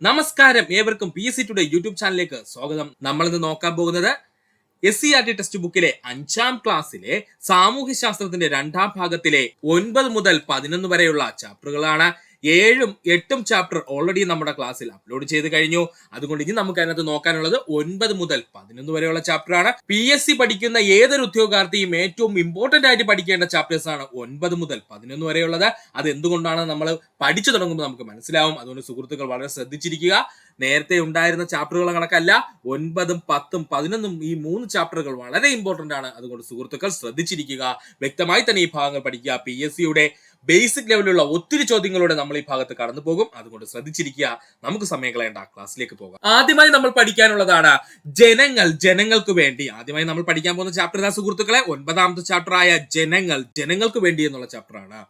നമസ്കാരം, ഏവർക്കും PSC today YouTube ചാനലിലേക്ക് സ്വാഗതം. നമ്മൾ ഇന്ന് നോക്കാൻ പോകുന്നത് SCERT ടെക്സ്റ്റ് ബുക്കിലെ 5ാം ക്ലാസ്സിലെ സാമൂഹ്യ ശാസ്ത്രത്തിന്റെ 2ാം ഭാഗത്തിലെ 9 മുതൽ 11 വരെയുള്ള ചാപ്റ്ററുകളാണ്. 7ഉം 8ഉം ചാപ്റ്റർ ഓൾറെഡി നമ്മുടെ ക്ലാസ്സിൽ അപ്ലോഡ് ചെയ്ത് കഴിഞ്ഞു. അതുകൊണ്ട് ഇനി നമുക്ക് അതിനകത്ത് നോക്കാനുള്ളത് 9 മുതൽ 11 വരെയുള്ള ചാപ്റ്റർ ആണ്. PSC പഠിക്കുന്ന ഏതൊരു ഉദ്യോഗാർത്ഥിയും ഏറ്റവും ഇമ്പോർട്ടന്റ് ആയിട്ട് പഠിക്കേണ്ട ചാപ്റ്റേഴ്സ് ആണ് 9 മുതൽ 11 വരെയുള്ളത്. അത് എന്തുകൊണ്ടാണ് നമ്മൾ പഠിച്ചു തുടങ്ങുമ്പോൾ നമുക്ക് മനസ്സിലാവും. അതുകൊണ്ട് സുഹൃത്തുക്കൾ വളരെ ശ്രദ്ധിച്ചിരിക്കുക. നേരത്തെ ഉണ്ടായിരുന്ന ചാപ്റ്ററുകൾ കണക്കല്ല, 9ഉം 10ഉം 11ഉം ഈ 3 ചാപ്റ്ററുകൾ വളരെ ഇമ്പോർട്ടന്റ് ആണ്. അതുകൊണ്ട് സുഹൃത്തുക്കൾ ശ്രദ്ധിച്ചിരിക്കുക. വ്യക്തമായി തന്നെ ഈ ഭാഗങ്ങൾ പഠിക്കുക. PSCയുടെ ബേസിക് ലെവലിലുള്ള ഒത്തിരി ചോദ്യങ്ങളോടെ നമ്മൾ ഈ ഭാഗത്ത് കടന്നു പോകും. അതുകൊണ്ട് ശ്രദ്ധിച്ചിരിക്കുക. നമുക്ക് സമയം കളയേണ്ട, ക്ലാസ്സിലേക്ക് പോകാം. ആദ്യമായി നമ്മൾ പഠിക്കാനുള്ളതാണ് ജനങ്ങൾക്ക് വേണ്ടി. ആദ്യമായി നമ്മൾ പഠിക്കാൻ പോകുന്ന ചാപ്റ്റർ ഏതാ സുഹൃത്തുക്കളെ? 9ാമത്തെ ചാപ്റ്റർ ആയ ജനങ്ങൾക്ക് വേണ്ടി എന്നുള്ള ചാപ്റ്റർ ആണ്.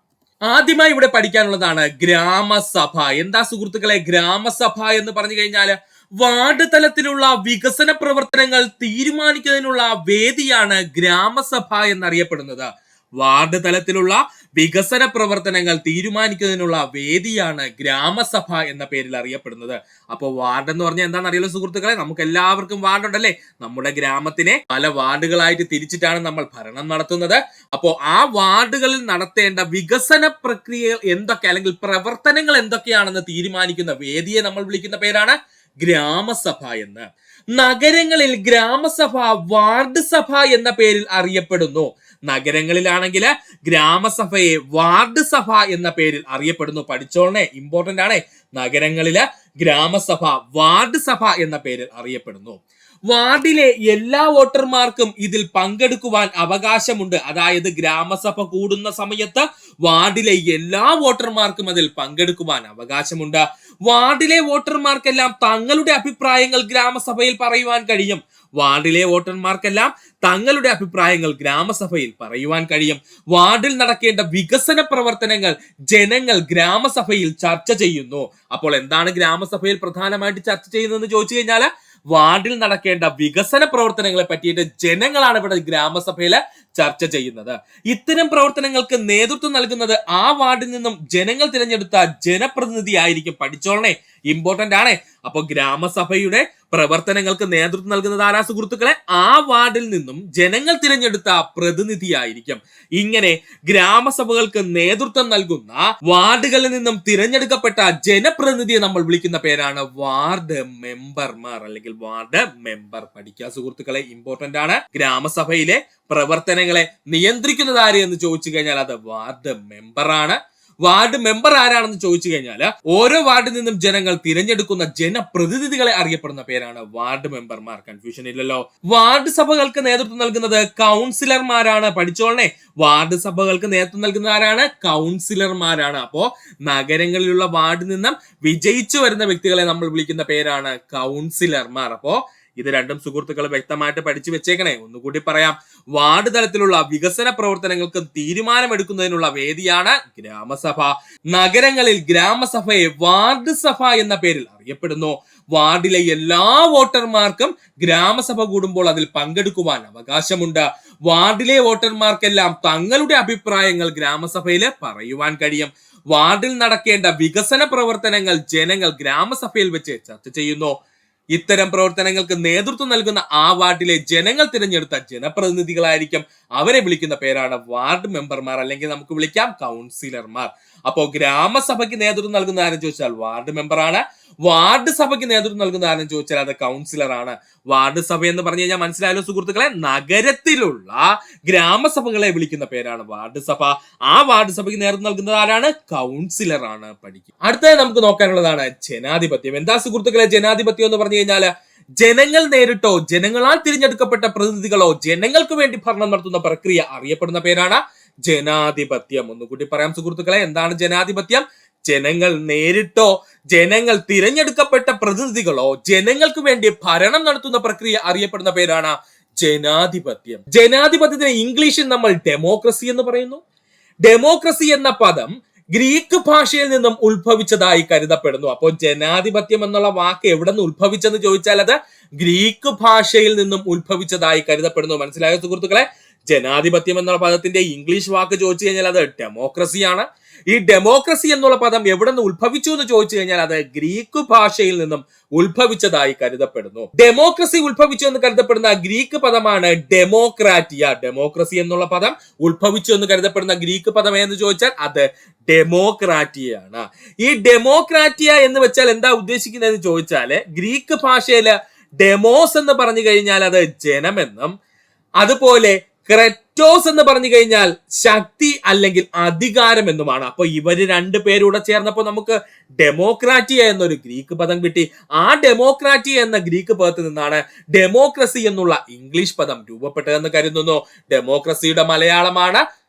ആദ്യമായി ഇവിടെ പഠിക്കാനുള്ളതാണ് ഗ്രാമസഭ. എന്താ സുഹൃത്തുക്കളെ ഗ്രാമസഭ എന്ന് പറഞ്ഞു കഴിഞ്ഞാൽ വാർഡ് തലത്തിലുള്ള വികസന പ്രവർത്തനങ്ങൾ തീരുമാനിക്കുന്നതിനുള്ള വേദിയാണ് ഗ്രാമസഭ എന്നറിയപ്പെടുന്നത്. വാർഡ് തലത്തിലുള്ള വികസന പ്രവർത്തനങ്ങൾ തീരുമാനിക്കുന്നതിനുള്ള വേദിയാണ് ഗ്രാമസഭ എന്ന പേരിൽ അറിയപ്പെടുന്നത്. അപ്പോൾ വാർഡ് എന്ന് പറഞ്ഞാൽ എന്താണെന്ന് അറിയാലോ സുഹൃത്തുക്കളെ? നമുക്ക് എല്ലാവർക്കും വാർഡ് ഉണ്ടല്ലേ? നമ്മുടെ ഗ്രാമത്തിനെ പല വാർഡുകളായിട്ട് തിരിച്ചിട്ടാണ് നമ്മൾ ഭരണം നടത്തുന്നത്. അപ്പോൾ ആ വാർഡുകളിൽ നടത്തേണ്ട വികസന പ്രക്രിയകൾ എന്തൊക്കെ, അല്ലെങ്കിൽ പ്രവർത്തനങ്ങൾ എന്തൊക്കെയാണെന്ന് തീരുമാനിക്കുന്ന വേദിയെ നമ്മൾ വിളിക്കുന്ന പേരാണ് ഗ്രാമസഭ എന്ന്. നഗരങ്ങളിൽ ഗ്രാമസഭ വാർഡ് സഭ എന്ന പേരിൽ അറിയപ്പെടുന്നു. നഗരങ്ങളിലാണെങ്കിൽ ഗ്രാമസഭയെ വാർഡ് സഭ എന്ന പേരിൽ അറിയപ്പെടുന്നു. പഠിച്ചോളണേ, ഇമ്പോർട്ടന്റ് ആണ്. നഗരങ്ങളില് ഗ്രാമസഭ വാർഡ് സഭ എന്ന പേരിൽ അറിയപ്പെടുന്നു. വാർഡിലെ എല്ലാ വോട്ടർമാർക്കും ഇതിൽ പങ്കെടുക്കുവാൻ അവകാശമുണ്ട്. അതായത് ഗ്രാമസഭ കൂടുന്ന സമയത്ത് വാർഡിലെ എല്ലാ വോട്ടർമാർക്കും അതിൽ പങ്കെടുക്കുവാൻ അവകാശമുണ്ട്. വാർഡിലെ വോട്ടർമാർക്കെല്ലാം തങ്ങളുടെ അഭിപ്രായങ്ങൾ ഗ്രാമസഭയിൽ പറയുവാൻ കഴിയും. വാർഡിലെ വോട്ടർമാർക്കെല്ലാം തങ്ങളുടെ അഭിപ്രായങ്ങൾ ഗ്രാമസഭയിൽ പറയുവാൻ കഴിയും. വാർഡിൽ നടക്കേണ്ട വികസന പ്രവർത്തനങ്ങൾ ജനങ്ങൾ ഗ്രാമസഭയിൽ ചർച്ച ചെയ്യുന്നു. അപ്പോൾ എന്താണ് ഗ്രാമസഭയിൽ പ്രധാനമായിട്ട് ചർച്ച ചെയ്യുന്നതെന്ന് ചോദിച്ചു കഴിഞ്ഞാൽ, വാർഡിൽ നടക്കേണ്ട വികസന പ്രവർത്തനങ്ങളെ പറ്റിയിട്ട് ജനങ്ങളാണ് ഇവിടെ ഗ്രാമസഭയില് ചർച്ച ചെയ്യുന്നത്. ഇത്തരം പ്രവർത്തനങ്ങൾക്ക് നേതൃത്വം നൽകുന്നത് ആ വാർഡിൽ നിന്നും ജനങ്ങൾ തിരഞ്ഞെടുത്ത ജനപ്രതിനിധി ആയിരിക്കും. പഠിച്ചോളണേ, ഇമ്പോർട്ടന്റ് ആണ്. അപ്പൊ ഗ്രാമസഭയുടെ പ്രവർത്തനങ്ങൾക്ക് നേതൃത്വം നൽകുന്നത് ആരാ സുഹൃത്തുക്കളെ? ആ വാർഡിൽ നിന്നും ജനങ്ങൾ തിരഞ്ഞെടുത്ത പ്രതിനിധിയായിരിക്കും. ഇങ്ങനെ ഗ്രാമസഭകൾക്ക് നേതൃത്വം നൽകുന്ന വാർഡുകളിൽ നിന്നും തിരഞ്ഞെടുക്കപ്പെട്ട ജനപ്രതിനിധിയെ നമ്മൾ വിളിക്കുന്ന പേരാണ് വാർഡ് മെമ്പർമാർ, അല്ലെങ്കിൽ വാർഡ് മെമ്പർ. പഠിക്കുക സുഹൃത്തുക്കളെ, ഇമ്പോർട്ടന്റ് ആണ്. ഗ്രാമസഭയിലെ പ്രവർത്തനങ്ങളെ നിയന്ത്രിക്കുന്നത് ആര് എന്ന് ചോദിച്ചു കഴിഞ്ഞാൽ അത് വാർഡ് മെമ്പർ ആണ്. വാർഡ് മെമ്പർ ആരാണെന്ന് ചോദിച്ചു കഴിഞ്ഞാൽ ഓരോ വാർഡിൽ നിന്നും ജനങ്ങൾ തിരഞ്ഞെടുക്കുന്ന ജനപ്രതിനിധികളെ അറിയപ്പെടുന്ന പേരാണ് വാർഡ് മെമ്പർമാർ. കൺഫ്യൂഷൻ ഇല്ലല്ലോ. വാർഡ് സഭകൾക്ക് നേതൃത്വം നൽകുന്നത് കൗൺസിലർമാരാണ്. പഠിച്ചോളണേ, വാർഡ് സഭകൾക്ക് നേതൃത്വം നൽകുന്ന ആരാണ്? കൗൺസിലർമാരാണ്. അപ്പോ നഗരങ്ങളിലുള്ള വാർഡിൽ നിന്നും വിജയിച്ചു വരുന്ന വ്യക്തികളെ നമ്മൾ വിളിക്കുന്ന പേരാണ് കൗൺസിലർമാർ. അപ്പോ ഇത് രണ്ടും സുഹൃത്തുക്കൾ വ്യക്തമായിട്ട് പഠിച്ചു വെച്ചേക്കണേ. ഒന്നുകൂടി പറയാം. വാർഡ് തലത്തിലുള്ള വികസന പ്രവർത്തനങ്ങൾക്ക് തീരുമാനമെടുക്കുന്നതിനുള്ള വേദിയാണ് ഗ്രാമസഭ. നഗരങ്ങളിൽ ഗ്രാമസഭയെ വാർഡ് സഭ എന്ന പേരിൽ അറിയപ്പെടുന്നു. വാർഡിലെ എല്ലാ വോട്ടർമാർക്കും ഗ്രാമസഭ കൂടുമ്പോൾ അതിൽ പങ്കെടുക്കുവാൻ അവകാശമുണ്ട്. വാർഡിലെ വോട്ടർമാർക്കെല്ലാം തങ്ങളുടെ അഭിപ്രായങ്ങൾ ഗ്രാമസഭയിൽ പറയുവാൻ കഴിയും. വാർഡിൽ നടക്കേണ്ട വികസന പ്രവർത്തനങ്ങൾ ജനങ്ങൾ ഗ്രാമസഭയിൽ വെച്ച് ചർച്ച ചെയ്യുന്നു. ഇത്തരം പ്രവർത്തനങ്ങൾക്ക് നേതൃത്വം നൽകുന്ന ആ വാർഡിലെ ജനങ്ങൾ തിരഞ്ഞെടുത്ത ജനപ്രതിനിധികളായിരിക്കും. അവരെ വിളിക്കുന്ന പേരാണ് വാർഡ് മെമ്പർമാർ, അല്ലെങ്കിൽ നമുക്ക് വിളിക്കാം കൗൺസിലർമാർ. അപ്പോ ഗ്രാമസഭയ്ക്ക് നേതൃത്വം നൽകുന്ന ആരെന്ന് ചോദിച്ചാൽ വാർഡ് മെമ്പർ ആണ്. വാർഡ് സഭയ്ക്ക് നേതൃത്വം നൽകുന്ന ആരെന്ന് ചോദിച്ചാൽ അത് കൗൺസിലർ ആണ്. വാർഡ് സഭ എന്ന് പറഞ്ഞു കഴിഞ്ഞാൽ മനസ്സിലായല്ലോ സുഹൃത്തുക്കളെ? നഗരത്തിലുള്ള ഗ്രാമസഭകളെ വിളിക്കുന്ന പേരാണ് വാർഡ് സഭ. ആ വാർഡ് സഭയ്ക്ക് നേതൃത്വം നൽകുന്നത് ആരാണ്? കൗൺസിലർ ആണ്. പഠിക്കും. അടുത്തതായി നമുക്ക് നോക്കാനുള്ളതാണ് ജനാധിപത്യം. എന്താ സുഹൃത്തുക്കളെ ജനാധിപത്യം എന്ന് പറഞ്ഞു കഴിഞ്ഞാൽ? ജനങ്ങൾ നേരിട്ടോ ജനങ്ങളാൽ തിരഞ്ഞെടുക്കപ്പെട്ട പ്രതിനിധികളോ ജനങ്ങൾക്ക് വേണ്ടി ഭരണം നടത്തുന്ന പ്രക്രിയ അറിയപ്പെടുന്ന പേരാണ് ജനാധിപത്യം. ഒന്നുകൂടി പറയാം സുഹൃത്തുക്കളെ, എന്താണ് ജനാധിപത്യം? ജനങ്ങൾ നേരിട്ടോ ജനങ്ങൾ തിരഞ്ഞെടുക്കപ്പെട്ട പ്രതിനിധികളോ ജനങ്ങൾക്ക് വേണ്ടി ഭരണം നടത്തുന്ന പ്രക്രിയ അറിയപ്പെടുന്ന പേരാണ് ജനാധിപത്യം. ജനാധിപത്യത്തിന് ഇംഗ്ലീഷിൽ നമ്മൾ ഡെമോക്രസി എന്ന് പറയുന്നു. ഡെമോക്രസി എന്ന പദം ഗ്രീക്ക് ഭാഷയിൽ നിന്നും ഉത്ഭവിച്ചതായി കരുതപ്പെടുന്നു. അപ്പോൾ ജനാധിപത്യം എന്നുള്ള വാക്ക് എവിടെ നിന്ന് ഉത്ഭവിച്ചെന്ന് ചോദിച്ചാൽ അത് ഗ്രീക്ക് ഭാഷയിൽ നിന്നും ഉത്ഭവിച്ചതായി കരുതപ്പെടുന്നു. മനസ്സിലായോ സുഹൃത്തുക്കളെ? ജനാധിപത്യം എന്നുള്ള പദത്തിന്റെ ഇംഗ്ലീഷ് വാക്ക് ചോദിച്ചു കഴിഞ്ഞാൽ അത് ഡെമോക്രസിയാണ്. ഈ ഡെമോക്രസി എന്നുള്ള പദം എവിടെ നിന്ന് ഉത്ഭവിച്ചു എന്ന് ചോദിച്ചു കഴിഞ്ഞാൽ അത് ഗ്രീക്ക് ഭാഷയിൽ നിന്നും ഉത്ഭവിച്ചതായി കരുതപ്പെടുന്നു. ഡെമോക്രസി ഉത്ഭവിച്ചു എന്ന് കരുതപ്പെടുന്ന ഗ്രീക്ക് പദമാണ് ഡെമോക്രാറ്റിയ. ഡെമോക്രസി എന്നുള്ള പദം ഉത്ഭവിച്ചു എന്ന് കരുതപ്പെടുന്ന ഗ്രീക്ക് പദം എന്ന് ചോദിച്ചാൽ അത് ഡെമോക്രാറ്റിയാണ്. ഈ ഡെമോക്രാറ്റിയ എന്ന് വെച്ചാൽ എന്താ ഉദ്ദേശിക്കുന്നതെന്ന് ചോദിച്ചാല് ഗ്രീക്ക് ഭാഷയില് ഡെമോസ് എന്ന് പറഞ്ഞു കഴിഞ്ഞാൽ അത് ജനമെന്നും, അതുപോലെ ക്രെറ്റോസ് എന്ന് പറഞ്ഞു കഴിഞ്ഞാൽ ശക്തി അല്ലെങ്കിൽ അധികാരം എന്നുമാണ്. അപ്പൊ ഇവര് രണ്ടുപേരൂടെ ചേർന്നപ്പോൾ നമുക്ക് ഡെമോക്രാറ്റിയ എന്നൊരു ഗ്രീക്ക് പദം കിട്ടി. ആ ഡെമോക്രാറ്റിയ എന്ന ഗ്രീക്ക് പദത്തിൽ നിന്നാണ് ഡെമോക്രസി എന്നുള്ള ഇംഗ്ലീഷ് പദം രൂപപ്പെട്ടതെന്ന് കരുതുന്നു. ഡെമോക്രസിയുടെ മലയാളമാണ്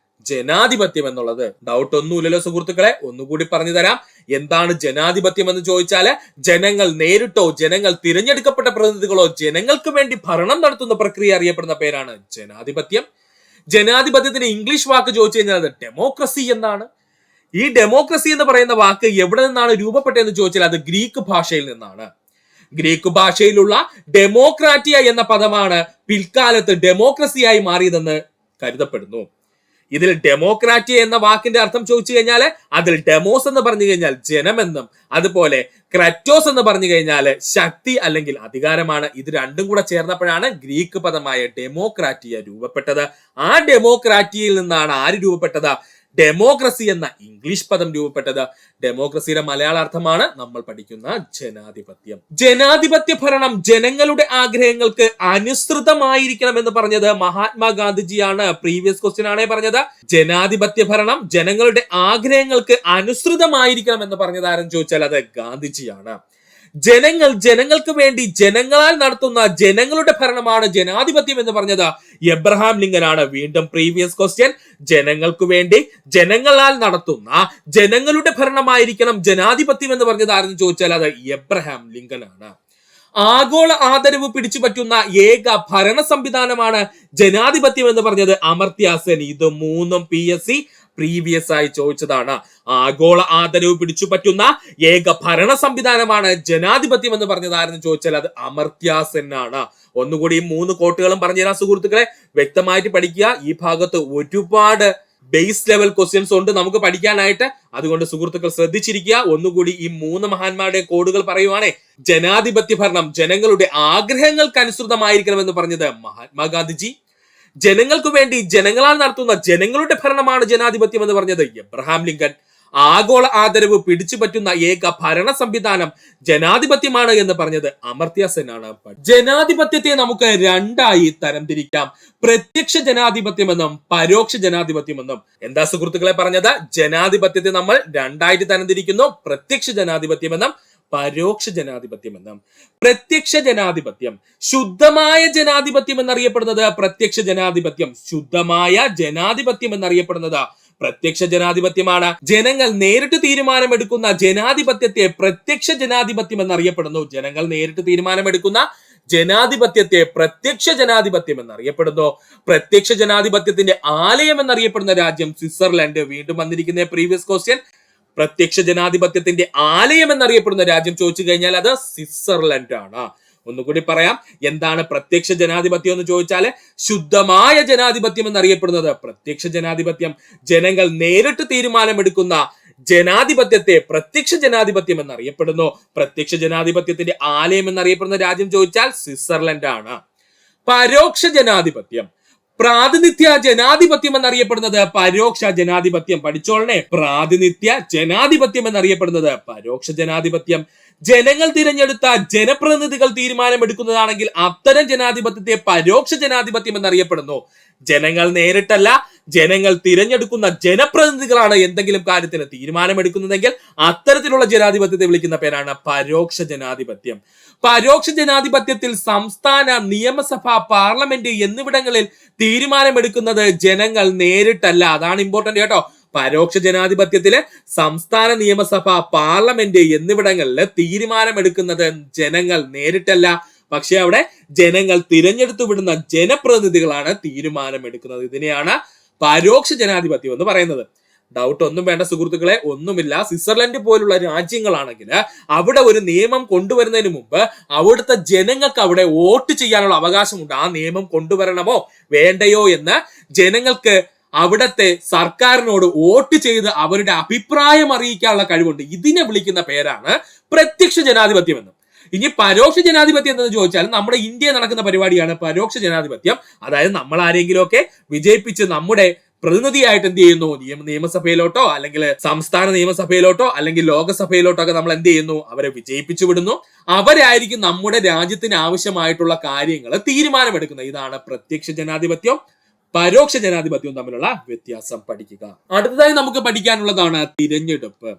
ജനാധിപത്യം എന്നുള്ളത്. ഡൗട്ട് ഒന്നുമില്ലല്ലോ സുഹൃത്തുക്കളെ, ഒന്നുകൂടി പറഞ്ഞു തരാം. എന്താണ് ജനാധിപത്യം എന്ന് ചോദിച്ചാല് ജനങ്ങൾ നേരിട്ടോ ജനങ്ങൾ തിരഞ്ഞെടുക്കപ്പെട്ട പ്രതിനിധികളോ ജനങ്ങൾക്ക് വേണ്ടി ഭരണം നടത്തുന്ന പ്രക്രിയ അറിയപ്പെടുന്ന പേരാണ് ജനാധിപത്യം. ജനാധിപത്യത്തിന്റെ ഇംഗ്ലീഷ് വാക്ക് ചോദിച്ചു കഴിഞ്ഞാൽ അത് ഡെമോക്രസി എന്നാണ്. ഈ ഡെമോക്രസി എന്ന് പറയുന്ന വാക്ക് എവിടെ നിന്നാണ് രൂപപ്പെട്ടതെന്ന് ചോദിച്ചാൽ അത് ഗ്രീക്ക് ഭാഷയിൽ നിന്നാണ്. ഗ്രീക്ക് ഭാഷയിലുള്ള ഡെമോക്രാറ്റിയ എന്ന പദമാണ് പിൽക്കാലത്ത് ഡെമോക്രസിയായി മാറിയതെന്ന് കരുതപ്പെടുന്നു. ഇതിൽ ഡെമോക്രാറ്റിയ എന്ന വാക്കിന്റെ അർത്ഥം ചോദിച്ചു കഴിഞ്ഞാൽ അതിൽ ഡെമോസ് എന്ന് പറഞ്ഞു കഴിഞ്ഞാൽ ജനമെന്നും, അതുപോലെ ക്രറ്റോസ് എന്ന് പറഞ്ഞു കഴിഞ്ഞാൽ ശക്തി അല്ലെങ്കിൽ അധികാരമാണ്. ഇത് രണ്ടും കൂടെ ചേർന്നപ്പോഴാണ് ഗ്രീക്ക് പദമായ ഡെമോക്രാറ്റിയ രൂപപ്പെട്ടത്. ആ ഡെമോക്രാറ്റിയയിൽ നിന്നാണ് ആര് രൂപപ്പെട്ടത്? ഡെമോക്രസി എന്ന ഇംഗ്ലീഷ് പദം രൂപപ്പെട്ടത്. ഡെമോക്രസിയുടെ മലയാള അർത്ഥമാണ് നമ്മൾ പഠിക്കുന്ന ജനാധിപത്യം. ജനാധിപത്യ ഭരണം ജനങ്ങളുടെ ആഗ്രഹങ്ങൾക്ക് അനുസൃതമായിരിക്കണം എന്ന് പറഞ്ഞത് മഹാത്മാഗാന്ധിജിയാണ്. പ്രീവിയസ് ക്വസ്റ്റ്യൻ ആണേ പറഞ്ഞത്. ജനാധിപത്യ ഭരണം ജനങ്ങളുടെ ആഗ്രഹങ്ങൾക്ക് അനുസൃതമായിരിക്കണം എന്ന് പറഞ്ഞത് ആരെന്ന് ചോദിച്ചാൽ അത് ഗാന്ധിജിയാണ്. ജനങ്ങൾക്ക് വേണ്ടി ജനങ്ങളാൽ നടത്തുന്ന ജനങ്ങളുടെ ഭരണമാണ് ജനാധിപത്യം എന്ന് പറഞ്ഞത് എബ്രഹാം ലിങ്കൻ ആണ്. വീണ്ടും പ്രീവിയസ് ക്വസ്റ്റ്യൻ, ജനങ്ങൾക്ക് വേണ്ടി ജനങ്ങളാൽ നടത്തുന്ന ജനങ്ങളുടെ ഭരണമായിരിക്കണം ജനാധിപത്യം എന്ന് പറഞ്ഞത് ആരെന്ന് ചോദിച്ചാൽ അത് എബ്രഹാം ലിങ്കൻ ആണ്. ആഗോള ആദരവ് പിടിച്ചുപറ്റുന്ന ഏക ഭരണ സംവിധാനമാണ് ജനാധിപത്യം എന്ന് പറഞ്ഞത് അമർത്യ സെൻ. ഇത് മൂന്നും PSC പ്രീവിയസ് ആയി ചോദിച്ചതാണ്. ആഗോള ആദരവ് പിടിച്ചു പറ്റുന്ന ഏക ഭരണ സംവിധാനമാണ് ജനാധിപത്യം എന്ന് പറഞ്ഞത് ആരെന്ന് ചോദിച്ചാൽ അത് അമർത്യ സെൻ ആണ്. ഒന്നുകൂടി ഈ 3 കോട്ടുകളും പറഞ്ഞുതരാം സുഹൃത്തുക്കളെ, വ്യക്തമായിട്ട് പഠിക്കുക. ഈ ഭാഗത്ത് ഒരുപാട് ബേസ് ലെവൽ ക്വസ്റ്റ്യൻസ് ഉണ്ട് നമുക്ക് പഠിക്കാനായിട്ട്. അതുകൊണ്ട് സുഹൃത്തുക്കൾ ശ്രദ്ധിച്ചിരിക്കുക. ഒന്നുകൂടി ഈ 3 മഹാന്മാരുടെ കോഡുകൾ പറയുവാണേ. ജനാധിപത്യ ഭരണം ജനങ്ങളുടെ ആഗ്രഹങ്ങൾക്ക് അനുസൃതമായിരിക്കണം എന്ന് പറഞ്ഞത് മഹാത്മാഗാന്ധിജി. ജനങ്ങൾക്ക് വേണ്ടി ജനങ്ങളാൽ നടത്തുന്ന ജനങ്ങളുടെ ഭരണമാണ് ജനാധിപത്യം എന്ന് പറഞ്ഞത് എബ്രഹാം ലിങ്കൻ. ആഗോള ആദരവ് പിടിച്ചു പറ്റുന്ന ഏക ഭരണ സംവിധാനം ജനാധിപത്യമാണ് എന്ന് പറഞ്ഞത് അമർത്യ സെൻ ആണ്. ജനാധിപത്യത്തെ നമുക്ക് രണ്ടായി തരംതിരിക്കാം, പ്രത്യക്ഷ ജനാധിപത്യമെന്നും പരോക്ഷ ജനാധിപത്യമെന്നും. എന്താ സുഹൃത്തുക്കളെ പറഞ്ഞത്? ജനാധിപത്യത്തെ നമ്മൾ രണ്ടായിട്ട് തരംതിരിക്കുന്നു, പ്രത്യക്ഷ ജനാധിപത്യമെന്നും പരോക്ഷ ജനാധിപത്യം എന്നും. പ്രത്യക്ഷ ജനാധിപത്യം ശുദ്ധമായ ജനാധിപത്യം എന്നറിയപ്പെടുന്നത് പ്രത്യക്ഷ ജനാധിപത്യം. ശുദ്ധമായ ജനാധിപത്യം എന്നറിയപ്പെടുന്നത് പ്രത്യക്ഷ ജനാധിപത്യമാണ്. ജനങ്ങൾ നേരിട്ട് തീരുമാനമെടുക്കുന്ന ജനാധിപത്യത്തെ പ്രത്യക്ഷ ജനാധിപത്യം എന്നറിയപ്പെടുന്നു. ജനങ്ങൾ നേരിട്ട് തീരുമാനമെടുക്കുന്ന ജനാധിപത്യത്തെ പ്രത്യക്ഷ ജനാധിപത്യം എന്നറിയപ്പെടുന്നു. പ്രത്യക്ഷ ജനാധിപത്യത്തിന്റെ ആലയം എന്നറിയപ്പെടുന്ന രാജ്യം സ്വിറ്റ്സർലൻഡ്. വീണ്ടും വന്നിരിക്കുന്ന പ്രീവിയസ് ക്വസ്റ്റ്യൻ, പ്രത്യക്ഷ ജനാധിപത്യത്തിന്റെ ആലയം എന്നറിയപ്പെടുന്ന രാജ്യം ചോദിച്ചു കഴിഞ്ഞാൽ അത് സ്വിറ്റ്സർലൻഡ് ആണ്. ഒന്നുകൂടി പറയാം, എന്താണ് പ്രത്യക്ഷ ജനാധിപത്യം എന്ന് ചോദിച്ചാൽ ശുദ്ധമായ ജനാധിപത്യം എന്നറിയപ്പെടുന്നത് പ്രത്യക്ഷ ജനാധിപത്യം. ജനങ്ങൾ നേരിട്ട് തീരുമാനമെടുക്കുന്ന ജനാധിപത്യത്തെ പ്രത്യക്ഷ ജനാധിപത്യം എന്നറിയപ്പെടുന്നു. പ്രത്യക്ഷ ജനാധിപത്യത്തിന്റെ ആലയം എന്നറിയപ്പെടുന്ന രാജ്യം ചോദിച്ചാൽ സ്വിറ്റ്സർലൻഡ് ആണ്. പരോക്ഷ ജനാധിപത്യം പ്രാതിനിധ്യ ജനാധിപത്യം എന്നറിയപ്പെടുന്നത് പരോക്ഷ ജനാധിപത്യം. പഠിച്ചോളണേ, പ്രാതിനിധ്യ ജനാധിപത്യം എന്നറിയപ്പെടുന്നത് പരോക്ഷ ജനാധിപത്യം. ജനങ്ങൾ തിരഞ്ഞെടുത്ത ജനപ്രതിനിധികൾ തീരുമാനമെടുക്കുന്നതാണെങ്കിൽ അത്തരം ജനാധിപത്യത്തെ പരോക്ഷ ജനാധിപത്യം എന്നറിയപ്പെടുന്നു. ജനങ്ങൾ നേരിട്ടല്ല, ജനങ്ങൾ തിരഞ്ഞെടുക്കുന്ന ജനപ്രതിനിധികളാണ് എന്തെങ്കിലും കാര്യത്തിന് തീരുമാനമെടുക്കുന്നതെങ്കിൽ അത്തരത്തിലുള്ള ജനാധിപത്യത്തെ വിളിക്കുന്ന പേരാണ് പരോക്ഷ ജനാധിപത്യം. പരോക്ഷ ജനാധിപത്യത്തിൽ സംസ്ഥാന, നിയമസഭ, പാർലമെന്റ് എന്നിവിടങ്ങളിൽ തീരുമാനമെടുക്കുന്നത് ജനങ്ങൾ നേരിട്ടല്ല. അതാണ് ഇമ്പോർട്ടന്റ് കേട്ടോ. പരോക്ഷ ജനാധിപത്യത്തില് സംസ്ഥാന, നിയമസഭ, പാർലമെന്റ് എന്നിവിടങ്ങളിൽ തീരുമാനമെടുക്കുന്നത് ജനങ്ങൾ നേരിട്ടല്ല, പക്ഷെ അവിടെ ജനങ്ങൾ തിരഞ്ഞെടുത്തു വിടുന്ന ജനപ്രതിനിധികളാണ് തീരുമാനമെടുക്കുന്നത്. ഇതിനെയാണ് പരോക്ഷ ജനാധിപത്യം എന്ന് പറയുന്നത്. ഡൗട്ട് ഒന്നും വേണ്ട സുഹൃത്തുക്കളെ, ഒന്നുമില്ല. സ്വിറ്റ്സർലൻഡ് പോലുള്ള രാജ്യങ്ങളാണെങ്കിൽ അവിടെ ഒരു നിയമം കൊണ്ടുവരുന്നതിന് മുമ്പ് അവിടുത്തെ ജനങ്ങൾക്ക് അവിടെ വോട്ട് ചെയ്യാനുള്ള അവകാശമുണ്ട്. ആ നിയമം കൊണ്ടുവരണമോ വേണ്ടയോ എന്ന് ജനങ്ങൾക്ക് അവിടത്തെ സർക്കാരിനോട് വോട്ട് ചെയ്ത് അവരുടെ അഭിപ്രായം അറിയിക്കാനുള്ള കഴിവുണ്ട്. ഇതിനെ വിളിക്കുന്ന പേരാണ് പ്രത്യക്ഷ ജനാധിപത്യം എന്ന്. ഇനി പരോക്ഷ ജനാധിപത്യം എന്ന് ചോദിച്ചാൽ നമ്മുടെ ഇന്ത്യയിൽ നടക്കുന്ന പരിപാടിയാണ് പരോക്ഷ ജനാധിപത്യം. അതായത് നമ്മൾ ആരെങ്കിലും ഒക്കെ വിജയിപ്പിച്ച് നമ്മുടെ പ്രതിനിധിയായിട്ട് എന്ത് ചെയ്യുന്നു, നിയമസഭയിലോട്ടോ അല്ലെങ്കിൽ സംസ്ഥാന നിയമസഭയിലോട്ടോ അല്ലെങ്കിൽ ലോകസഭയിലോട്ടോ ഒക്കെ നമ്മൾ എന്ത് ചെയ്യുന്നു, അവരെ വിജയിപ്പിച്ചു വിടുന്നു. അവരായിരിക്കും നമ്മുടെ രാജ്യത്തിന് ആവശ്യമായിട്ടുള്ള കാര്യങ്ങൾ തീരുമാനമെടുക്കുന്നത്. ഇതാണ് പ്രത്യക്ഷ ജനാധിപത്യം പരോക്ഷ ജനാധിപത്യവും തമ്മിലുള്ള വ്യത്യാസം പഠിക്കുക. അടുത്തതായി നമുക്ക് പഠിക്കാനുള്ളതാണ് തിരഞ്ഞെടുപ്പ്.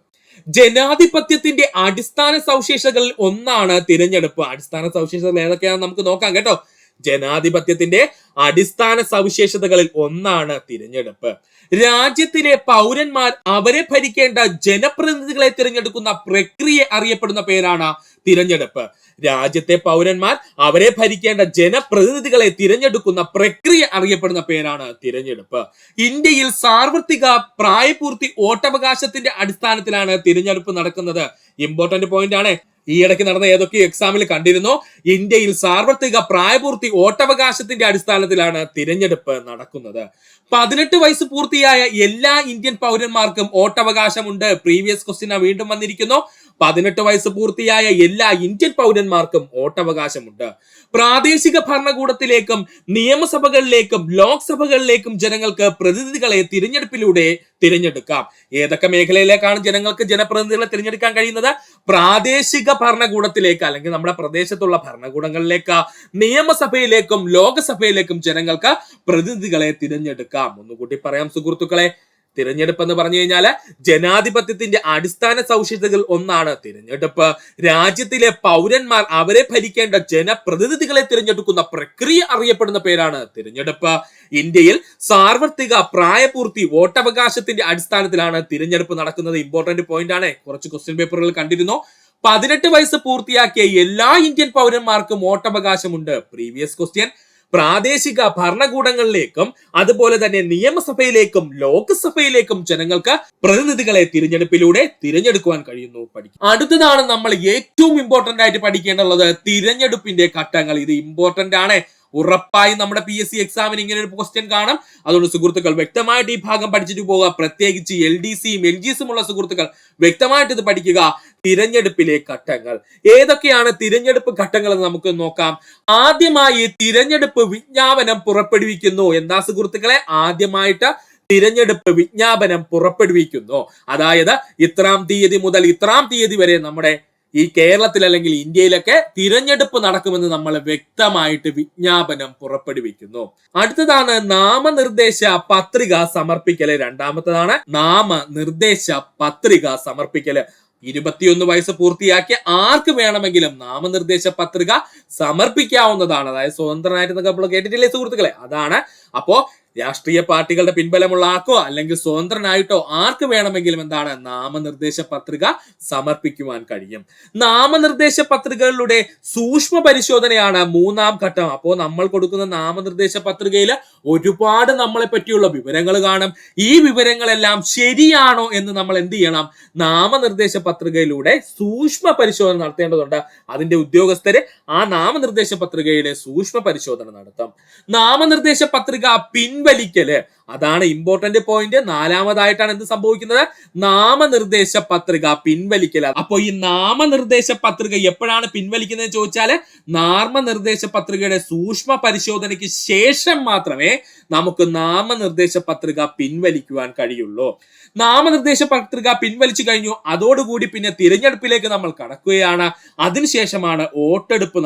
ജനാധിപത്യത്തിന്റെ അടിസ്ഥാന സവിശേഷതകളിൽ ഒന്നാണ് തിരഞ്ഞെടുപ്പ്. അടിസ്ഥാന സവിശേഷതകൾ ഏതൊക്കെയാണെന്ന് നമുക്ക് നോക്കാം കേട്ടോ. ജനാധിപത്യത്തിന്റെ അടിസ്ഥാന സവിശേഷതകളിൽ ഒന്നാണ് തിരഞ്ഞെടുപ്പ്. രാജ്യത്തിലെ പൗരന്മാർ അവരെ ഭരിക്കേണ്ട ജനപ്രതിനിധികളെ തിരഞ്ഞെടുക്കുന്ന പ്രക്രിയ അറിയപ്പെടുന്ന പേരാണ് തിരഞ്ഞെടുപ്പ്. രാജ്യത്തെ പൗരന്മാർ അവരെ ഭരിക്കേണ്ട ജനപ്രതിനിധികളെ തിരഞ്ഞെടുക്കുന്ന പ്രക്രിയ അറിയപ്പെടുന്ന പേരാണ് തിരഞ്ഞെടുപ്പ്. ഇന്ത്യയിൽ സാർവത്രിക പ്രായപൂർത്തി വോട്ടവകാശത്തിന്റെ അടിസ്ഥാനത്തിലാണ് തിരഞ്ഞെടുപ്പ് നടക്കുന്നത്. ഇമ്പോർട്ടന്റ് പോയിന്റ് ആണ്. ഈ ഇടയ്ക്ക് നടന്ന ഏതൊക്കെ എക്സാമിൽ കണ്ടിരുന്നോ, ഇന്ത്യയിൽ സാർവത്രിക പ്രായപൂർത്തി വോട്ടവകാശത്തിന്റെ അടിസ്ഥാനത്തിലാണ് തിരഞ്ഞെടുപ്പ് നടക്കുന്നത്. 18 വയസ്സ് പൂർത്തിയായ എല്ലാ ഇന്ത്യൻ പൗരന്മാർക്കും വോട്ടവകാശമുണ്ട്. പ്രീവിയസ് ക്വസ്റ്റ്യൻ വീണ്ടും വന്നിരിക്കുന്നു. 18 വയസ്സ് പൂർത്തിയായ എല്ലാ ഇന്ത്യൻ പൗരന്മാർക്കും വോട്ടവകാശമുണ്ട്. പ്രാദേശിക ഭരണകൂടത്തിലേക്കും നിയമസഭകളിലേക്കും ലോക്സഭകളിലേക്കും ജനങ്ങൾക്ക് പ്രതിനിധികളെ തിരഞ്ഞെടുപ്പിലൂടെ തിരഞ്ഞെടുക്കാം. ഏതൊക്കെ മേഖലയിലേക്കാണ് ജനങ്ങൾക്ക് ജനപ്രതിനിധികളെ തിരഞ്ഞെടുക്കാൻ കഴിയുന്നത്? പ്രാദേശിക ഭരണകൂടത്തിലേക്ക് അല്ലെങ്കിൽ നമ്മുടെ പ്രദേശത്തുള്ള ഭരണകൂടങ്ങളിലേക്ക്, നിയമസഭയിലേക്കും ലോകസഭയിലേക്കും ജനങ്ങൾക്ക് പ്രതിനിധികളെ തിരഞ്ഞെടുക്കാം. ഒന്നുകൂടി പറയാം സുഹൃത്തുക്കളെ, തിരഞ്ഞെടുപ്പ് എന്ന് പറഞ്ഞു കഴിഞ്ഞാൽ ജനാധിപത്യത്തിന്റെ അടിസ്ഥാന സവിശേഷതകൾ ഒന്നാണ് തിരഞ്ഞെടുപ്പ്. രാജ്യത്തിലെ പൗരന്മാർ അവരെ ഭരിക്കേണ്ട ജനപ്രതിനിധികളെ തിരഞ്ഞെടുക്കുന്ന പ്രക്രിയ അറിയപ്പെടുന്ന പേരാണ് തിരഞ്ഞെടുപ്പ്. ഇന്ത്യയിൽ സാർവത്രിക പ്രായപൂർത്തി വോട്ടവകാശത്തിന്റെ അടിസ്ഥാനത്തിലാണ് തിരഞ്ഞെടുപ്പ് നടക്കുന്നത്. ഇമ്പോർട്ടന്റ് പോയിന്റ് ആണ്. കുറച്ച് ക്വസ്റ്റ്യൻ പേപ്പറുകൾ കണ്ടിരുന്നു. 18 വയസ്സ് പൂർത്തിയാക്കിയ എല്ലാ ഇന്ത്യൻ പൗരന്മാർക്കും വോട്ടവകാശമുണ്ട്. Previous question. പ്രാദേശിക ഭരണകൂടങ്ങളിലേക്കും അതുപോലെ തന്നെ നിയമസഭയിലേക്കും ലോക്സഭയിലേക്കും ജനങ്ങൾക്ക് പ്രതിനിധികളെ തിരഞ്ഞെടുപ്പിലൂടെ തിരഞ്ഞെടുക്കുവാൻ കഴിയുന്നു. അടുത്തതാണ് നമ്മൾ ഏറ്റവും ഇമ്പോർട്ടന്റ് ആയിട്ട് പഠിക്കേണ്ടുള്ളത് തിരഞ്ഞെടുപ്പിന്റെ ഘട്ടങ്ങൾ. ഇത് ഇമ്പോർട്ടന്റ് ആണ്. ഉറപ്പായും നമ്മുടെ PSC എക്സാമിന് ഇങ്ങനെ ഒരു ക്വസ്റ്റ്യൻ കാണും. അതുകൊണ്ട് സുഹൃത്തുക്കൾ വ്യക്തമായിട്ട് ഈ ഭാഗം പഠിച്ചിട്ട് പോവുക. പ്രത്യേകിച്ച് LDCയും LGSും ഉള്ള സുഹൃത്തുക്കൾ വ്യക്തമായിട്ട് ഇത് പഠിക്കുക. തിരഞ്ഞെടുപ്പിലെ ഘട്ടങ്ങൾ ഏതൊക്കെയാണ്? തിരഞ്ഞെടുപ്പ് ഘട്ടങ്ങൾ എന്ന് നമുക്ക് നോക്കാം. ആദ്യമായി തിരഞ്ഞെടുപ്പ് വിജ്ഞാപനം പുറപ്പെടുവിക്കുന്നു. എന്താ സുഹൃത്തുക്കളെ? ആദ്യമായിട്ട് തിരഞ്ഞെടുപ്പ് വിജ്ഞാപനം പുറപ്പെടുവിക്കുന്നു. അതായത് ഇത്രാം തീയതി മുതൽ ഇത്രാം തീയതി വരെ നമ്മുടെ ഈ കേരളത്തിൽ അല്ലെങ്കിൽ ഇന്ത്യയിലൊക്കെ തിരഞ്ഞെടുപ്പ് നടക്കുമെന്ന് നമ്മൾ വ്യക്തമായിട്ട് വിജ്ഞാപനം പുറപ്പെടുവിക്കുന്നു. അടുത്തതാണ് നാമനിർദ്ദേശ പത്രിക സമർപ്പിക്കല്. രണ്ടാമത്തതാണ് നാമനിർദ്ദേശ പത്രിക സമർപ്പിക്കല്. 21 വയസ്സ് പൂർത്തിയാക്കിയ ആർക്ക് വേണമെങ്കിലും നാമനിർദ്ദേശ പത്രിക സമർപ്പിക്കാവുന്നതാണ്. അതായത് സ്വതന്ത്രനായിട്ട് നമ്മൾ കേട്ടിട്ടില്ലേ സുഹൃത്തുക്കളെ? അതാണ്. അപ്പോ രാഷ്ട്രീയ പാർട്ടികളുടെ പിൻബലമുള്ള ആർക്കോ അല്ലെങ്കിൽ സ്വതന്ത്രനായിട്ടോ ആർക്ക് വേണമെങ്കിലും എന്താണ് നാമനിർദ്ദേശ പത്രിക സമർപ്പിക്കുവാൻ കഴിയും. നാമനിർദ്ദേശ പത്രികകളുടെ സൂക്ഷ്മ പരിശോധനയാണ് മൂന്നാം ഘട്ടം. അപ്പോൾ നമ്മൾ കൊടുക്കുന്ന നാമനിർദ്ദേശ പത്രികയിൽ ഒരുപാട് നമ്മളെ പറ്റിയുള്ള വിവരങ്ങൾ കാണും. ഈ വിവരങ്ങളെല്ലാം ശരിയാണോ എന്ന് നമ്മൾ എന്ത് ചെയ്യണം? നാമനിർദ്ദേശ പത്രികയിലൂടെ സൂക്ഷ്മ പരിശോധന നടത്തേണ്ടതുണ്ട്. അതിന്റെ ഉദ്യോഗസ്ഥര് ആ നാമനിർദ്ദേശ പത്രികയുടെ സൂക്ഷ്മ പരിശോധന നടത്തും. നാമനിർദ്ദേശ പത്രിക പിൻവലിക്കല്, അതാണ് ഇമ്പോർട്ടന്റ് പോയിന്റ്. നാലാമതായിട്ടാണ് എന്ത് സംഭവിക്കുന്നത്? നാമനിർദ്ദേശ പത്രിക പിൻവലിക്കൽ. അപ്പൊ ഈ നാമനിർദ്ദേശ പത്രിക എപ്പോഴാണ് പിൻവലിക്കുന്നത് ചോദിച്ചാല് നാമനിർദ്ദേശ പത്രികയുടെ സൂക്ഷ്മ പരിശോധനയ്ക്ക് ശേഷം മാത്രമേ നമുക്ക് നാമനിർദ്ദേശ പത്രിക പിൻവലിക്കുവാൻ കഴിയുള്ളൂ. നാമനിർദ്ദേശ പത്രിക പിൻവലിച്ചു കഴിഞ്ഞു. അതോടുകൂടി പിന്നെ തിരഞ്ഞെടുപ്പിലേക്ക് നമ്മൾ കടക്കുകയാണ്. അതിനുശേഷമാണ് വോട്ടെടുപ്പ്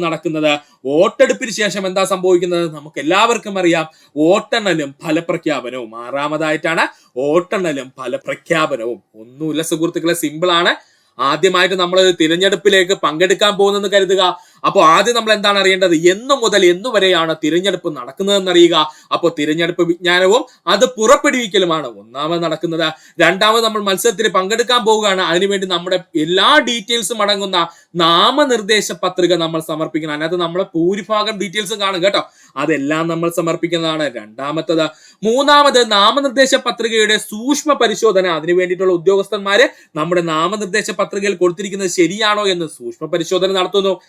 നടക്കുന്നത്. വോട്ടെടുപ്പിന് ശേഷം എന്താ സംഭവിക്കുന്നത്? നമുക്ക് എല്ലാവർക്കും അറിയാം. വോട്ടെണ്ണലും ഫലപ്രഖ്യാപനവും. ആറാമതായിട്ടാണ് വോട്ടെണ്ണലും ഫലപ്രഖ്യാപനവും. ഒന്നുമില്ല സുഹൃത്തുക്കളെ, സിമ്പിൾ ആണ്. ആദ്യമായിട്ട് നമ്മൾ തിരഞ്ഞെടുപ്പിലേക്ക് പങ്കെടുക്കാൻ പോകുന്നെന്ന് കരുതുക. അപ്പോൾ ആദ്യം നമ്മൾ എന്താണ് അറിയേണ്ടത്? എന്നു മുതൽ എന്നു വരെയാണ് തിരഞ്ഞെടുപ്പ് നടക്കുന്നതെന്ന് അറിയുക. അപ്പോൾ തിരഞ്ഞെടുപ്പ് വിജ്ഞാനവും അത് പുറപ്പെടുവിക്കലുമാണ് ഒന്നാമത് നടക്കുന്നത്. രണ്ടാമത് നമ്മൾ മത്സരത്തിന് പങ്കെടുക്കാൻ പോവുകയാണ്. അതിനുവേണ്ടി നമ്മുടെ എല്ലാ ഡീറ്റെയിൽസും അടങ്ങുന്ന നാമനിർദ്ദേശ പത്രിക നമ്മൾ സമർപ്പിക്കണം. അതിനകത്ത് നമ്മളെ ഭൂരിഭാഗം ഡീറ്റെയിൽസും കാണും കേട്ടോ. അതെല്ലാം നമ്മൾ സമർപ്പിക്കുന്നതാണ് രണ്ടാമത്തത്. മൂന്നാമത് നാമനിർദ്ദേശ പത്രികയുടെ സൂക്ഷ്മ പരിശോധന. അതിനു വേണ്ടിയിട്ടുള്ള ഉദ്യോഗസ്ഥന്മാര് നമ്മുടെ നാമനിർദ്ദേശ പത്രികയിൽ കൊടുത്തിരിക്കുന്നത് ശരിയാണോ എന്ന് സൂക്ഷ്മ പരിശോധന നടത്തുന്നു.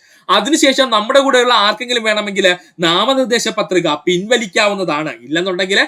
അതിനുശേഷം നമ്മുടെ കൂടെയുള്ള ആർക്കെങ്കിലും വേണമെങ്കിൽ നാമനിർദ്ദേശ പത്രിക പിൻവലിക്കാവുന്നതാണ്. ഇല്ലെന്നുണ്ടെങ്കിൽ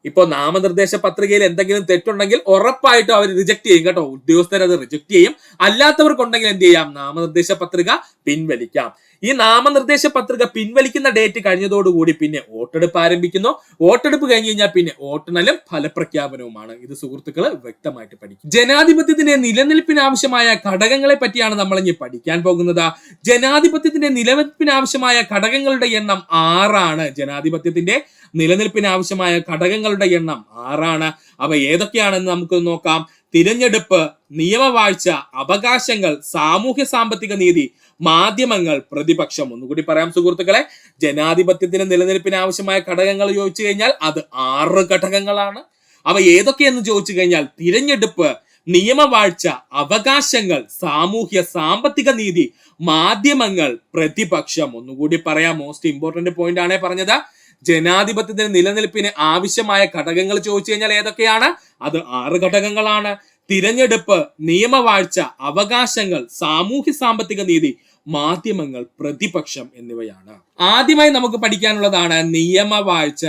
ഇപ്പൊ നാമനിർദ്ദേശ പത്രികയിൽ എന്തെങ്കിലും തെറ്റുണ്ടെങ്കിൽ ഉറപ്പായിട്ടും അവർ റിജക്ട് ചെയ്യും കേട്ടോ. ഉദ്യോഗസ്ഥർ അത് റിജക്ട് ചെയ്യും. അല്ലാത്തവർക്കുണ്ടെങ്കിൽ എന്ത് ചെയ്യാം? നാമനിർദ്ദേശ പത്രിക പിൻവലിക്കാം. ഈ നാമനിർദ്ദേശ പത്രിക പിൻവലിക്കുന്ന ഡേറ്റ് കഴിഞ്ഞതോടുകൂടി പിന്നെ വോട്ടെടുപ്പ് ആരംഭിക്കുന്നു. വോട്ടെടുപ്പ് കഴിഞ്ഞ് കഴിഞ്ഞാൽ പിന്നെ വോട്ടെണ്ണലും ഫലപ്രഖ്യാപനവുമാണ്. ഇത് സുഹൃത്തുക്കൾ വ്യക്തമായിട്ട് പഠിക്കും. ജനാധിപത്യത്തിന്റെ നിലനിൽപ്പിന് ആവശ്യമായ ഘടകങ്ങളെ പറ്റിയാണ് നമ്മൾ ഇനി പഠിക്കാൻ പോകുന്നത്. ജനാധിപത്യത്തിന്റെ നിലനിൽപ്പിന് ആവശ്യമായ ഘടകങ്ങളുടെ എണ്ണം 6 ജനാധിപത്യത്തിന്റെ നിലനിൽപ്പിന് ആവശ്യമായ ഘടകങ്ങളുടെ എണ്ണം 6. അവ ഏതൊക്കെയാണെന്ന് നമുക്ക് നോക്കാം. തിരഞ്ഞെടുപ്പ്, നിയമവാഴ്ച, അവകാശങ്ങൾ, സാമൂഹ്യ സാമ്പത്തിക നീതി, മാധ്യമങ്ങൾ, പ്രതിപക്ഷം. ഒന്നുകൂടി പറയാം സുഹൃത്തുക്കളെ, ജനാധിപത്യത്തിന് നിലനിൽപ്പിന് ആവശ്യമായ ഘടകങ്ങൾ ചോദിച്ചു കഴിഞ്ഞാൽ അത് 6 ഘടകങ്ങളാണ്. അവ ഏതൊക്കെയെന്ന് ചോദിച്ചു കഴിഞ്ഞാൽ തിരഞ്ഞെടുപ്പ്, നിയമവാഴ്ച, അവകാശങ്ങൾ, സാമൂഹ്യ സാമ്പത്തിക നീതി, മാധ്യമങ്ങൾ, പ്രതിപക്ഷം. ഒന്നുകൂടി പറയാം, മോസ്റ്റ് ഇമ്പോർട്ടന്റ് പോയിന്റ് ആണേ പറഞ്ഞത്. ജനാധിപത്യത്തിന് നിലനിൽപ്പിന് ആവശ്യമായ ഘടകങ്ങൾ ചോദിച്ചു കഴിഞ്ഞാൽ ഏതൊക്കെയാണ്? അത് 6 ഘടകങ്ങളാണ്. തിരഞ്ഞെടുപ്പ്, നിയമവാഴ്ച, അവകാശങ്ങൾ, സാമൂഹ്യ സാമ്പത്തിക നീതി, മാധ്യമങ്ങൾ, പ്രതിപക്ഷം എന്നിവയാണ്. ആദ്യമായി നമുക്ക് പഠിക്കാനുള്ളതാണ് നിയമവാഴ്ച.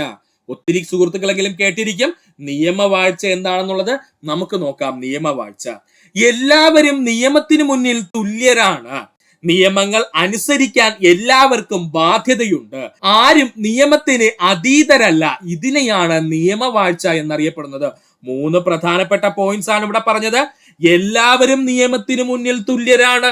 ഒത്തിരി സുഹൃത്തുക്കളെങ്കിലും കേട്ടിരിക്കും. നിയമവാഴ്ച എന്താണെന്നുള്ളത് നമുക്ക് നോക്കാം. നിയമവാഴ്ച: എല്ലാവരും നിയമത്തിന് മുന്നിൽ തുല്യരാണ്. നിയമങ്ങൾ അനുസരിക്കാൻ എല്ലാവർക്കും ബാധ്യതയുണ്ട്. ആരും നിയമത്തിന് അതീതരല്ല. ഇതിനെയാണ് നിയമവാഴ്ച എന്നറിയപ്പെടുന്നത്. 3 പ്രധാനപ്പെട്ട പോയിന്റ്സ് ആണ് ഇവിടെ പറഞ്ഞത്. എല്ലാവരും നിയമത്തിന് മുന്നിൽ തുല്യരാണ്.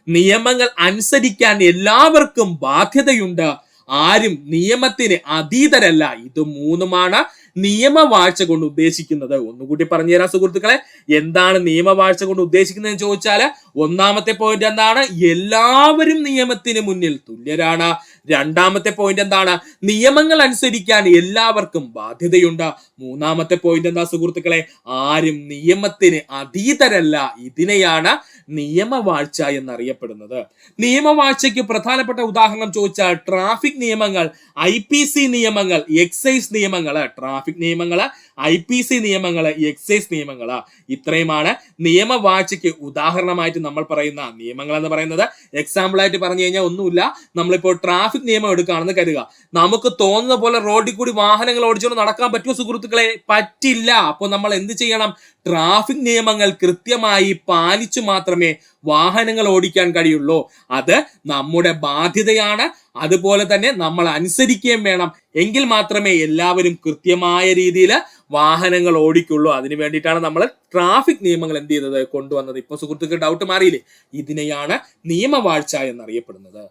നിയമങ്ങൾ അനുസരിക്കാൻ എല്ലാവർക്കും ബാധ്യതയുണ്ട്. ആരും നിയമത്തിന് അതീതരല്ല. ഇത് 3മാണ് നിയമവാഴ്ച കൊണ്ട് ഉദ്ദേശിക്കുന്നത്. ഒന്നുകൂടി പറഞ്ഞുതരാം സുഹൃത്തുക്കളെ, എന്താണ് നിയമവാഴ്ച കൊണ്ട് ഉദ്ദേശിക്കുന്നതെന്ന് ചോദിച്ചാല് ഒന്നാമത്തെ പോയിന്റ് എന്താണ്? എല്ലാവരും നിയമത്തിന് മുന്നിൽ തുല്യരാണ്. രണ്ടാമത്തെ പോയിന്റ് എന്താണ്? നിയമങ്ങൾ അനുസരിക്കാൻ എല്ലാവർക്കും ബാധ്യതയുണ്ട്. മൂന്നാമത്തെ പോയിന്റ് എന്താ സുഹൃത്തുക്കളെ? ആരും നിയമത്തിന് അതീതരല്ല. ഇതിനെയാണ് നിയമവാഴ്ച എന്നറിയപ്പെടുന്നത്. നിയമവാഴ്ചയ്ക്ക് പ്രധാനപ്പെട്ട ഉദാഹരണം ചോദിച്ചാൽ ട്രാഫിക് നിയമങ്ങൾ, IPC നിയമങ്ങൾ, എക്സൈസ് നിയമങ്ങൾ. ട്രാഫിക് നിയമങ്ങള്, IPC നിയമങ്ങള്, എക്സൈസ് നിയമങ്ങള്. ഇത്രയുമാണ് നിയമവാഴ്ചയ്ക്ക് ഉദാഹരണമായിട്ട് നമ്മൾ പറയുന്ന നിയമങ്ങൾ എന്ന് പറയുന്നത്. എക്സാമ്പിൾ ആയിട്ട് പറഞ്ഞു കഴിഞ്ഞാൽ ഒന്നുമില്ല. നമ്മളിപ്പോൾ ട്രാഫിക് നിയമം എടുക്കുകയാണെന്ന് കരുതുക. നമുക്ക് തോന്നുന്ന പോലെ റോഡിൽ കൂടി വാഹനങ്ങൾ ഓടിച്ചുകൊണ്ട് നടക്കാൻ പറ്റുമോ സുഹൃത്തുക്കളെ? പറ്റില്ല. അപ്പോൾ നമ്മൾ എന്ത് ചെയ്യണം? ട്രാഫിക് നിയമങ്ങൾ കൃത്യമായി പാലിച്ചു മാത്രമേ വാഹനങ്ങൾ ഓടിക്കാൻ കഴിയുള്ളൂ. അത് നമ്മുടെ ബാധ്യതയാണ്. അതുപോലെ തന്നെ നമ്മൾ അനുസരിക്കുകയും വേണം. എങ്കിൽ മാത്രമേ എല്ലാവരും കൃത്യമായ രീതിയിൽ വാഹനങ്ങൾ ഓടിക്കുള്ളൂ. അതിനു വേണ്ടിയിട്ടാണ് നമ്മൾ ട്രാഫിക് നിയമങ്ങൾ എന്ത് ചെയ്തത്? കൊണ്ടുവന്നത്. ഇപ്പൊ സുഹൃത്തുക്കൾ ഡൗട്ട് മാറിയില്ലേ? ഇതിനെയാണ് നിയമവാഴ്ച എന്നറിയപ്പെടുന്നത്.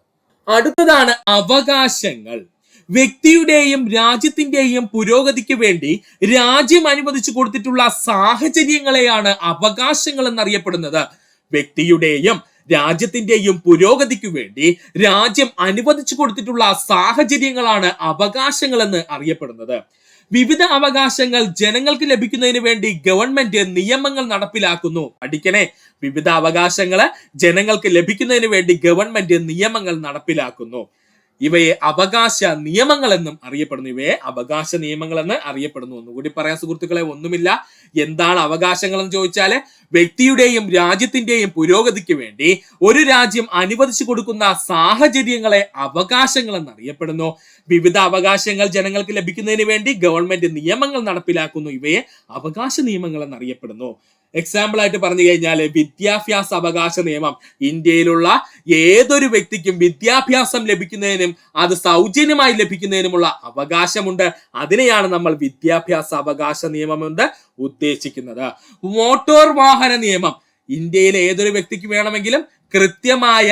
അടുത്തതാണ് അവകാശങ്ങൾ. വ്യക്തിയുടെയും രാജ്യത്തിന്റെയും പുരോഗതിക്ക് വേണ്ടി രാജ്യം അനുവദിച്ചു കൊടുത്തിട്ടുള്ള സാഹചര്യങ്ങളെയാണ് അവകാശങ്ങൾ എന്നറിയപ്പെടുന്നത്. വ്യക്തിയുടെയും രാജ്യത്തിന്റെയും പുരോഗതിക്ക് വേണ്ടി രാജ്യം അനുവദിച്ചു കൊടുത്തിട്ടുള്ള സാഹചര്യങ്ങളാണ് അവകാശങ്ങൾ എന്ന് അറിയപ്പെടുന്നത്. വിവിധ അവകാശങ്ങൾ ജനങ്ങൾക്ക് ലഭിക്കുന്നതിന് വേണ്ടി ഗവൺമെന്റ് നിയമങ്ങൾ നടപ്പിലാക്കുന്നു. പഠിക്കണേ, വിവിധ അവകാശങ്ങള് ജനങ്ങൾക്ക് ലഭിക്കുന്നതിന് വേണ്ടി ഗവൺമെന്റ് നിയമങ്ങൾ നടപ്പിലാക്കുന്നു. ഇവയെ അവകാശ നിയമങ്ങൾ എന്നും അറിയപ്പെടുന്നു. ഇവയെ അവകാശ നിയമങ്ങൾ എന്ന് അറിയപ്പെടുന്നു. ഒന്നുകൂടി പറയാൻ സുഹൃത്തുക്കളെ, ഒന്നുമില്ല. എന്താണ് അവകാശങ്ങൾ എന്ന് ചോദിച്ചാല് വ്യക്തിയുടെയും രാജ്യത്തിന്റെയും പുരോഗതിക്ക് വേണ്ടി ഒരു രാജ്യം അനുവദിച്ചു കൊടുക്കുന്ന സാഹചര്യങ്ങളെ അവകാശങ്ങൾ എന്നറിയപ്പെടുന്നു. വിവിധ അവകാശങ്ങൾ ജനങ്ങൾക്ക് ലഭിക്കുന്നതിന് വേണ്ടി ഗവൺമെന്റ് നിയമങ്ങൾ നടപ്പിലാക്കുന്നു. ഇവയെ അവകാശ നിയമങ്ങൾ എന്നറിയപ്പെടുന്നു. എക്സാമ്പിൾ ആയിട്ട് പറഞ്ഞു കഴിഞ്ഞാൽ വിദ്യാഭ്യാസ അവകാശ നിയമം. ഇന്ത്യയിലുള്ള ഏതൊരു വ്യക്തിക്കും വിദ്യാഭ്യാസം ലഭിക്കുന്നതിനും അത് സൗജന്യമായി ലഭിക്കുന്നതിനുമുള്ള അവകാശമുണ്ട്. അതിനെയാണ് നമ്മൾ വിദ്യാഭ്യാസ അവകാശ നിയമം കൊണ്ട് ഉദ്ദേശിക്കുന്നത്. മോട്ടോർ വാഹന നിയമം. ഇന്ത്യയിലെ ഏതൊരു വ്യക്തിക്ക് വേണമെങ്കിലും കൃത്യമായ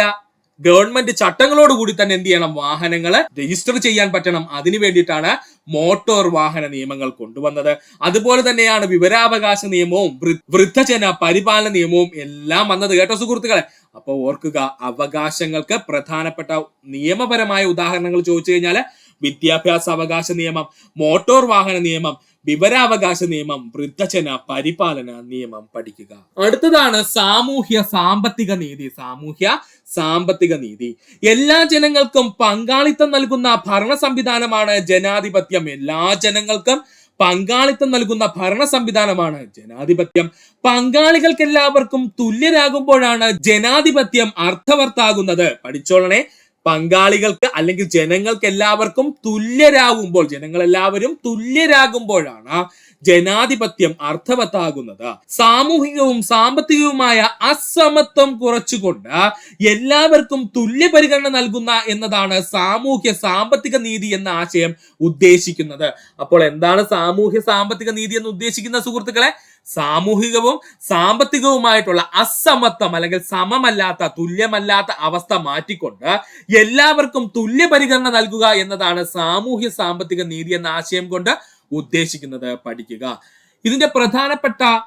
ഗവൺമെന്റ് ചട്ടങ്ങളോട് കൂടി തന്നെ എന്ത് ചെയ്യണം? വാഹനങ്ങൾ രജിസ്റ്റർ ചെയ്യാൻ പറ്റണം. അതിനു വേണ്ടിയിട്ടാണ് മോട്ടോർ വാഹന നിയമങ്ങൾ കൊണ്ടുവന്നത്. അതുപോലെ തന്നെയാണ് വിവരാവകാശ നിയമവും വൃദ്ധജന പരിപാലന നിയമവും എല്ലാം വന്നത് കേട്ടോ സുഹൃത്തുക്കളെ. അപ്പൊ ഓർക്കുക, അവകാശങ്ങൾക്ക് പ്രധാനപ്പെട്ട നിയമപരമായ ഉദാഹരണങ്ങൾ ചോദിച്ചു കഴിഞ്ഞാൽ വിദ്യാഭ്യാസ അവകാശ നിയമം, മോട്ടോർ വാഹന നിയമം, വിവരാവകാശ നിയമം, വൃദ്ധജന പരിപാലന നിയമം പഠിക്കുക. അടുത്തതാണ് സാമൂഹ്യ സാമ്പത്തിക നീതി. സാമൂഹ്യ സാമ്പത്തിക നീതി. എല്ലാ ജനങ്ങൾക്കും പങ്കാളിത്തം നൽകുന്ന ഭരണ സംവിധാനമാണ് ജനാധിപത്യം. എല്ലാ ജനങ്ങൾക്കും പങ്കാളിത്തം നൽകുന്ന ഭരണ സംവിധാനമാണ് ജനാധിപത്യം. പങ്കാളികൾക്ക് എല്ലാവർക്കും തുല്യരാകുമ്പോഴാണ് ജനാധിപത്യം അർത്ഥവത്താകുന്നത്. പഠിച്ചോളണേ, പങ്കാളികൾക്ക് അല്ലെങ്കിൽ ജനങ്ങൾക്ക് എല്ലാവർക്കും തുല്യരാകുമ്പോൾ, ജനങ്ങൾ എല്ലാവരും തുല്യരാകുമ്പോഴാണ് ജനാധിപത്യം അർത്ഥവത്താകുന്നത്. സാമൂഹികവും സാമ്പത്തികവുമായ അസമത്വം കുറച്ചുകൊണ്ട് എല്ലാവർക്കും തുല്യ പരിഗണന നൽകുന്ന എന്നതാണ് സാമൂഹ്യ സാമ്പത്തിക നീതി എന്ന ആശയം ഉദ്ദേശിക്കുന്നത്. അപ്പോൾ എന്താണ് സാമൂഹ്യ സാമ്പത്തിക നീതി എന്ന് ഉദ്ദേശിക്കുന്ന സുഹൃത്തുക്കളെ? സാമൂഹികവും സാമ്പത്തികവുമായിട്ടുള്ള അസമത്വം അല്ലെങ്കിൽ സമമല്ലാത്ത, തുല്യമല്ലാത്ത അവസ്ഥ മാറ്റിക്കൊണ്ട് എല്ലാവർക്കും തുല്യ പരിഗണന നൽകുക എന്നതാണ് സാമൂഹ്യ സാമ്പത്തിക നീതി എന്ന ആശയം കൊണ്ട് ഉദ്ദേശിക്കുന്നത്. പഠിക്കുക. ഇതിന്റെ പ്രധാനപ്പെട്ട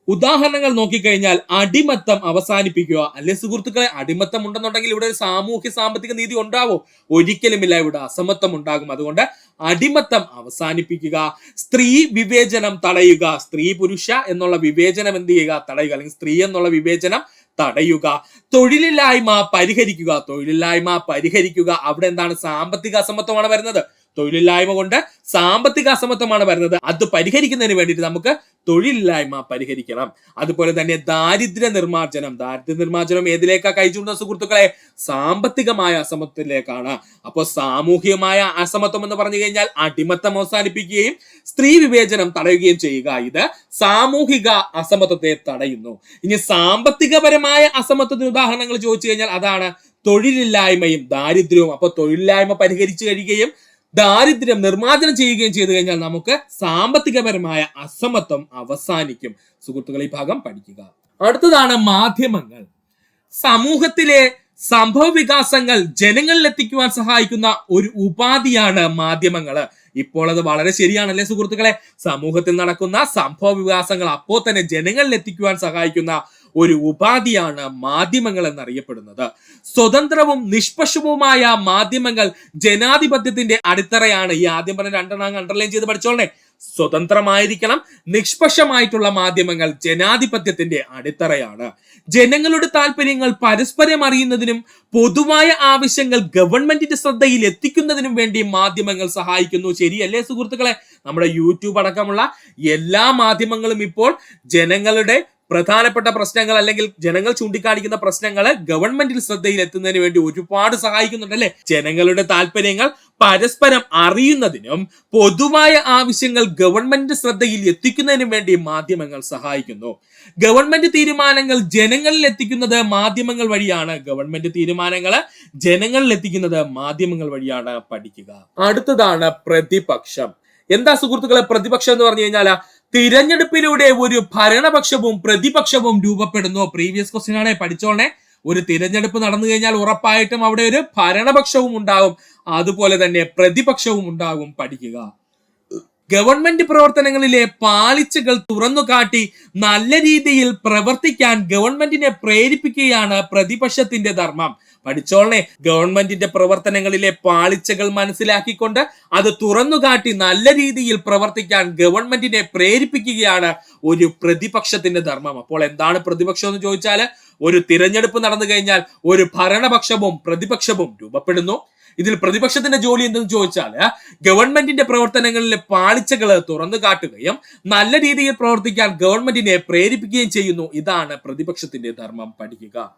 ഉദാഹരണങ്ങൾ നോക്കിക്കഴിഞ്ഞാൽ അടിമത്തം അവസാനിപ്പിക്കുക. അല്ലെ സുഹൃത്തുക്കളെ? അടിമത്തം ഉണ്ടെന്നുണ്ടെങ്കിൽ ഇവിടെ ഒരു സാമൂഹ്യ സാമ്പത്തിക നീതി ഉണ്ടാവോ? ഒരിക്കലുമില്ല. ഇവിടെ അസമത്വം ഉണ്ടാകും. അതുകൊണ്ട് അടിമത്തം അവസാനിപ്പിക്കുക. സ്ത്രീ വിവേചനം തടയുക. സ്ത്രീ പുരുഷ എന്നുള്ള വിവേചനം എന്ത് ചെയ്യുക? തടയുക. അല്ലെങ്കിൽ സ്ത്രീ എന്നുള്ള വിവേചനം തടയുക. തൊഴിലില്ലായ്മ പരിഹരിക്കുക. തൊഴിലില്ലായ്മ പരിഹരിക്കുക. അവിടെ എന്താണ്? സാമ്പത്തിക അസമത്വമാണ് വരുന്നത്. തൊഴിലില്ലായ്മ കൊണ്ട് സാമ്പത്തിക അസമത്വമാണ് വരുന്നത്. അത് പരിഹരിക്കുന്നതിന് വേണ്ടിയിട്ട് നമുക്ക് തൊഴിലില്ലായ്മ പരിഹരിക്കണം. അതുപോലെ തന്നെ ദാരിദ്ര്യ നിർമ്മാർജ്ജനം. ദാരിദ്ര്യ നിർമ്മാർജ്ജനം ഏതിലേക്കാ കൈചൂണ്ടുന്ന സുഹൃത്തുക്കളെ? സാമ്പത്തികമായ അസമത്വത്തിലേക്കാണ്. അപ്പോൾ സാമൂഹികമായ അസമത്വം എന്ന് പറഞ്ഞു കഴിഞ്ഞാൽ അടിമത്തം അവസാനിപ്പിക്കുകയും സ്ത്രീ വിവേചനം തടയുകയും ചെയ്യുക. ഇത് സാമൂഹിക അസമത്വത്തെ തടയുന്നു. ഇനി സാമ്പത്തികപരമായ അസമത്വത്തിന് ഉദാഹരണങ്ങൾ ചോദിച്ചു കഴിഞ്ഞാൽ അതാണ് തൊഴിലില്ലായ്മയും ദാരിദ്ര്യവും. അപ്പോൾ തൊഴിലില്ലായ്മ പരിഹരിച്ചു കഴിയുകയും ദാരിദ്ര്യം നിർമ്മാർജ്ജനം ചെയ്യുകയും ചെയ്തു കഴിഞ്ഞാൽ നമുക്ക് സാമ്പത്തികപരമായ അസമത്വം അവസാനിക്കും. സുഹൃത്തുക്കൾ, ഈ ഭാഗം പഠിക്കുക. അടുത്തതാണ് മാധ്യമങ്ങൾ. സമൂഹത്തിലെ സംഭവ വികാസങ്ങൾ ജനങ്ങളിൽ എത്തിക്കുവാൻ സഹായിക്കുന്ന ഒരു ഉപാധിയാണ് മാധ്യമങ്ങള്. ഇപ്പോൾ അത് വളരെ ശരിയാണല്ലേ സുഹൃത്തുക്കളെ? സമൂഹത്തിൽ നടക്കുന്ന സംഭവ വികാസങ്ങൾ അപ്പോൾ തന്നെ ജനങ്ങളിൽ എത്തിക്കുവാൻ സഹായിക്കുന്ന ഒരു ഉപാധിയാണ് മാധ്യമങ്ങൾ എന്നറിയപ്പെടുന്നത്. സ്വതന്ത്രവും നിഷ്പക്ഷവുമായ മാധ്യമങ്ങൾ ജനാധിപത്യത്തിന്റെ അടിത്തറയാണ്. ഈ ആദ്യം പറഞ്ഞ രണ്ടെണ്ണം അണ്ടർലൈൻ ചെയ്ത് പഠിച്ചോളേ. സ്വതന്ത്രമായിരിക്കണം, നിഷ്പക്ഷമായിട്ടുള്ള മാധ്യമങ്ങൾ ജനാധിപത്യത്തിന്റെ അടിത്തറയാണ്. ജനങ്ങളുടെ താല്പര്യങ്ങൾ പരസ്പരം അറിയുന്നതിനും പൊതുവായ ആവശ്യങ്ങൾ ഗവൺമെന്റിന്റെ ശ്രദ്ധയിൽ എത്തിക്കുന്നതിനും വേണ്ടി മാധ്യമങ്ങൾ സഹായിക്കുന്നു. ശരിയല്ലേ സുഹൃത്തുക്കളെ? നമ്മുടെ യൂട്യൂബ് അടക്കമുള്ള എല്ലാ മാധ്യമങ്ങളും ഇപ്പോൾ ജനങ്ങളുടെ പ്രധാനപ്പെട്ട പ്രശ്നങ്ങൾ അല്ലെങ്കിൽ ജനങ്ങൾ ചൂണ്ടിക്കാണിക്കുന്ന പ്രശ്നങ്ങൾ ഗവൺമെന്റിൽ ശ്രദ്ധയിൽ എത്തുന്നതിന് വേണ്ടി ഒരുപാട് സഹായിക്കുന്നുണ്ടല്ലേ? ജനങ്ങളുടെ താല്പര്യങ്ങൾ പരസ്പരം അറിയുന്നതിനും പൊതുവായ ആവശ്യങ്ങൾ ഗവൺമെന്റ് ശ്രദ്ധയിൽ എത്തിക്കുന്നതിനും വേണ്ടി മാധ്യമങ്ങൾ സഹായിക്കുന്നു. ഗവൺമെന്റ് തീരുമാനങ്ങൾ ജനങ്ങളിൽ എത്തിക്കുന്നത് മാധ്യമങ്ങൾ വഴിയാണ്. ഗവൺമെന്റ് തീരുമാനങ്ങൾ ജനങ്ങളിൽ എത്തിക്കുന്നത് മാധ്യമങ്ങൾ വഴിയാണ്. പഠിക്കുക. അടുത്തതാണ് പ്രതിപക്ഷം. എന്താ സുഹൃത്തുക്കളെ പ്രതിപക്ഷം എന്ന് പറഞ്ഞു കഴിഞ്ഞാൽ? തിരഞ്ഞെടുപ്പിലൂടെ ഒരു ഭരണപക്ഷവും പ്രതിപക്ഷവും രൂപപ്പെടുന്നു. പ്രീവിയസ് ക്വസ്റ്റ്യൻ ആണ്, പഠിച്ചോണേ. ഒരു തിരഞ്ഞെടുപ്പ് നടന്നു കഴിഞ്ഞാൽ ഉറപ്പായിട്ടും അവിടെ ഒരു ഭരണപക്ഷവും ഉണ്ടാകും, അതുപോലെ തന്നെ പ്രതിപക്ഷവും ഉണ്ടാകും. പഠിക്കുക. ഗവൺമെന്റ് പ്രവർത്തനങ്ങളിലെ പാളിച്ചകൾ തുറന്നുകാട്ടി നല്ല രീതിയിൽ പ്രവർത്തിക്കാൻ ഗവൺമെന്റിനെ പ്രേരിപ്പിക്കുകയാണ് പ്രതിപക്ഷത്തിന്റെ ധർമ്മം. പഠിച്ചോളേ. ഗവൺമെന്റിന്റെ പ്രവർത്തനങ്ങളിലെ പാളിച്ചകൾ മനസ്സിലാക്കിക്കൊണ്ട് അത് തുറന്നുകാട്ടി നല്ല രീതിയിൽ പ്രവർത്തിക്കാൻ ഗവൺമെന്റിനെ പ്രേരിപ്പിക്കുകയാണ് ഒരു പ്രതിപക്ഷത്തിന്റെ ധർമ്മം. അപ്പോൾ എന്താണ് പ്രതിപക്ഷം എന്ന് ചോദിച്ചാൽ, ഒരു തിരഞ്ഞെടുപ്പ് നടന്നു കഴിഞ്ഞാൽ ഒരു ഭരണപക്ഷവും പ്രതിപക്ഷവും രൂപപ്പെടുന്നു. ഇതിൽ പ്രതിപക്ഷത്തിന്റെ ജോലി എന്തെന്ന് ചോദിച്ചാൽ ഗവൺമെന്റിന്റെ പ്രവർത്തനങ്ങളിലെ പാളിച്ചകൾ തുറന്നു കാട്ടുകയും നല്ല രീതിയിൽ പ്രവർത്തിക്കാൻ ഗവൺമെന്റിനെ പ്രേരിപ്പിക്കുകയും ചെയ്യുന്നു. ഇതാണ് പ്രതിപക്ഷത്തിന്റെ ധർമ്മം. പഠിക്കുക.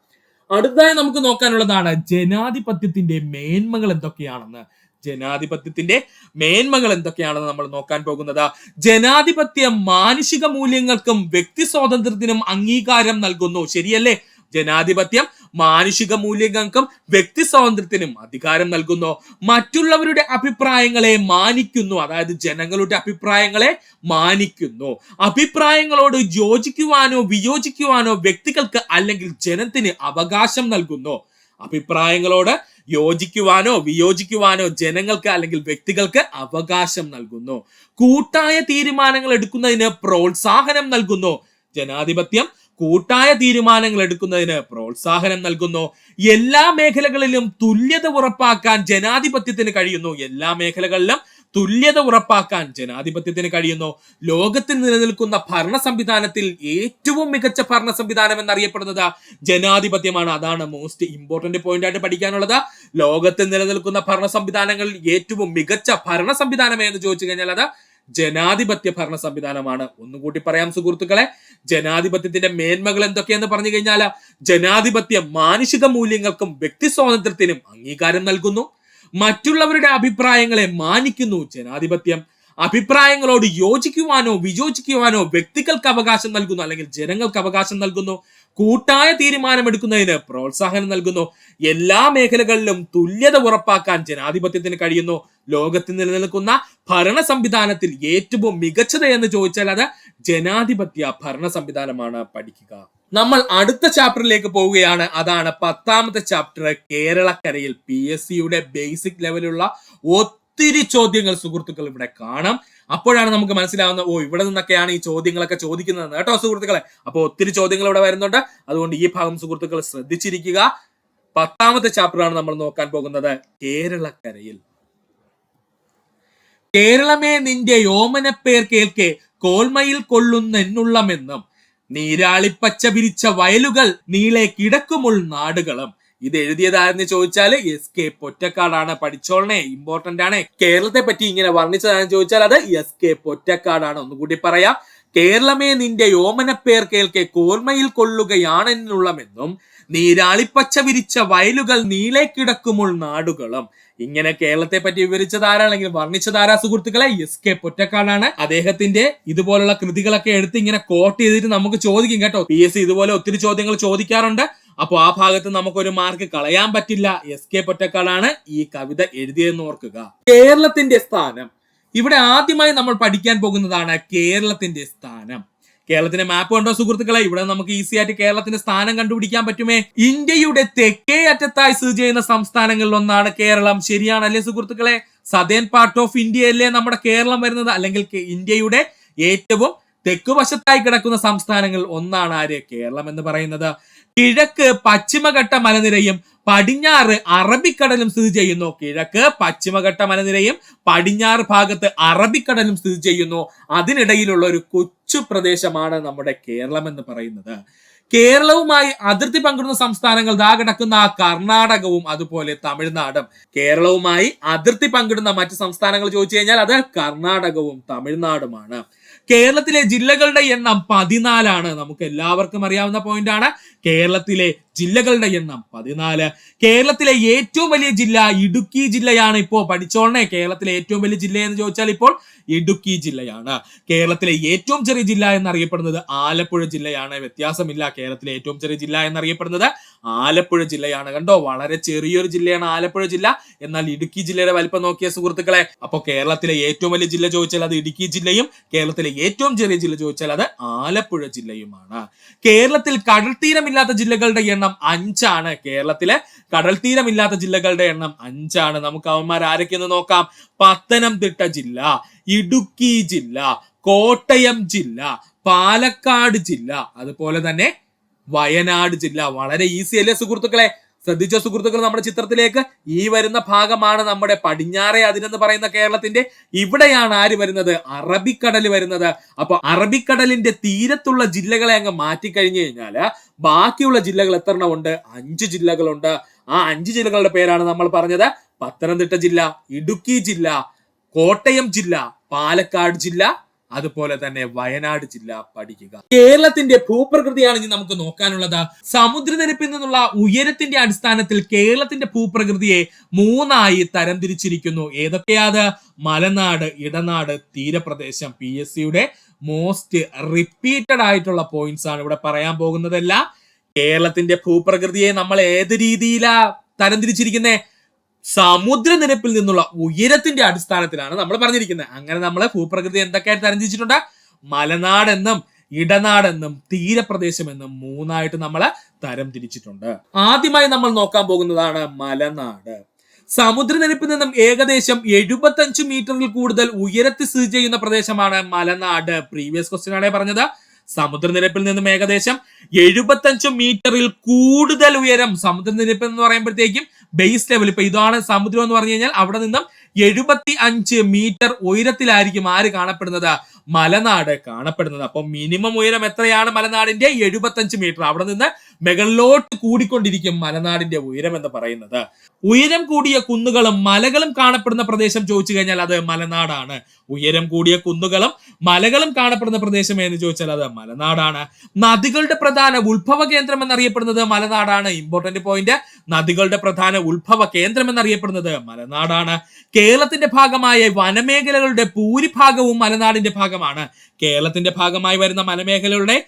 അടുത്തതായി നമുക്ക് നോക്കാനുള്ളതാണ് ജനാധിപത്യത്തിന്റെ മേന്മകൾ എന്തൊക്കെയാണെന്ന്. ജനാധിപത്യത്തിന്റെ മേന്മകൾ എന്തൊക്കെയാണെന്ന് നമ്മൾ നോക്കാൻ പോകുന്നത്. ജനാധിപത്യം മാനുഷിക മൂല്യങ്ങൾക്കും വ്യക്തി സ്വാതന്ത്ര്യത്തിനും അംഗീകാരം നൽകുന്നു. ശരിയല്ലേ? ജനാധിപത്യം മാനുഷിക മൂല്യങ്ങൾക്കും വ്യക്തി സ്വാതന്ത്ര്യത്തിനും അധികാരം നൽകുന്നു. മറ്റുള്ളവരുടെ അഭിപ്രായങ്ങളെ മാനിക്കുന്നു. അതായത് ജനങ്ങളുടെ അഭിപ്രായങ്ങളെ മാനിക്കുന്നു. അഭിപ്രായങ്ങളോട് യോജിക്കുവാനോ വിയോജിക്കുവാനോ വ്യക്തികൾക്ക് അല്ലെങ്കിൽ ജനത്തിന് അവകാശം നൽകുന്നു. അഭിപ്രായങ്ങളോട് യോജിക്കുവാനോ വിയോജിക്കുവാനോ ജനങ്ങൾക്ക് അല്ലെങ്കിൽ വ്യക്തികൾക്ക് അവകാശം നൽകുന്നു. കൂട്ടായ തീരുമാനങ്ങൾ എടുക്കുന്നതിന് പ്രോത്സാഹനം നൽകുന്നു. ജനാധിപത്യം കൂട്ടായ തീരുമാനങ്ങൾ എടുക്കുന്നതിന് പ്രോത്സാഹനം നൽകുന്നു. എല്ലാ മേഖലകളിലും തുല്യത ഉറപ്പാക്കാൻ ജനാധിപത്യത്തിന് കഴിയുന്നു. എല്ലാ മേഖലകളിലും തുല്യത ഉറപ്പാക്കാൻ ജനാധിപത്യത്തിന് കഴിയുന്നു. ലോകത്തിൽ നിലനിൽക്കുന്ന ഭരണ സംവിധാനത്തിൽ ഏറ്റവും മികച്ച ഭരണ സംവിധാനം എന്നറിയപ്പെടുന്നത് ജനാധിപത്യമാണ്. അതാണ് മോസ്റ്റ് ഇമ്പോർട്ടന്റ് പോയിന്റ് ആയിട്ട് പഠിക്കാനുള്ളത്. ലോകത്തിൽ നിലനിൽക്കുന്ന ഭരണ സംവിധാനങ്ങളിൽ ഏറ്റവും മികച്ച ഭരണ സംവിധാനം എന്ന് ചോദിച്ചു കഴിഞ്ഞാൽ അത് ജനാധിപത്യ ഭരണ സംവിധാനമാണ്. ഒന്നുകൂടി പറയാം സുഹൃത്തുക്കളെ, ജനാധിപത്യത്തിന്റെ മേന്മകൾ എന്തൊക്കെയെന്ന് പറഞ്ഞു കഴിഞ്ഞാൽ, ജനാധിപത്യം മാനുഷിക മൂല്യങ്ങൾക്കും വ്യക്തി സ്വാതന്ത്ര്യത്തിനും അംഗീകാരം നൽകുന്നു. മറ്റുള്ളവരുടെ അഭിപ്രായങ്ങളെ മാനിക്കുന്നു. ജനാധിപത്യം അഭിപ്രായങ്ങളോട് യോജിക്കുവാനോ വിയോജിക്കുവാനോ വ്യക്തികൾക്ക് അവകാശം നൽകുന്നു, അല്ലെങ്കിൽ ജനങ്ങൾക്ക് അവകാശം നൽകുന്നു. കൂട്ടായ തീരുമാനമെടുക്കുന്നതിന് പ്രോത്സാഹനം നൽകുന്നു. എല്ലാ മേഖലകളിലും തുല്യത ഉറപ്പാക്കാൻ ജനാധിപത്യത്തിന് കഴിയുന്നു. ലോകത്തിൽ നിലനിൽക്കുന്ന ഭരണ സംവിധാനത്തിൽ ഏറ്റവും മികച്ചത് എന്ന് ചോദിച്ചാൽ അത് ജനാധിപത്യ ഭരണ സംവിധാനമാണ്. പഠിക്കുക. നമ്മൾ അടുത്ത ചാപ്റ്ററിലേക്ക് പോവുകയാണ്. അതാണ് 10ാമത്തെ ചാപ്റ്റർ, കേരളക്കരയിൽ. PSCയുടെ ബേസിക് ലെവലുള്ള ഒത്തിരി ചോദ്യങ്ങൾ സുഹൃത്തുക്കൾ ഇവിടെ കാണാം. അപ്പോഴാണ് നമുക്ക് മനസ്സിലാവുന്നത്, ഇവിടെ നിന്നൊക്കെയാണ് ഈ ചോദ്യങ്ങളൊക്കെ ചോദിക്കുന്നത് കേട്ടോ സുഹൃത്തുക്കളെ. അപ്പോൾ ഒത്തിരി ചോദ്യങ്ങൾ ഇവിടെ വരുന്നുണ്ട്. അതുകൊണ്ട് ഈ ഭാഗം സുഹൃത്തുക്കൾ ശ്രദ്ധിച്ചിരിക്കുക. 10ാമത്തെ ചാപ്റ്ററാണ് നമ്മൾ നോക്കാൻ പോകുന്നത്, കേരളക്കരയിൽ. കേരളമേ നിന്റെ ഓമനപ്പേർ കേൾക്കെ കോൽമയിൽ കൊള്ളുന്നെന്നുള്ളമെന്നും നീരാളിപ്പച്ച വിരിച്ച വയലുകൾ നീളെ കിടക്കുമുൾ നാടുകളും. ഇത് എഴുതിയതാരെന്ന് ചോദിച്ചാൽ SK പൊറ്റക്കാടാണ്. പഠിച്ചോളണേ, ഇമ്പോർട്ടന്റ് ആണ്. കേരളത്തെ പറ്റി ഇങ്ങനെ വർണ്ണിച്ചതാണെന്ന് ചോദിച്ചാൽ അത് SK പൊറ്റക്കാടാണ്. ഒന്നുകൂടി പറയാം, കേരളമേ നിന്റെ ഓമനപ്പേർ കേൾക്കെ കോൽമയിൽ കൊള്ളുകയാണെന്നുള്ളമെന്നും നീരാളിപ്പച്ച വിരിച്ച വയലുകൾ നീളെ കിടക്കുമുൾ നാടുകളും. ഇങ്ങനെ കേരളത്തെ പറ്റി വിവരിച്ചതാരാ അല്ലെങ്കിൽ വർണ്ണിച്ചതാരാ സുഹൃത്തുക്കളെ? SK പൊറ്റക്കാടാണ്. അദ്ദേഹത്തിന്റെ ഇതുപോലുള്ള കൃതികളൊക്കെ എടുത്ത് ഇങ്ങനെ കോട്ട് ചെയ്തിട്ട് നമുക്ക് ചോദിക്കും കേട്ടോ. PSC ഇതുപോലെ ഒത്തിരി ചോദ്യങ്ങൾ ചോദിക്കാറുണ്ട്. അപ്പോൾ ആ ഭാഗത്ത് നമുക്കൊരു മാർക്ക് കളയാൻ പറ്റില്ല. SK പൊറ്റക്കാടാണ് ഈ കവിത എഴുതിയെന്ന് ഓർക്കുക. കേരളത്തിന്റെ സ്ഥാനം. ഇവിടെ ആദ്യമായി നമ്മൾ പഠിക്കാൻ പോകുന്നതാണ് കേരളത്തിന്റെ സ്ഥാനം. കേരളത്തിന്റെ മാപ്പ് കണ്ടോ സുഹൃത്തുക്കളെ? ഇവിടെ നമുക്ക് ഈസി ആയിട്ട് കേരളത്തിന്റെ സ്ഥാനം കണ്ടുപിടിക്കാൻ പറ്റുമേ. ഇന്ത്യയുടെ തെക്കേ അറ്റത്തായി സ്ഥിതി ചെയ്യുന്ന സംസ്ഥാനങ്ങളിൽ ഒന്നാണ് കേരളം. ശരിയാണല്ലേ സുഹൃത്തുക്കളെ? സദേൺ പാർട്ട് ഓഫ് ഇന്ത്യയല്ലേ നമ്മുടെ കേരളം വരുന്നത്? അല്ലെങ്കിൽ ഇന്ത്യയുടെ ഏറ്റവും തെക്കുവശത്തായി കിടക്കുന്ന സംസ്ഥാനങ്ങൾ ഒന്നാണ് ആര്? കേരളം എന്ന് പറയുന്നത്. കിഴക്ക് പശ്ചിമഘട്ട മലനിരയും പടിഞ്ഞാറ് അറബിക്കടലും സ്ഥിതി ചെയ്യുന്നു. കിഴക്ക് പശ്ചിമഘട്ട മലനിരയും പടിഞ്ഞാറ് ഭാഗത്ത് അറബിക്കടലും സ്ഥിതി ചെയ്യുന്നു. അതിനിടയിലുള്ള ഒരു കൊച്ചു പ്രദേശമാണ് നമ്മുടെ കേരളം എന്ന് പറയുന്നത്. കേരളവുമായി അതിർത്തി പങ്കിടുന്ന സംസ്ഥാനങ്ങൾ ദാ കിടക്കുന്ന കർണാടകവും അതുപോലെ തമിഴ്നാടും. കേരളവുമായി അതിർത്തി പങ്കിടുന്ന മറ്റ് സംസ്ഥാനങ്ങൾ ചോദിച്ചു കഴിഞ്ഞാൽ അത് കർണാടകവും തമിഴ്നാടുമാണ്. കേരളത്തിലെ ജില്ലകളുടെ എണ്ണം 14. നമുക്ക് എല്ലാവർക്കും അറിയാവുന്ന പോയിന്റ് ആണ്. കേരളത്തിലെ ജില്ലകളുടെ എണ്ണം 14. കേരളത്തിലെ ഏറ്റവും വലിയ ജില്ല ഇടുക്കി ജില്ലയാണ്. ഇപ്പോൾ പഠിച്ചോളണേ, കേരളത്തിലെ ഏറ്റവും വലിയ ജില്ല എന്ന് ചോദിച്ചാൽ ഇപ്പോൾ ഇടുക്കി ജില്ലയാണ്. കേരളത്തിലെ ഏറ്റവും ചെറിയ ജില്ല എന്നറിയപ്പെടുന്നത് ആലപ്പുഴ ജില്ലയാണ്. വ്യത്യാസമില്ല, കേരളത്തിലെ ഏറ്റവും ചെറിയ ജില്ല എന്നറിയപ്പെടുന്നത് ആലപ്പുഴ ജില്ലയാണ്. കണ്ടോ, വളരെ ചെറിയൊരു ജില്ലയാണ് ആലപ്പുഴ ജില്ല. എന്നാൽ ഇടുക്കി ജില്ലയുടെ വലിപ്പം നോക്കിയ സുഹൃത്തുക്കളെ. അപ്പോൾ കേരളത്തിലെ ഏറ്റവും വലിയ ജില്ല ചോദിച്ചാൽ അത് ഇടുക്കി ജില്ലയും, കേരളത്തിലെ ഏറ്റവും ചെറിയ ജില്ല ചോദിച്ചാൽ അത് ആലപ്പുഴ ജില്ലയുമാണ്. കേരളത്തിൽ കടൽ തീരമില്ലാത്ത ജില്ലകളുടെ എണ്ണം 5 ആണ്. കേരളത്തിലെ കടൽ തീരമില്ലാത്ത ജില്ലകളുടെ എണ്ണം 5 ആണ്. നമുക്ക് അവന്മാർ ആരൊക്കെയെന്ന് നോക്കാം. പത്തനംതിട്ട ജില്ല, ഇടുക്കി ജില്ല, കോട്ടയം ജില്ല, പാലക്കാട് ജില്ല, അതുപോലെ തന്നെ വയനാട് ജില്ല. വളരെ ഈസി അല്ലേ സുഹൃത്തുക്കളെ? ശ്രദ്ധിച്ച സുഹൃത്തുക്കൾ, നമ്മുടെ ചിത്രത്തിലേക്ക് ഈ വരുന്ന ഭാഗമാണ് നമ്മുടെ പടിഞ്ഞാറേ അതിരെന്ന് പറയുന്ന കേരളത്തിന്റെ. ഇവിടെയാണ് ആര് വരുന്നത്? അറബിക്കടൽ വരുന്നത്. അപ്പൊ അറബിക്കടലിന്റെ തീരത്തുള്ള ജില്ലകളെ അങ്ങ് മാറ്റിക്കഴിഞ്ഞു കഴിഞ്ഞാല് ബാക്കിയുള്ള ജില്ലകൾ എത്ര ഉണ്ട്? 5 ജില്ലകളുണ്ട്. ആ 5 ജില്ലകളുടെ പേരാണ് നമ്മൾ പറഞ്ഞത്. പത്തനംതിട്ട ജില്ല, ഇടുക്കി ജില്ല, കോട്ടയം ജില്ല, പാലക്കാട് ജില്ല, അതുപോലെ തന്നെ വയനാട് ജില്ല. പഠിക്കുക. കേരളത്തിന്റെ ഭൂപ്രകൃതിയാണ് ഇനി നമുക്ക് നോക്കാനുള്ളത്. സമുദ്രനിരപ്പിൽ നിന്നുള്ള ഉയരത്തിന്റെ അടിസ്ഥാനത്തിൽ കേരളത്തിന്റെ ഭൂപ്രകൃതിയെ 3ആയി തരംതിരിച്ചിരിക്കുന്നു. ഏതൊക്കെയാത്? മലനാട്, ഇടനാട്, തീരപ്രദേശം. PSCയുടെ മോസ്റ്റ് റിപ്പീറ്റഡ് ആയിട്ടുള്ള പോയിന്റ്സ് ആണ് ഇവിടെ പറയാൻ പോകുന്നതെല്ലാം. കേരളത്തിന്റെ ഭൂപ്രകൃതിയെ നമ്മൾ ഏത് രീതിയിലാ തരംതിരിച്ചിരിക്കുന്നത്? സമുദ്രനിരപ്പിൽ നിന്നുള്ള ഉയരത്തിന്റെ അടിസ്ഥാനത്തിലാണ് നമ്മൾ പറഞ്ഞിരിക്കുന്നത്. അങ്ങനെ നമ്മൾ ഭൂപ്രകൃതി എന്തൊക്കെയായിട്ട് തരംതിരിച്ചിട്ടുണ്ട്? മലനാടെന്നും ഇടനാടെന്നും തീരപ്രദേശം എന്നും 3ആയിട്ട് നമ്മൾ തരംതിരിച്ചിട്ടുണ്ട്. ആദ്യമായി നമ്മൾ നോക്കാൻ പോകുന്നതാണ് മലനാട്. സമുദ്രനിരപ്പിൽ നിന്നും ഏകദേശം 75 മീറ്ററിൽ കൂടുതൽ ഉയരത്തിൽ സ്ഥിതി ചെയ്യുന്ന പ്രദേശമാണ് മലനാട്. പ്രീവിയസ് ക്വസ്റ്റ്യൻ ആണ് പറഞ്ഞത്. സമുദ്രനിരപ്പിൽ നിന്നും ഏകദേശം 75 മീറ്ററിൽ കൂടുതൽ ഉയരം. സമുദ്രനിരപ്പ് എന്ന് പറയുമ്പോഴത്തേക്കും ബേസ് ലെവൽ, ഇപ്പൊ ഇതാണ് സമുദ്രം എന്ന് പറഞ്ഞു കഴിഞ്ഞാൽ അവിടെ നിന്നും 75 മീറ്റർ ഉയരത്തിലായിരിക്കും ആര് കാണപ്പെടുന്നത്? മലനാട് കാണപ്പെടുന്നത്. അപ്പൊ മിനിമം ഉയരം എത്രയാണ് മലനാടിന്റെ? 75 മീറ്റർ. അവിടെ നിന്ന് മുകളിലോട്ട് കൂടിക്കൊണ്ടിരിക്കും മലനാടിന്റെ ഉയരം എന്ന് പറയുന്നത്. ഉയരം കൂടിയ കുന്നുകളും മലകളും കാണപ്പെടുന്ന പ്രദേശം ചോദിച്ചു കഴിഞ്ഞാൽ അത് മലനാടാണ്. ഉയരം കൂടിയ കുന്നുകളും മലകളും കാണപ്പെടുന്ന പ്രദേശം എന്ന് ചോദിച്ചാൽ അത് മലനാടാണ്. നദികളുടെ പ്രധാന ഉത്ഭവ കേന്ദ്രം എന്നറിയപ്പെടുന്നത് മലനാടാണ്. ഇമ്പോർട്ടന്റ് പോയിന്റ്, നദികളുടെ പ്രധാന ഉത്ഭവ കേന്ദ്രം എന്നറിയപ്പെടുന്നത് മലനാടാണ്. കേരളത്തിന്റെ ഭാഗമായ വനമേഖലകളുടെ ഭൂരിഭാഗവും മലനാടിന്റെ ഭാഗമാണ്. കേരളത്തിന്റെ ഭാഗമായി വരുന്ന വനമേഖലകളുടെ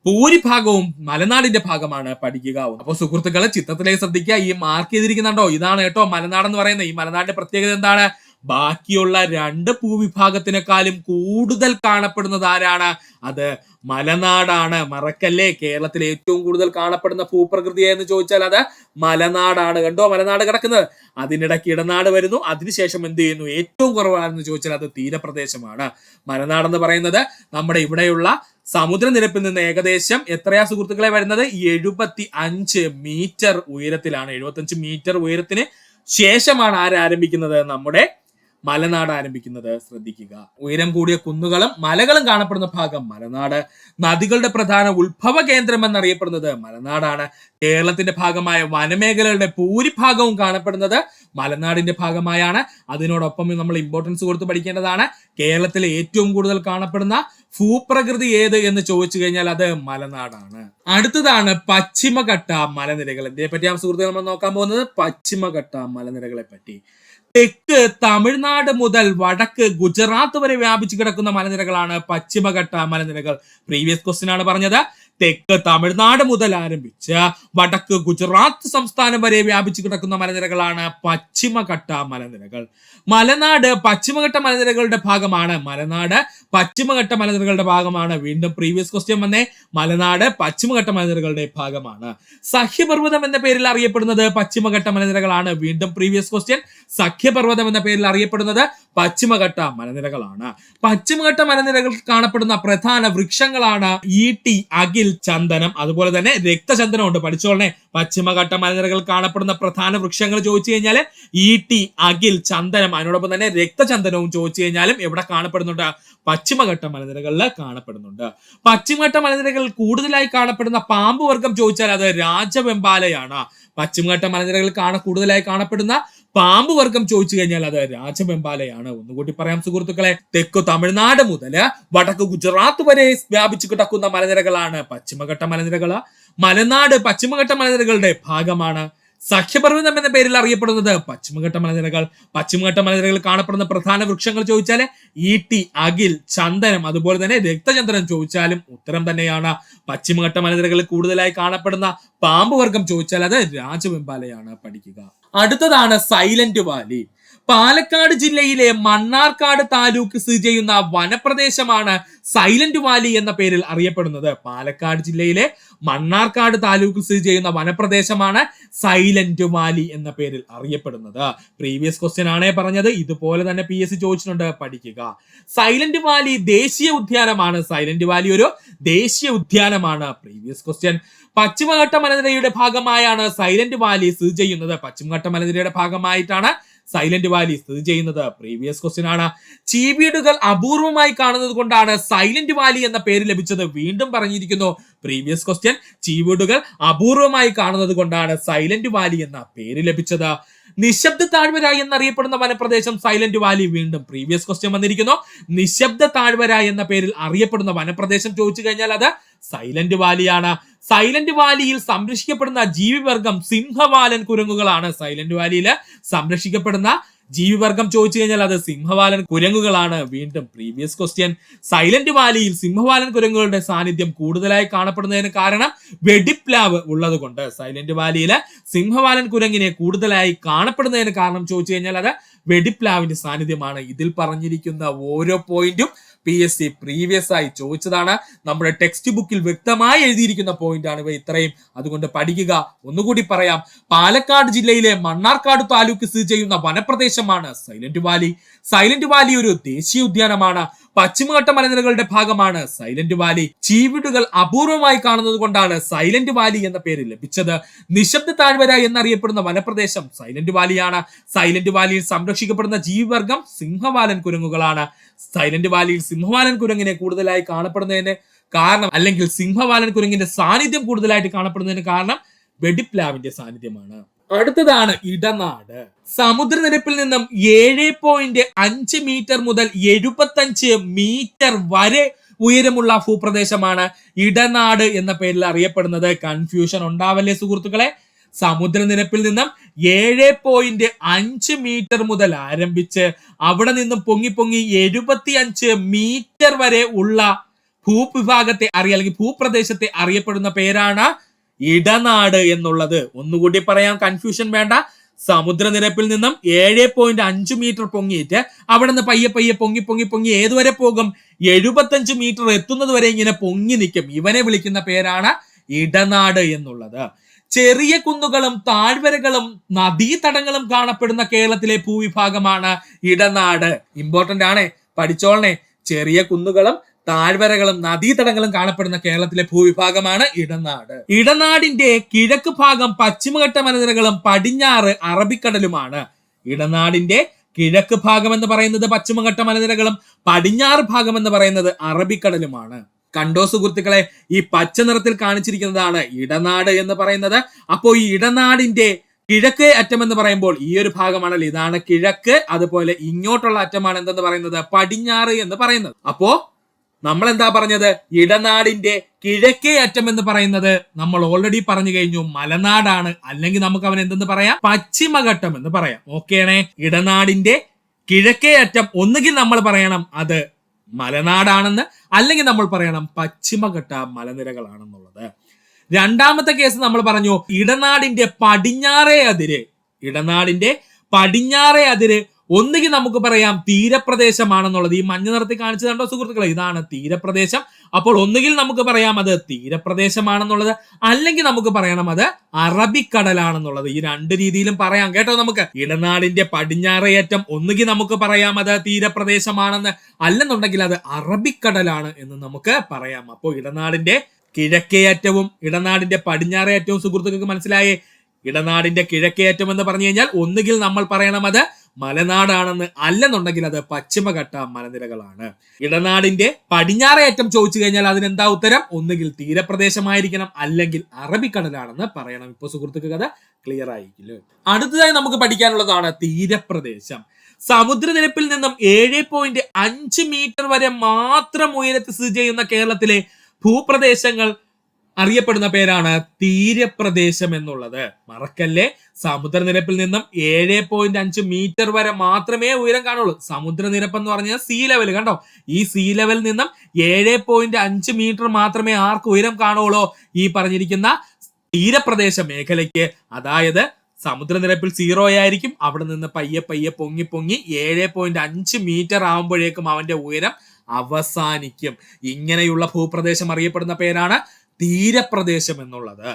ഭൂരിഭാഗവും മലനാടിന്റെ ഭാഗമാണ്. പഠിക്കുക. അപ്പൊ സുഹൃത്തുക്കളെ ചിത്രത്തിലേക്ക് ശ്രദ്ധിക്കുക. ഈ മാർക്ക് ചെയ്തിരിക്കുന്നുണ്ടോ, ഇതാണ് കേട്ടോ മലനാട് എന്ന് പറയുന്നത്. ഈ മലനാടിന്റെ പ്രത്യേകത എന്താണ്? ബാക്കിയുള്ള 2 ഭൂവിഭാഗത്തിനേക്കാളും കൂടുതൽ കാണപ്പെടുന്നത് ആരാണ്? അത് മലനാടാണ്. മറക്കല്ലേ, കേരളത്തിൽ ഏറ്റവും കൂടുതൽ കാണപ്പെടുന്ന ഭൂപ്രകൃതി എന്ന് ചോദിച്ചാൽ അത് മലനാടാണ്. കണ്ടോ മലനാട് കിടക്കുന്നത്, അതിനിടയ്ക്ക് ഇടനാട് വരുന്നു, അതിനുശേഷം എന്ത് ചെയ്യുന്നു? ഏറ്റവും കുറവാണെന്ന് ചോദിച്ചാൽ അത് തീരപ്രദേശമാണ്. മലനാടെന്ന് പറയുന്നത് നമ്മുടെ ഇവിടെയുള്ള സമുദ്രനിരപ്പിൽ നിന്ന് ഏകദേശം എത്രയാ സുഹൃത്തുക്കളെ വരുന്നത്? 75 മീറ്റർ ഉയരത്തിലാണ്. 75 മീറ്റർ ഉയരത്തിന് ശേഷമാണ് ആരംഭിക്കുന്നത്? നമ്മുടെ മലനാട് ആരംഭിക്കുന്നത്. ശ്രദ്ധിക്കുക. ഉയരം കൂടിയ കുന്നുകളും മലകളും കാണപ്പെടുന്ന ഭാഗം മലനാട്. നദികളുടെ പ്രധാന ഉത്ഭവ കേന്ദ്രം എന്നറിയപ്പെടുന്നത് മലനാടാണ്. കേരളത്തിന്റെ ഭാഗമായ വനമേഖലകളുടെ ഭൂരിഭാഗവും കാണപ്പെടുന്നത് മലനാടിന്റെ ഭാഗമായാണ്. അതിനോടൊപ്പം നമ്മൾ ഇമ്പോർട്ടൻസ് കൊടുത്ത് പഠിക്കേണ്ടതാണ്, കേരളത്തിലെ ഏറ്റവും കൂടുതൽ കാണപ്പെടുന്ന ഭൂപ്രകൃതി ഏത് എന്ന് ചോദിച്ചു കഴിഞ്ഞാൽ അത് മലനാടാണ്. അടുത്തതാണ് പശ്ചിമഘട്ട മലനിരകൾ. ഇതിനെ പറ്റിയാണ് സുഹൃത്തുക്കൾ നമ്മൾ നോക്കാൻ പോകുന്നത്. പശ്ചിമഘട്ട മലനിരകളെ പറ്റി. തെക്ക് തമിഴ്നാട് മുതൽ വടക്ക് ഗുജറാത്ത് വരെ വ്യാപിച്ചു കിടക്കുന്ന മലനിരകളാണ് പശ്ചിമഘട്ട മലനിരകൾ. പ്രീവിയസ് ക്വസ്റ്റ്യൻ ആണ് പറഞ്ഞത്. തെക്ക് തമിഴ്നാട് മുതൽ ആരംഭിച്ച് വടക്ക് ഗുജറാത്ത് സംസ്ഥാനം വരെ വ്യാപിച്ചു കിടക്കുന്ന മലനിരകളാണ് പശ്ചിമഘട്ട മലനിരകൾ. മലനാട് പശ്ചിമഘട്ട മലനിരകളുടെ ഭാഗമാണ്. മലനാട് പശ്ചിമഘട്ട മലനിരകളുടെ ഭാഗമാണ്. വീണ്ടും പ്രീവിയസ് ക്വസ്റ്റ്യൻ വന്നേ, മലനാട് പശ്ചിമഘട്ട മലനിരകളുടെ ഭാഗമാണ്. സഹ്യപർവ്വതം എന്ന പേരിൽ അറിയപ്പെടുന്നത് പശ്ചിമഘട്ട മലനിരകളാണ്. വീണ്ടും പ്രീവിയസ് ക്വസ്റ്റ്യൻ, സഖ്യപർവ്വതം എന്ന പേരിൽ അറിയപ്പെടുന്നത് പശ്ചിമഘട്ട മലനിരകളാണ്. പശ്ചിമഘട്ട മലനിരകൾ കാണപ്പെടുന്ന പ്രധാന വൃക്ഷങ്ങളാണ് ഈട്ടി, അകിൽ, ചന്ദനം, അതുപോലെ തന്നെ രക്തചന്ദനം ഉണ്ട്. പഠിച്ചോളനെ. പശ്ചിമഘട്ട മലനിരകൾ കാണപ്പെടുന്ന പ്രധാന വൃക്ഷങ്ങൾ ചോദിച്ചു കഴിഞ്ഞാൽ ഈട്ടി, അകിൽ, ചന്ദനം, അതിനോടൊപ്പം തന്നെ രക്തചന്ദനവും ചോദിച്ചു കഴിഞ്ഞാലും എവിടെ കാണപ്പെടുന്നുണ്ട്? പശ്ചിമഘട്ട മലനിരകളിൽ കാണപ്പെടുന്നുണ്ട്. പശ്ചിമഘട്ട മലനിരകളിൽ കൂടുതലായി കാണപ്പെടുന്ന പാമ്പ് വർഗം ചോദിച്ചാൽ അത് രാജവെമ്പാലയാണ്. പശ്ചിമഘട്ട മലനിരകളിൽ കൂടുതലായി കാണപ്പെടുന്ന പാമ്പ് വർഗം ചോദിച്ചു കഴിഞ്ഞാൽ അത് രാജവെമ്പാലയാണ്. ഒന്നുകൂടി പറയാം സുഹൃത്തുക്കളെ, തെക്കു തമിഴ്നാട് മുതൽ വടക്ക് ഗുജറാത്ത് വരെ വ്യാപിച്ചു കിടക്കുന്ന മലനിരകളാണ് പശ്ചിമഘട്ട മലനിരകൾ. മലനാട് പശ്ചിമഘട്ട മലനിരകളുടെ ഭാഗമാണ്. സഖ്യപർവ്വതം എന്ന പേരിൽ അറിയപ്പെടുന്നത് പശ്ചിമഘട്ട മലനിരകൾ. പശ്ചിമഘട്ട മലനിരകളിൽ കാണപ്പെടുന്ന പ്രധാന വൃക്ഷങ്ങൾ ചോദിച്ചാൽ ഈട്ടി, അകിൽ, ചന്ദനം, അതുപോലെ തന്നെ രക്തചന്ദനം ചോദിച്ചാലും ഉത്തരം തന്നെയാണ്. പശ്ചിമഘട്ട മലനിരകളിൽ കൂടുതലായി കാണപ്പെടുന്ന പാമ്പ് വർഗം ചോദിച്ചാൽ അത് രാജവെമ്പാലയാണ്. പഠിക്കുക. അടുത്തതാണ് സൈലന്റ് വാലി. പാലക്കാട് ജില്ലയിലെ മണ്ണാർക്കാട് താലൂക്ക് സ്ഥിതി ചെയ്യുന്ന വനപ്രദേശമാണ് സൈലന്റ് വാലി എന്ന പേരിൽ അറിയപ്പെടുന്നത്. പാലക്കാട് ജില്ലയിലെ മണ്ണാർക്കാട് താലൂക്കിൽ സ്ഥിതി ചെയ്യുന്ന വനപ്രദേശമാണ് സൈലന്റ് വാലി എന്ന പേരിൽ അറിയപ്പെടുന്നത്. പ്രീവിയസ് ക്വസ്റ്റ്യൻ ആണേ പറഞ്ഞത്. ഇതുപോലെ തന്നെ PSC ചോദിച്ചിട്ടുണ്ട്. പഠിക്കുക. സൈലന്റ് വാലി ദേശീയ ഉദ്യാനമാണ്. സൈലന്റ് വാലി ഒരു ദേശീയ ഉദ്യാനമാണ്. Previous question. പശ്ചിമഘട്ട മലനിരയുടെ ഭാഗമായാണ് സൈലന്റ് വാലി സ്ഥിതി ചെയ്യുന്നത്. പശ്ചിമഘട്ട മലനിരയുടെ ഭാഗമായിട്ടാണ് സൈലന്റ് വാലി സ്ഥിതി ചെയ്യുന്നത്. പ്രീവിയസ് ക്വസ്റ്റ്യൻ ആണ്. ചീവീടുകൾ അപൂർവമായി കാണുന്നത് കൊണ്ടാണ് സൈലന്റ് വാലി എന്ന പേര് ലഭിച്ചത്. വീണ്ടും പറഞ്ഞിരിക്കുന്നു. പ്രീവിയസ് ക്വസ്റ്റ്യൻ, ചീവീടുകൾ അപൂർവമായി കാണുന്നത് കൊണ്ടാണ് സൈലന്റ് വാലി എന്ന പേര് ലഭിച്ചത്. നിശബ്ദ താഴ്വര എന്നറിയപ്പെടുന്ന വനപ്രദേശം സൈലന്റ് വാലി. വീണ്ടും പ്രീവിയസ് ക്വസ്റ്റ്യൻ വന്നിരിക്കുന്നു. നിശബ്ദ താഴ്വര എന്ന പേരിൽ അറിയപ്പെടുന്ന വനപ്രദേശം ചോദിച്ചു കഴിഞ്ഞാൽ അത് സൈലന്റ് വാലിയാണ്. സൈലന്റ് വാലിയിൽ സംരക്ഷിക്കപ്പെടുന്ന ജീവിവർഗം സിംഹവാലൻ കുരങ്ങുകളാണ്. സൈലന്റ് വാലിയിൽ സംരക്ഷിക്കപ്പെടുന്ന ജീവിവർഗം ചോദിച്ചു കഴിഞ്ഞാൽ അത് സിംഹവാലൻ കുരങ്ങുകളാണ്. വീണ്ടും പ്രീവിയസ് ക്വസ്റ്റ്യൻ, സൈലന്റ് വാലിയിൽ സിംഹവാലൻ കുരങ്ങുകളുടെ സാന്നിധ്യം കൂടുതലായി കാണപ്പെടുന്നതിന് കാരണം വെടിപ്ലാവ് ഉള്ളത് കൊണ്ട്. സൈലന്റ് വാലിയിൽ സിംഹവാലൻ കുരങ്ങിനെ കൂടുതലായി കാണപ്പെടുന്നതിന് കാരണം ചോദിച്ചു കഴിഞ്ഞാൽ അത് വെടിപ്ലാവിന്റെ സാന്നിധ്യമാണ്. ഇതിൽ പറഞ്ഞിരിക്കുന്ന ഓരോ പോയിന്റും PSC പ്രീവിയസ് ആയി ചോദിച്ചതാണ്. നമ്മുടെ ടെക്സ്റ്റ് ബുക്കിൽ വ്യക്തമായി എഴുതിയിരിക്കുന്ന പോയിന്റ് ആണ് ഇവ ഇത്രയും. അതുകൊണ്ട് പഠിക്കുക. ഒന്നുകൂടി പറയാം. പാലക്കാട് ജില്ലയിലെ മണ്ണാർക്കാട് താലൂക്ക് സ്ഥിതി ചെയ്യുന്ന വനപ്രദേശമാണ് സൈലന്റ് വാലി. സൈലന്റ് വാലി ഒരു ദേശീയ ഉദ്യാനമാണ്. പശ്ചിമഘട്ട മലനിരകളുടെ ഭാഗമാണ് സൈലന്റ് വാലി. ചീവീടുകൾ അപൂർവമായി കാണുന്നത് കൊണ്ടാണ് സൈലന്റ് വാലി എന്ന പേര് ലഭിച്ചത്. നിശബ്ദ താഴ്വര എന്നറിയപ്പെടുന്ന വനപ്രദേശം സൈലന്റ് വാലിയാണ്. സൈലന്റ് വാലിയിൽ സംരക്ഷിക്കപ്പെടുന്ന ജീവിവർഗം സിംഹവാലൻ കുരങ്ങുകളാണ്. സൈലന്റ് വാലിയിൽ സിംഹവാലൻ കുരങ്ങിനെ കൂടുതലായി കാണപ്പെടുന്നതിന് കാരണം, അല്ലെങ്കിൽ സിംഹവാലൻ കുരങ്ങിന്റെ സാന്നിധ്യം കൂടുതലായിട്ട് കാണപ്പെടുന്നതിന് കാരണം വെടിപ്ലാവിന്റെ സാന്നിധ്യമാണ്. അടുത്തതാണ് ഇടനാട്. സമുദ്രനിരപ്പിൽ നിന്നും 7.5 മീറ്റർ മുതൽ 75 മീറ്റർ വരെ ഉയരമുള്ള ഭൂപ്രദേശമാണ് ഇടനാട് എന്ന പേരിൽ അറിയപ്പെടുന്നത്. കൺഫ്യൂഷൻ ഉണ്ടാവല്ലേ സുഹൃത്തുക്കളെ? സമുദ്രനിരപ്പിൽ നിന്നും 7.5 മീറ്റർ മുതൽ ആരംഭിച്ച് അവിടെ നിന്നും പൊങ്ങി 75 മീറ്റർ വരെ ഉള്ള ഭൂവിഭാഗത്തെ അല്ലെങ്കിൽ ഭൂപ്രദേശത്തെ അറിയപ്പെടുന്ന പേരാണ് ഇടനാട് എന്നുള്ളത്. ഒന്നുകൂടി പറയാം, കൺഫ്യൂഷൻ വേണ്ട. സമുദ്രനിരപ്പിൽ നിന്നും 7.5 മീറ്റർ പൊങ്ങിയിട്ട് അവിടെ നിന്ന് പയ്യെ പൊങ്ങി ഏതുവരെ പോകും? 75 മീറ്റർ എത്തുന്നത് വരെ ഇങ്ങനെ പൊങ്ങി നിൽക്കും. ഇവനെ വിളിക്കുന്ന പേരാണ് ഇടനാട് എന്നുള്ളത്. ചെറിയ കുന്നുകളും താഴ്വരകളും നദീതടങ്ങളും കാണപ്പെടുന്ന കേരളത്തിലെ ഭൂവിഭാഗമാണ് ഇടനാട്. ഇമ്പോർട്ടന്റ് ആണ്, പഠിച്ചോളണേ. ചെറിയ കുന്നുകളും താഴ്വരകളും നദീതടങ്ങളും കാണപ്പെടുന്ന കേരളത്തിലെ ഭൂവിഭാഗമാണ് ഇടനാട്. ഇടനാടിന്റെ കിഴക്ക് ഭാഗം പശ്ചിമഘട്ട മലനിരകളും പടിഞ്ഞാറ് അറബിക്കടലുമാണ്. ഇടനാടിന്റെ കിഴക്ക് ഭാഗം എന്ന് പറയുന്നത് പശ്ചിമഘട്ട മലനിരകളും പടിഞ്ഞാറ് ഭാഗം എന്ന് പറയുന്നത് അറബിക്കടലുമാണ്. കണ്ടോ സുഹൃത്തുക്കളെ, ഈ പച്ച നിറത്തിൽ കാണിച്ചിരിക്കുന്നതാണ് ഇടനാട് എന്ന് പറയുന്നത്. അപ്പോ ഈ ഇടനാടിന്റെ കിഴക്ക് അറ്റം എന്ന് പറയുമ്പോൾ ഈ ഒരു ഭാഗമാണല്ലോ, ഇതാണ് കിഴക്ക്. അതുപോലെ ഇങ്ങോട്ടുള്ള അറ്റമാണ് എന്തെന്ന് പറയുന്നത്? പടിഞ്ഞാറ് എന്ന് പറയുന്നത്. അപ്പോ നമ്മൾ എന്താ പറഞ്ഞത്? ഇടനാടിന്റെ കിഴക്കേ അറ്റം എന്ന് പറയുന്നത് നമ്മൾ ഓൾറെഡി പറഞ്ഞു കഴിഞ്ഞു, മലനാടാണ്. അല്ലെങ്കിൽ നമുക്ക് അവൻ എന്തെന്ന് പറയാം? പശ്ചിമഘട്ടം എന്ന് പറയാം. ഓക്കേണേ? ഇടനാടിന്റെ കിഴക്കേ അറ്റം ഒന്നുകിൽ നമ്മൾ പറയണം അത് മലനാടാണെന്ന്, അല്ലെങ്കിൽ നമ്മൾ പറയണം പശ്ചിമഘട്ട മലനിരകളാണെന്നുള്ളത്. രണ്ടാമത്തെ കേസ് നമ്മൾ പറഞ്ഞു ഇടനാടിന്റെ പടിഞ്ഞാറേ അതിര്. ഇടനാടിന്റെ പടിഞ്ഞാറേ അതിര് ഒന്നുകിൽ നമുക്ക് പറയാം തീരപ്രദേശമാണെന്നുള്ളത്. ഈ മഞ്ഞ നിറത്തിൽ കാണിച്ചത് കണ്ടോ സുഹൃത്തുക്കളെ? ഇതാണ് തീരപ്രദേശം. അപ്പോൾ ഒന്നുകിൽ നമുക്ക് പറയാം അത് തീരപ്രദേശമാണെന്നുള്ളത്, അല്ലെങ്കിൽ നമുക്ക് പറയണം അത് അറബിക്കടലാണെന്നുള്ളത്. ഈ രണ്ട് രീതിയിലും പറയാം കേട്ടോ. നമുക്ക് ഇടനാടിന്റെ പടിഞ്ഞാറേയറ്റം ഒന്നുകിൽ നമുക്ക് പറയാം അത് തീരപ്രദേശമാണെന്ന്, അല്ലെന്നുണ്ടെങ്കിൽ അത് അറബിക്കടലാണ് എന്ന് നമുക്ക് പറയാം. അപ്പോൾ ഇടനാടിന്റെ കിഴക്കേയറ്റവും ഇടനാടിന്റെ പടിഞ്ഞാറേയറ്റവും സുഹൃത്തുക്കൾക്ക് മനസ്സിലായേ? ഇടനാടിന്റെ കിഴക്കേയറ്റം എന്ന് പറഞ്ഞു കഴിഞ്ഞാൽ ഒന്നുകിൽ നമ്മൾ പറയണം അത് മലനാടാണെന്ന്, അല്ലെന്നുണ്ടെങ്കിൽ അത് പശ്ചിമഘട്ട മലനിരകളാണ്. ഇടനാടിന്റെ പടിഞ്ഞാറേയറ്റം ചോദിച്ചു കഴിഞ്ഞാൽ അതിനെന്താ ഉത്തരം? ഒന്നുകിൽ തീരപ്രദേശമായിരിക്കണം, അല്ലെങ്കിൽ അറബിക്കടലാണെന്ന് പറയണം. ഇപ്പൊ സുഹൃത്തുക്കൾക്ക് അത് ക്ലിയർ ആയിരിക്കില്ലേ? അടുത്തതായി നമുക്ക് പഠിക്കാനുള്ളതാണ് തീരപ്രദേശം. സമുദ്രനിരപ്പിൽ നിന്നും 7.5 മീറ്റർ വരെ മാത്രം ഉയരത്തിൽ സ്ഥിതി ചെയ്യുന്ന കേരളത്തിലെ ഭൂപ്രദേശങ്ങൾ അറിയപ്പെടുന്ന പേരാണ് തീരപ്രദേശം എന്നുള്ളത്. മറക്കല്ലേ, സമുദ്രനിരപ്പിൽ നിന്നും 7.5 മീറ്റർ വരെ മാത്രമേ ഉയരം കാണുള്ളൂ. സമുദ്രനിരപ്പ് എന്ന് പറഞ്ഞാൽ സീ ലെവൽ. കണ്ടോ, ഈ സീ ലെവലിൽ നിന്നും 7.5 മീറ്റർ മാത്രമേ ആർക്ക് ഉയരം കാണുള്ളൂ? ഈ പറഞ്ഞിരിക്കുന്ന തീരപ്രദേശ മേഖലയ്ക്ക്. അതായത് സമുദ്രനിരപ്പിൽ 0 ആയിരിക്കും, അവിടെ നിന്ന് പയ്യെ പൊങ്ങി 7.5 മീറ്റർ ആവുമ്പോഴേക്കും അവന്റെ ഉയരം അവസാനിക്കും. ഇങ്ങനെയുള്ള ഭൂപ്രദേശം അറിയപ്പെടുന്ന പേരാണ് തീരപ്രദേശം എന്നുള്ളത്.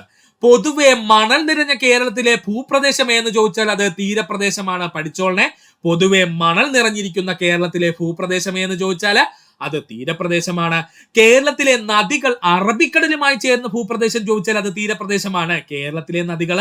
പൊതുവെ മണൽ നിറഞ്ഞ കേരളത്തിലെ ഭൂപ്രദേശം എന്ന് ചോദിച്ചാൽ അത് തീരപ്രദേശമാണ്. പഠിച്ചോളനെ, പൊതുവെ മണൽ നിറഞ്ഞിരിക്കുന്ന കേരളത്തിലെ ഭൂപ്രദേശം എന്ന് ചോദിച്ചാൽ അത് തീരപ്രദേശമാണ്. കേരളത്തിലെ നദികൾ അറബിക്കടലുമായി ചേർന്ന ഭൂപ്രദേശം ചോദിച്ചാൽ അത് തീരപ്രദേശമാണ്. കേരളത്തിലെ നദികൾ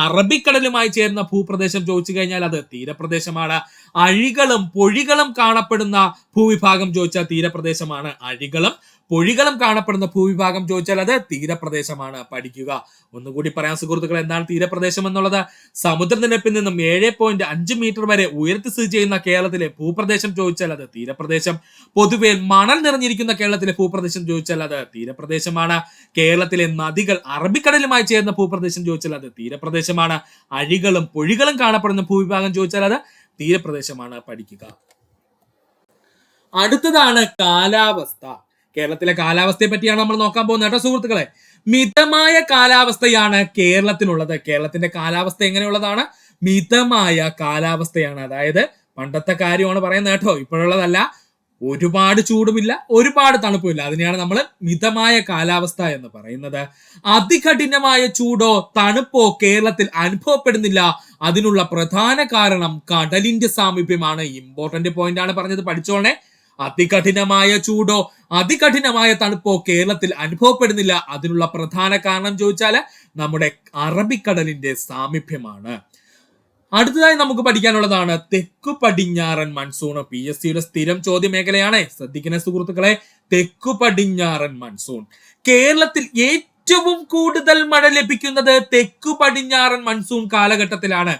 അറബിക്കടലുമായി ചേർന്ന ഭൂപ്രദേശം ചോദിച്ചു കഴിഞ്ഞാൽ അത് തീരപ്രദേശമാണ്. അഴികളും പൊഴികളും കാണപ്പെടുന്ന ഭൂവിഭാഗം ചോദിച്ചാൽ തീരപ്രദേശമാണ്. അഴികളും പൊഴികളും കാണപ്പെടുന്ന ഭൂവിഭാഗം ചോദിച്ചാൽ അത് തീരപ്രദേശമാണ്. പഠിക്കുക. ഒന്നുകൂടി പറയാൻ സുഹൃത്തുക്കൾ, എന്താണ് തീരപ്രദേശം എന്നുള്ളത്? സമുദ്രനിരപ്പിൽ നിന്നും 7.5 മീറ്റർ വരെ ഉയർത്തി സ്ഥിതി ചെയ്യുന്ന കേരളത്തിലെ ഭൂപ്രദേശം ചോദിച്ചാൽ അത് തീരപ്രദേശം. പൊതുവെ മണൽ നിറഞ്ഞിരിക്കുന്ന കേരളത്തിലെ ഭൂപ്രദേശം ചോദിച്ചാൽ അത് തീരപ്രദേശമാണ്. കേരളത്തിലെ നദികൾ അറബിക്കടലുമായി ചേർന്ന ഭൂപ്രദേശം ചോദിച്ചാൽ അത് തീരപ്രദേശമാണ്. അഴികളും പൊഴികളും കാണപ്പെടുന്ന ഭൂവിഭാഗം ചോദിച്ചാൽ അത് തീരപ്രദേശമാണ്. പഠിക്കുക. അടുത്തതാണ് കാലാവസ്ഥ. കേരളത്തിലെ കാലാവസ്ഥയെ പറ്റിയാണ് നമ്മൾ നോക്കാൻ പോകുന്നത് കേട്ടോ സുഹൃത്തുക്കളെ. മിതമായ കാലാവസ്ഥയാണ് കേരളത്തിനുള്ളത്. കേരളത്തിന്റെ കാലാവസ്ഥ എങ്ങനെയുള്ളതാണ്? മിതമായ കാലാവസ്ഥയാണ്. അതായത് പണ്ടത്തെ കാര്യമാണ് പറയുന്നത് കേട്ടോ, ഇപ്പോഴുള്ളതല്ല. ഒരുപാട് ചൂടുമില്ല, ഒരുപാട് തണുപ്പുമില്ല. അതിനെയാണ് നമ്മൾ മിതമായ കാലാവസ്ഥ എന്ന് പറയുന്നത്. അതികഠിനമായ ചൂടോ തണുപ്പോ കേരളത്തിൽ അനുഭവപ്പെടുന്നില്ല. അതിനുള്ള പ്രധാന കാരണം കടലിന്റെ സാമീപ്യമാണ്. ഇമ്പോർട്ടന്റ് പോയിന്റ് ആണ് പറഞ്ഞത്, പഠിച്ചോളെ. അതികഠിനമായ ചൂടോ അതികഠിനമായ തണുപ്പോ കേരളത്തിൽ അനുഭവപ്പെടുന്നില്ല. അതിനുള്ള പ്രധാന കാരണം ചോദിച്ചാൽ നമ്മുടെ അറബിക്കടലിന്റെ സാമീപ്യമാണ്. അടുത്തതായി നമുക്ക് പഠിക്കാനുള്ളതാണ് തെക്കു പടിഞ്ഞാറൻ മൺസൂൺ. PSCയുടെ സ്ഥിരം ചോദ്യ മേഖലയാണ്. ശ്രദ്ധിക്കുന്ന സുഹൃത്തുക്കളെ, തെക്കു പടിഞ്ഞാറൻ മൺസൂൺ. കേരളത്തിൽ ഏറ്റവും കൂടുതൽ മഴ ലഭിക്കുന്നത് തെക്കു പടിഞ്ഞാറൻ മൺസൂൺ കാലഘട്ടത്തിലാണ്.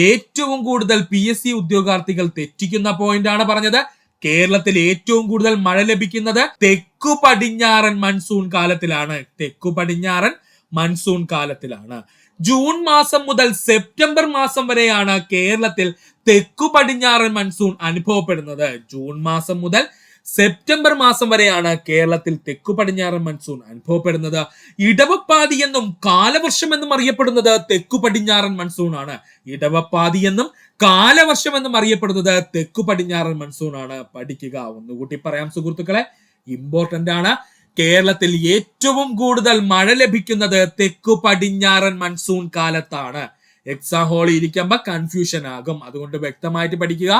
ഏറ്റവും കൂടുതൽ PSC ഉദ്യോഗാർത്ഥികൾ തെറ്റിക്കുന്ന പോയിന്റ് ആണ് പറഞ്ഞത്. കേരളത്തിൽ ഏറ്റവും കൂടുതൽ മഴ ലഭിക്കുന്നത് തെക്കു പടിഞ്ഞാറൻ മൺസൂൺ കാലത്തിലാണ്. തെക്കു പടിഞ്ഞാറൻ മൺസൂൺ കാലത്തിലാണ്. ജൂൺ മാസം മുതൽ സെപ്റ്റംബർ മാസം വരെയാണ് കേരളത്തിൽ തെക്കു പടിഞ്ഞാറൻ മൺസൂൺ അനുഭവപ്പെടുന്നത്. ജൂൺ മാസം മുതൽ സെപ്റ്റംബർ മാസം വരെയാണ് കേരളത്തിൽ തെക്കു പടിഞ്ഞാറൻ മൺസൂൺ അനുഭവപ്പെടുന്നത്. ഇടവപ്പാതി എന്നും കാലവർഷം എന്നും അറിയപ്പെടുന്നത് തെക്കു പടിഞ്ഞാറൻ മൺസൂൺ ആണ്. ഇടവപ്പാതി എന്നും കാലവർഷം എന്നും അറിയപ്പെടുന്നത് തെക്കു പടിഞ്ഞാറൻ മൺസൂൺ ആണ്. പഠിക്കുക. ഒന്നുകൂട്ടി പറയാം സുഹൃത്തുക്കളെ, ഇമ്പോർട്ടന്റ് ആണ്. കേരളത്തിൽ ഏറ്റവും കൂടുതൽ മഴ ലഭിക്കുന്നത് തെക്കു പടിഞ്ഞാറൻ മൺസൂൺ കാലത്താണ്. എക്സാം ഹാളിൽ ഇരിക്കുമ്പോ കൺഫ്യൂഷൻ ആകും, അതുകൊണ്ട് വ്യക്തമായിട്ട് പഠിക്കുക.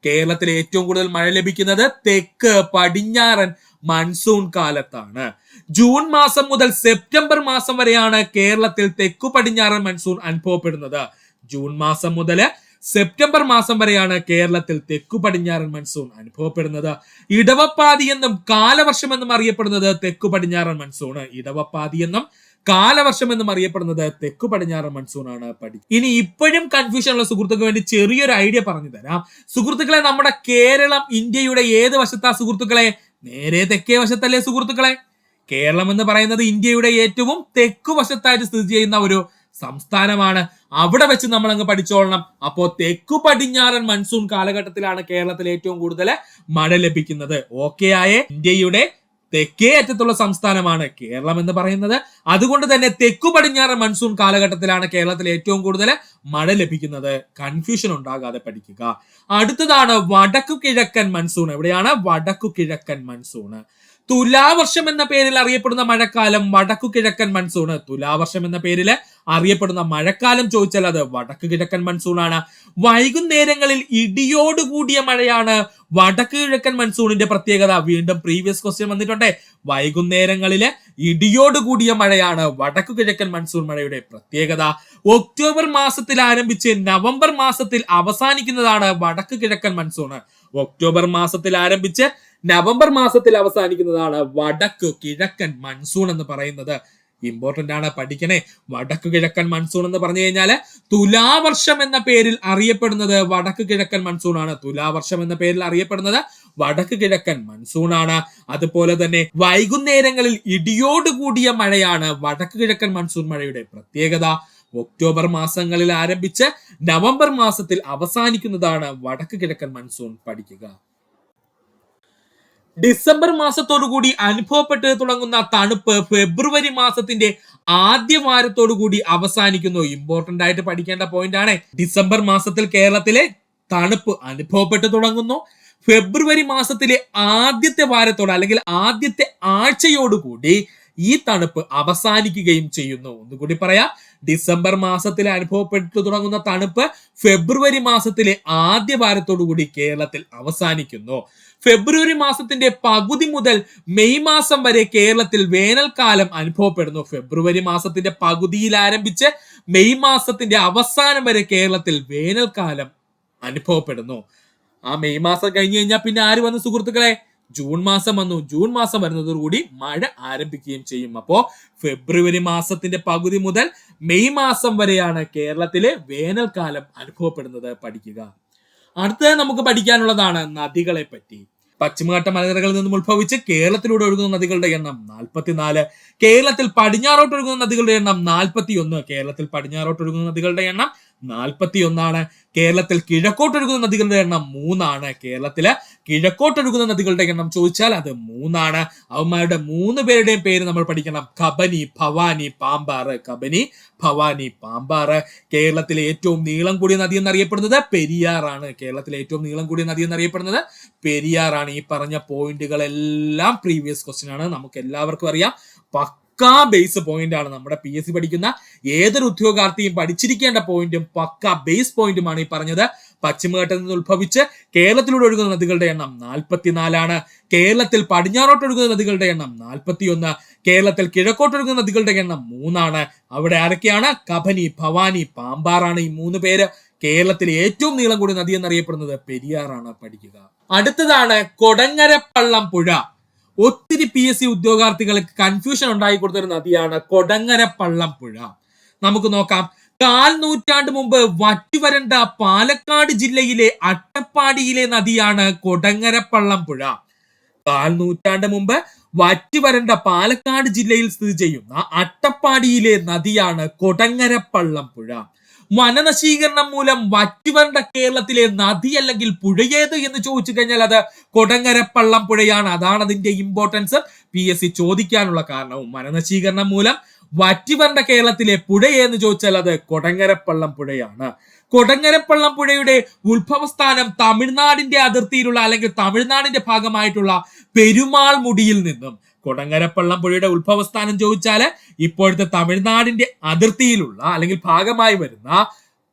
കേരളത്തിൽ ഏറ്റവും കൂടുതൽ മഴ ലഭിക്കുന്നത് തെക്ക് പടിഞ്ഞാറൻ മൺസൂൺ കാലത്താണ്. ജൂൺ മാസം മുതൽ സെപ്റ്റംബർ മാസം വരെയാണ് കേരളത്തിൽ തെക്കു പടിഞ്ഞാറൻ മൺസൂൺ അനുഭവപ്പെടുന്നത്. ജൂൺ മാസം മുതൽ സെപ്റ്റംബർ മാസം വരെയാണ് കേരളത്തിൽ തെക്കു പടിഞ്ഞാറൻ മൺസൂൺ അനുഭവപ്പെടുന്നത്. ഇടവപ്പാതി എന്നും കാലവർഷം എന്നും അറിയപ്പെടുന്നത് തെക്കു പടിഞ്ഞാറൻ മൺസൂൺ. ഇടവപ്പാതി എന്നും കാലവർഷം എന്നും അറിയപ്പെടുന്നത് തെക്കു പടിഞ്ഞാറൻ മൺസൂൺ ആണ്. ഇനി ഇപ്പോഴും കൺഫ്യൂഷൻ ഉള്ള സുഹൃത്തുക്കൾക്ക് വേണ്ടി ചെറിയൊരു ഐഡിയ പറഞ്ഞു തരാം. സുഹൃത്തുക്കളെ, നമ്മുടെ കേരളം ഇന്ത്യയുടെ ഏത് വശത്താ സുഹൃത്തുക്കളെ? നേരെ തെക്കേ വശത്തല്ലേ സുഹൃത്തുക്കളെ? കേരളം എന്ന് പറയുന്നത് ഇന്ത്യയുടെ ഏറ്റവും തെക്കു വശത്തായിട്ട് സ്ഥിതി ചെയ്യുന്ന ഒരു സംസ്ഥാനമാണ്. അവിടെ വെച്ച് നമ്മൾ അങ്ങ് പഠിച്ചോളണം. അപ്പോ തെക്കു പടിഞ്ഞാറൻ മൺസൂൺ കാലഘട്ടത്തിലാണ് കേരളത്തിൽ ഏറ്റവും കൂടുതൽ മഴ ലഭിക്കുന്നത്. ഓക്കെ ആയേ? ഇന്ത്യയുടെ തെക്കേ അറ്റത്തുള്ള സംസ്ഥാനമാണ് കേരളം എന്ന് പറയുന്നത്. അതുകൊണ്ട് തന്നെ തെക്കു പടിഞ്ഞാറൻ മൺസൂൺ കാലഘട്ടത്തിലാണ് കേരളത്തിൽ ഏറ്റവും കൂടുതൽ മഴ ലഭിക്കുന്നത്. കൺഫ്യൂഷൻ ഉണ്ടാകാതെ പഠിക്കുക. അടുത്തതാണ് വടക്കു കിഴക്കൻ മൺസൂൺ. എവിടെയാണ്? വടക്കു കിഴക്കൻ മൺസൂൺ. തുലാവർഷം എന്ന പേരിൽ അറിയപ്പെടുന്ന മഴക്കാലം വടക്കു കിഴക്കൻ മൺസൂൺ. തുലാവർഷം എന്ന പേരിൽ അറിയപ്പെടുന്ന മഴക്കാലം ചോദിച്ചാൽ അത് വടക്കു കിഴക്കൻ മൺസൂൺ ആണ്. വൈകുന്നേരങ്ങളിൽ ഇടിയോടുകൂടിയ മഴയാണ് വടക്കു കിഴക്കൻ മൺസൂണിന്റെ പ്രത്യേകത. വീണ്ടും പ്രീവിയസ് ക്വസ്റ്റ്യൻ വന്നിട്ടുണ്ട്. വൈകുന്നേരങ്ങളിലെ ഇടിയോടുകൂടിയ മഴയാണ് വടക്കു കിഴക്കൻ മൺസൂൺ മഴയുടെ പ്രത്യേകത. ഒക്ടോബർ മാസത്തിൽ ആരംഭിച്ച് നവംബർ മാസത്തിൽ അവസാനിക്കുന്നതാണ് വടക്കു കിഴക്കൻ മൺസൂൺ. ഒക്ടോബർ മാസത്തിൽ ആരംഭിച്ച് നവംബർ മാസത്തിൽ അവസാനിക്കുന്നതാണ് വടക്കു കിഴക്കൻ മൺസൂൺ എന്ന് പറയുന്നത്. ഇമ്പോർട്ടന്റ് ആണ്, പഠിക്കണേ. വടക്കു കിഴക്കൻ മൺസൂൺ എന്ന് പറഞ്ഞു കഴിഞ്ഞാൽ തുലാവർഷം എന്ന പേരിൽ അറിയപ്പെടുന്നത് വടക്കു കിഴക്കൻ മൺസൂൺ ആണ്. തുലാവർഷം എന്ന പേരിൽ അറിയപ്പെടുന്നത് വടക്കു കിഴക്കൻ മൺസൂൺ ആണ്. അതുപോലെ തന്നെ വൈകുന്നേരങ്ങളിൽ ഇടിയോടുകൂടിയ മഴയാണ് വടക്കു കിഴക്കൻ മൺസൂൺ മഴയുടെ പ്രത്യേകത. ഒക്ടോബർ മാസങ്ങളിൽ ആരംഭിച്ച് നവംബർ മാസത്തിൽ അവസാനിക്കുന്നതാണ് വടക്കു കിഴക്കൻ മൺസൂൺ. പഠിക്കുക. ഡിസംബർ മാസത്തോടുകൂടി അനുഭവപ്പെട്ട് തുടങ്ങുന്ന തണുപ്പ് ഫെബ്രുവരി മാസത്തിന്റെ ആദ്യ വാരത്തോടുകൂടി അവസാനിക്കുന്നു. ഇമ്പോർട്ടന്റ് ആയിട്ട് പഠിക്കേണ്ട പോയിന്റ് ആണ്. ഡിസംബർ മാസത്തിൽ കേരളത്തിലെ തണുപ്പ് അനുഭവപ്പെട്ട് തുടങ്ങുന്നു. ഫെബ്രുവരി മാസത്തിലെ ആദ്യത്തെ വാരത്തോട് അല്ലെങ്കിൽ ആദ്യത്തെ ആഴ്ചയോടുകൂടി ഈ തണുപ്പ് അവസാനിക്കുകയും ചെയ്യുന്നു. ഒന്നുകൂടി പറയാം. ഡിസംബർ മാസത്തിൽ അനുഭവപ്പെട്ടു തുടങ്ങുന്ന തണുപ്പ് ഫെബ്രുവരി മാസത്തിലെ ആദ്യ വാരത്തോടുകൂടി കേരളത്തിൽ അവസാനിക്കുന്നു. ഫെബ്രുവരി മാസത്തിന്റെ പകുതി മുതൽ മെയ് മാസം വരെ കേരളത്തിൽ വേനൽക്കാലം അനുഭവപ്പെടുന്നു. ഫെബ്രുവരി മാസത്തിന്റെ പകുതിയിൽ ആരംഭിച്ച് മെയ് മാസത്തിന്റെ അവസാനം വരെ കേരളത്തിൽ വേനൽക്കാലം അനുഭവപ്പെടുന്നു. ആ മെയ് മാസം കഴിഞ്ഞു കഴിഞ്ഞാൽ പിന്നെ ആര് വന്നു സുഹൃത്തുക്കളെ? ജൂൺ മാസം വന്നു. ജൂൺ മാസം വരുന്നതോടുകൂടി മഴ ആരംഭിക്കുകയും ചെയ്യും. അപ്പോ ഫെബ്രുവരി മാസത്തിന്റെ പകുതി മുതൽ മെയ് മാസം വരെയാണ് കേരളത്തിലെ വേനൽക്കാലം അനുഭവപ്പെടുന്നത്. പഠിക്കുക. അടുത്തത് നമുക്ക് പഠിക്കാനുള്ളതാണ് നദികളെ പറ്റി. പശ്ചിമഘട്ട മലനിരകളിൽ നിന്നും ഉത്ഭവിച്ച് കേരളത്തിലൂടെ ഒഴുകുന്ന നദികളുടെ എണ്ണം 44. കേരളത്തിൽ പടിഞ്ഞാറോട്ട് ഒഴുകുന്ന നദികളുടെ എണ്ണം 41. കേരളത്തിൽ പടിഞ്ഞാറോട്ട് ഒഴുകുന്ന നദികളുടെ എണ്ണം 41. കേരളത്തിൽ കിഴക്കോട്ടൊഴുകുന്ന നദികളുടെ എണ്ണം 3. കേരളത്തില് കിഴക്കോട്ടൊഴുകുന്ന നദികളുടെ എണ്ണം ചോദിച്ചാൽ അത് 3. അവന്മാരുടെ 3 പേരുടെയും പേര് നമ്മൾ പഠിക്കണം. കബനി, ഭവാനി, പാമ്പാറ്. കബനി, ഭവാനി, പാമ്പാറ്. കേരളത്തിലെ ഏറ്റവും നീളം കൂടിയ നദി എന്നറിയപ്പെടുന്നത് പെരിയാറാണ്. കേരളത്തിലെ ഏറ്റവും നീളം കൂടിയ നദി എന്നറിയപ്പെടുന്നത് പെരിയാറാണ്. ഈ പറഞ്ഞ പോയിന്റുകളെല്ലാം പ്രീവിയസ് ക്വസ്റ്റ്യൻ ആണ്. നമുക്ക് എല്ലാവർക്കും അറിയാം. പക്കാ ബേസ് പോയിന്റ് ആണ്. നമ്മുടെ PSC പഠിക്കുന്ന ഏതൊരു ഉദ്യോഗാർത്ഥിയും പഠിച്ചിരിക്കേണ്ട പോയിന്റും പക്കാ ബേസ് പോയിന്റുമാണ് ഈ പറഞ്ഞത്. പശ്ചിമഘട്ടത്തിൽ നിന്ന് ഉത്ഭവിച്ച് കേരളത്തിലൂടെ ഒഴുകുന്ന നദികളുടെ എണ്ണം 44. കേരളത്തിൽ പടിഞ്ഞാറോട്ട് ഒഴുകുന്ന നദികളുടെ എണ്ണം 41. കേരളത്തിൽ കിഴക്കോട്ടൊഴുകുന്ന നദികളുടെ എണ്ണം 3. അവിടെ ആരൊക്കെയാണ്? കബനി, ഭവാനി, പാമ്പാറാണ് ഈ 3 പേര്. കേരളത്തിലെ ഏറ്റവും നീളം കൂടിയ നദി എന്നറിയപ്പെടുന്നത് പെരിയാറാണ്. പഠിക്കുക. അടുത്തതാണ് കൊടങ്ങരപ്പള്ളം പുഴ. ഒത്തിരി PSC ഉദ്യോഗാർത്ഥികൾക്ക് കൺഫ്യൂഷൻ ഉണ്ടായി കൊടുത്തൊരു നദിയാണ് കൊടങ്ങരപ്പള്ളം പുഴ. നമുക്ക് നോക്കാം. 1/4 നൂറ്റാണ്ട് മുമ്പ് വറ്റിവരണ്ട പാലക്കാട് ജില്ലയിലെ അട്ടപ്പാടിയിലെ നദിയാണ് കൊടങ്ങരപ്പള്ളം പുഴ. 1/4 നൂറ്റാണ്ട് മുമ്പ് വറ്റിവരണ്ട പാലക്കാട് ജില്ലയിൽ സ്ഥിതി ചെയ്യുന്ന അട്ടപ്പാടിയിലെ നദിയാണ് കൊടങ്ങരപ്പള്ളം പുഴ. വനനശീകരണം മൂലം വറ്റിവരണ്ട കേരളത്തിലെ നദി അല്ലെങ്കിൽ പുഴയേത് എന്ന് ചോദിച്ചു കഴിഞ്ഞാൽ അത് കൊടങ്ങരപ്പള്ളം പുഴയാണ്. അതാണ് അതിന്റെ ഇമ്പോർട്ടൻസ് PSC ചോദിക്കാനുള്ള കാരണവും. വനനശീകരണം മൂലം വറ്റിവരണ്ട കേരളത്തിലെ പുഴയെന്ന് ചോദിച്ചാൽ അത് കൊടങ്ങരപ്പള്ളം പുഴയാണ്. കൊടങ്ങരപ്പള്ളം പുഴയുടെ ഉത്ഭവസ്ഥാനം തമിഴ്നാടിന്റെ അതിർത്തിയിലുള്ള അല്ലെങ്കിൽ തമിഴ്നാടിന്റെ ഭാഗമായിട്ടുള്ള പെരുമാൾ മുടിയിൽ നിന്നും. കൊടങ്ങരപ്പള്ളം പുഴയുടെ ഉത്ഭവസ്ഥാനം ചോദിച്ചാല് ഇപ്പോഴത്തെ തമിഴ്നാടിന്റെ അതിർത്തിയിലുള്ള അല്ലെങ്കിൽ ഭാഗമായി വരുന്ന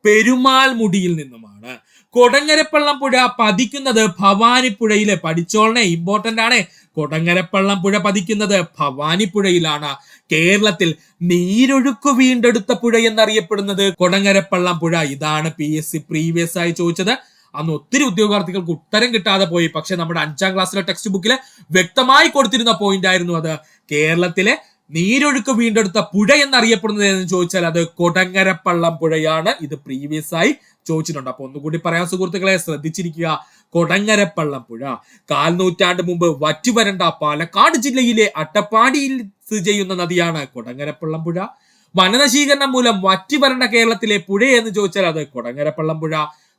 പെരുമാൾ മുടിയിൽ നിന്നുമാണ്. കൊടങ്ങരപ്പള്ളം പുഴ പതിക്കുന്നത് ഭവാനിപ്പുഴയിലെ. പഠിച്ചോളനെ, ഇമ്പോർട്ടന്റ് ആണ്. കൊടങ്ങരപ്പള്ളം പുഴ പതിക്കുന്നത് ഭവാനിപ്പുഴയിലാണ്. കേരളത്തിൽ നീരൊഴുക്ക് വീണ്ടെടുത്ത പുഴ എന്നറിയപ്പെടുന്നത് കൊടങ്ങരപ്പള്ളം പുഴ. ഇതാണ് PSC പ്രീവിയസ് ആയി ചോദിച്ചത്. അന്ന് ഒത്തിരി ഉദ്യോഗാർത്ഥികൾക്ക് ഉത്തരം കിട്ടാതെ പോയി. പക്ഷെ നമ്മുടെ 5ാം ക്ലാസ്സിലെ ടെക്സ്റ്റ് ബുക്കിൽ വ്യക്തമായി കൊടുത്തിരുന്ന പോയിന്റ് ആയിരുന്നു അത്. കേരളത്തിലെ നീരൊഴുക്ക് വീണ്ടെടുത്ത പുഴ എന്നറിയപ്പെടുന്നത് എന്ന് ചോദിച്ചാൽ അത് കൊടങ്ങരപ്പള്ളം പുഴയാണ്. ഇത് പ്രീവിയസ് ആയി ചോദിച്ചിട്ടുണ്ട്. അപ്പൊ ഒന്നുകൂടി പറയാൻ സുഹൃത്തുക്കളെ, ശ്രദ്ധിച്ചിരിക്കുക. കൊടങ്ങരപ്പള്ളം പുഴ 1/4 നൂറ്റാണ്ട് മുമ്പ് വറ്റിവരണ്ട പാലക്കാട് ജില്ലയിലെ അട്ടപ്പാടിയിൽ സ്ഥിതി ചെയ്യുന്ന നദിയാണ് കൊടങ്ങരപ്പള്ളം പുഴ. വനനശീകരണം മൂലം വറ്റിവരണ്ട കേരളത്തിലെ പുഴ എന്ന് ചോദിച്ചാൽ അത് കൊടങ്ങരപ്പള്ളം പുഴ.